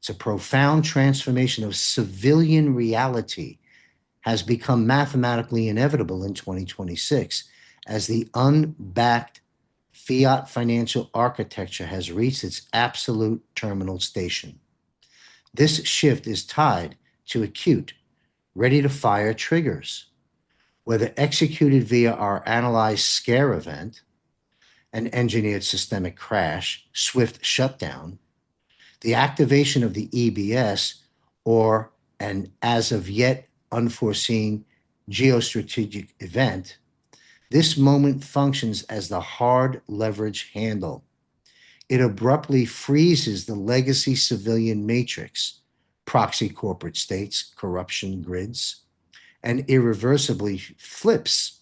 It's a profound transformation of civilian reality has become mathematically inevitable in 2026 as the unbacked fiat financial architecture has reached its absolute terminal station. This shift is tied to acute, ready-to-fire triggers, whether executed via our analyzed scare event, an engineered systemic crash, swift shutdown, the activation of the EBS, or an as-of-yet unforeseen geostrategic event. This moment functions as the hard leverage handle. It abruptly freezes the legacy civilian matrix, proxy corporate states, corruption grids, and irreversibly flips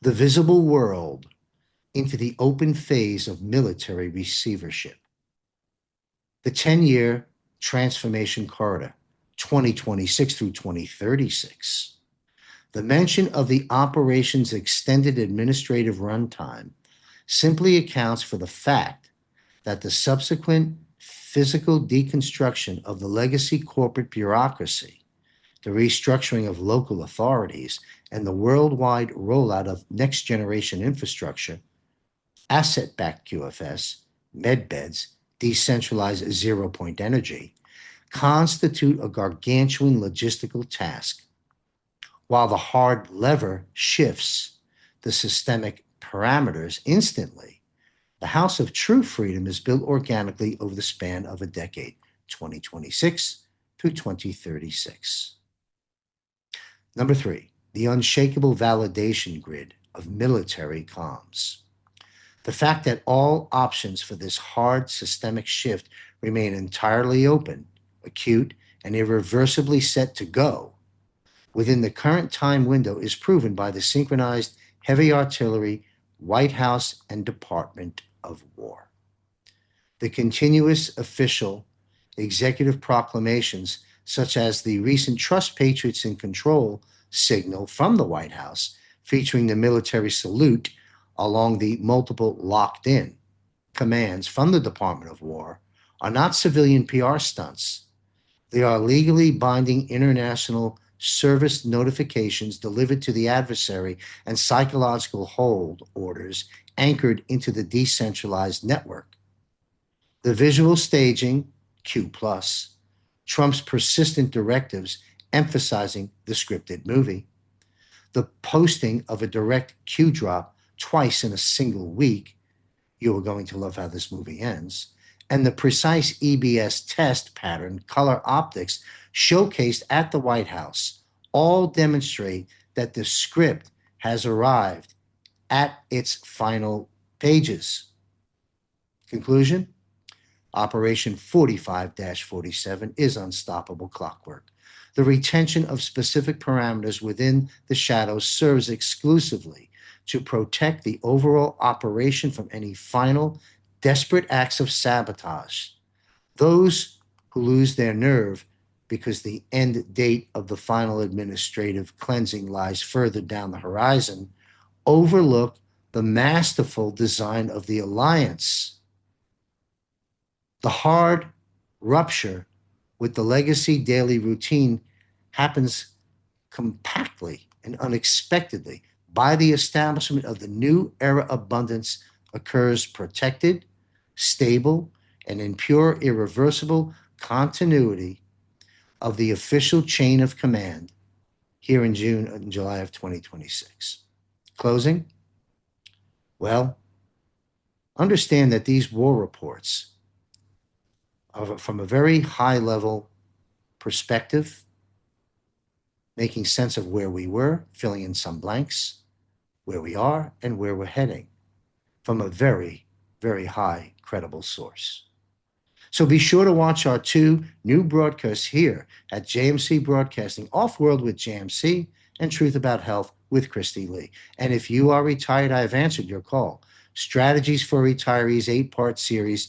the visible world into the open phase of military receivership. The 10-year transformation corridor, 2026 through 2036. The mention of the operation's extended administrative runtime simply accounts for the fact that the subsequent physical deconstruction of the legacy corporate bureaucracy, the restructuring of local authorities, and the worldwide rollout of next-generation infrastructure, asset-backed QFS, medbeds, decentralized zero-point energy, constitute a gargantuan logistical task. While the hard lever shifts the systemic parameters instantly, the house of true freedom is built organically over the span of a decade, 2026 through 2036. Number 3, the unshakable validation grid of military comms. The fact that all options for this hard systemic shift remain entirely open, acute, and irreversibly set to go within the current time window is proven by the synchronized heavy artillery, White House, and Department of War. The continuous official executive proclamations, such as the recent Trust Patriots in Control signal from the White House, featuring the military salute along the multiple locked-in commands from the Department of War, are not civilian PR stunts. They are legally binding international service notifications delivered to the adversary and psychological hold orders anchored into the decentralized network. The visual staging, Q+, Trump's persistent directives emphasizing the scripted movie, the posting of a direct Q drop twice in a single week, you are going to love how this movie ends, and the precise EBS test pattern color optics showcased at the White House all demonstrate that the script has arrived at its final pages. Conclusion? Operation 45-47 is unstoppable clockwork. The retention of specific parameters within the shadows serves exclusively to protect the overall operation from any final, desperate acts of sabotage. Those who lose their nerve because the end date of the final administrative cleansing lies further down the horizon overlook the masterful design of the alliance. The hard rupture with the legacy daily routine happens compactly and unexpectedly. By the establishment of the new era abundance occurs protected, stable, and in pure, irreversible continuity of the official chain of command here in June and July of 2026. Closing? Well, understand that these war reports are from a very high level perspective, making sense of where we were, filling in some blanks, where we are, and where we're heading, from a very, very high credible source. So be sure to watch our 2 new broadcasts here at JMC Broadcasting, Offworld with JMC and Truth About Health with Christy Lee. And if you are retired, I have answered your call. Strategies for Retirees 8-part series.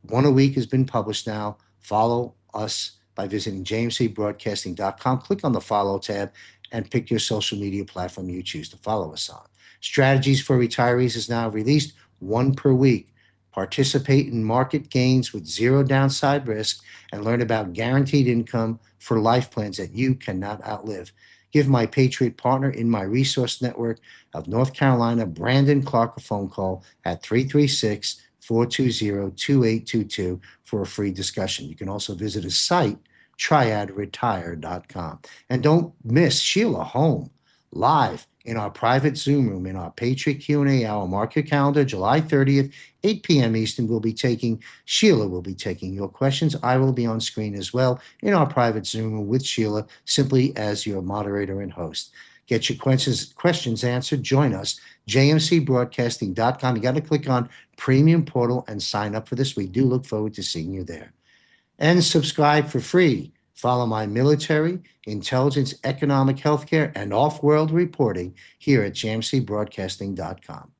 1 a week has been published now. Follow us by visiting jmcbroadcasting.com. Click on the follow tab and pick your social media platform you choose to follow us on. Strategies for Retirees is now released 1 per week. Participate in market gains with zero downside risk and learn about guaranteed income for life plans that you cannot outlive. Give my Patriot partner in my resource network of North Carolina, Brandon Clark, a phone call at 336-420-2822 for a free discussion. You can also visit his site, triadretire.com. And don't miss Sheila Home live in our private Zoom room in our Patriot Q&A hour. Mark your calendar, July 30th, 8 p.m. Eastern. Sheila will be taking your questions. I will be on screen as well in our private Zoom room with Sheila, simply as your moderator and host. Get your questions answered. Join us, jmcbroadcasting.com. You got to click on Premium Portal and sign up for this. We do look forward to seeing you there. And subscribe for free. Follow my military, intelligence, economic, healthcare, and off-world reporting here at jmcbroadcasting.com.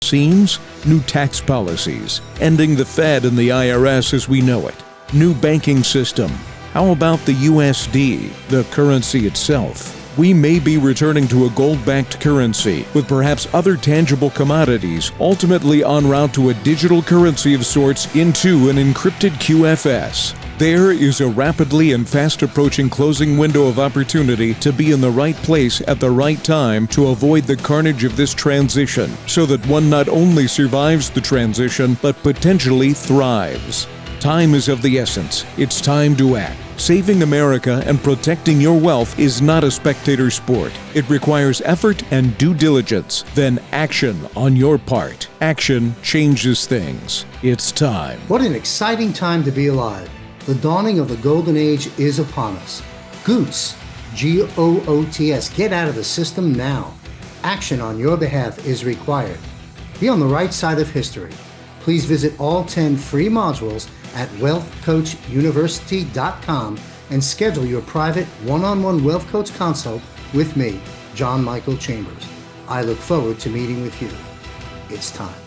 Scenes, new tax policies, ending the Fed and the IRS as we know it, new banking system. How about the USD, the currency itself? We may be returning to a gold-backed currency with perhaps other tangible commodities, ultimately en route to a digital currency of sorts into an encrypted QFS. There is a rapidly and fast-approaching closing window of opportunity to be in the right place at the right time to avoid the carnage of this transition, so that one not only survives the transition, but potentially thrives. Time is of the essence. It's time to act. Saving America and protecting your wealth is not a spectator sport. It requires effort and due diligence, then action on your part. Action changes things. It's time. What an exciting time to be alive. The dawning of the golden age is upon us. Goots, G-O-O-T-S, get out of the system now. Action on your behalf is required. Be on the right side of history. Please visit all 10 free modules at wealthcoachuniversity.com and schedule your private one-on-one Wealth Coach consult with me, John Michael Chambers. I look forward to meeting with you. It's time.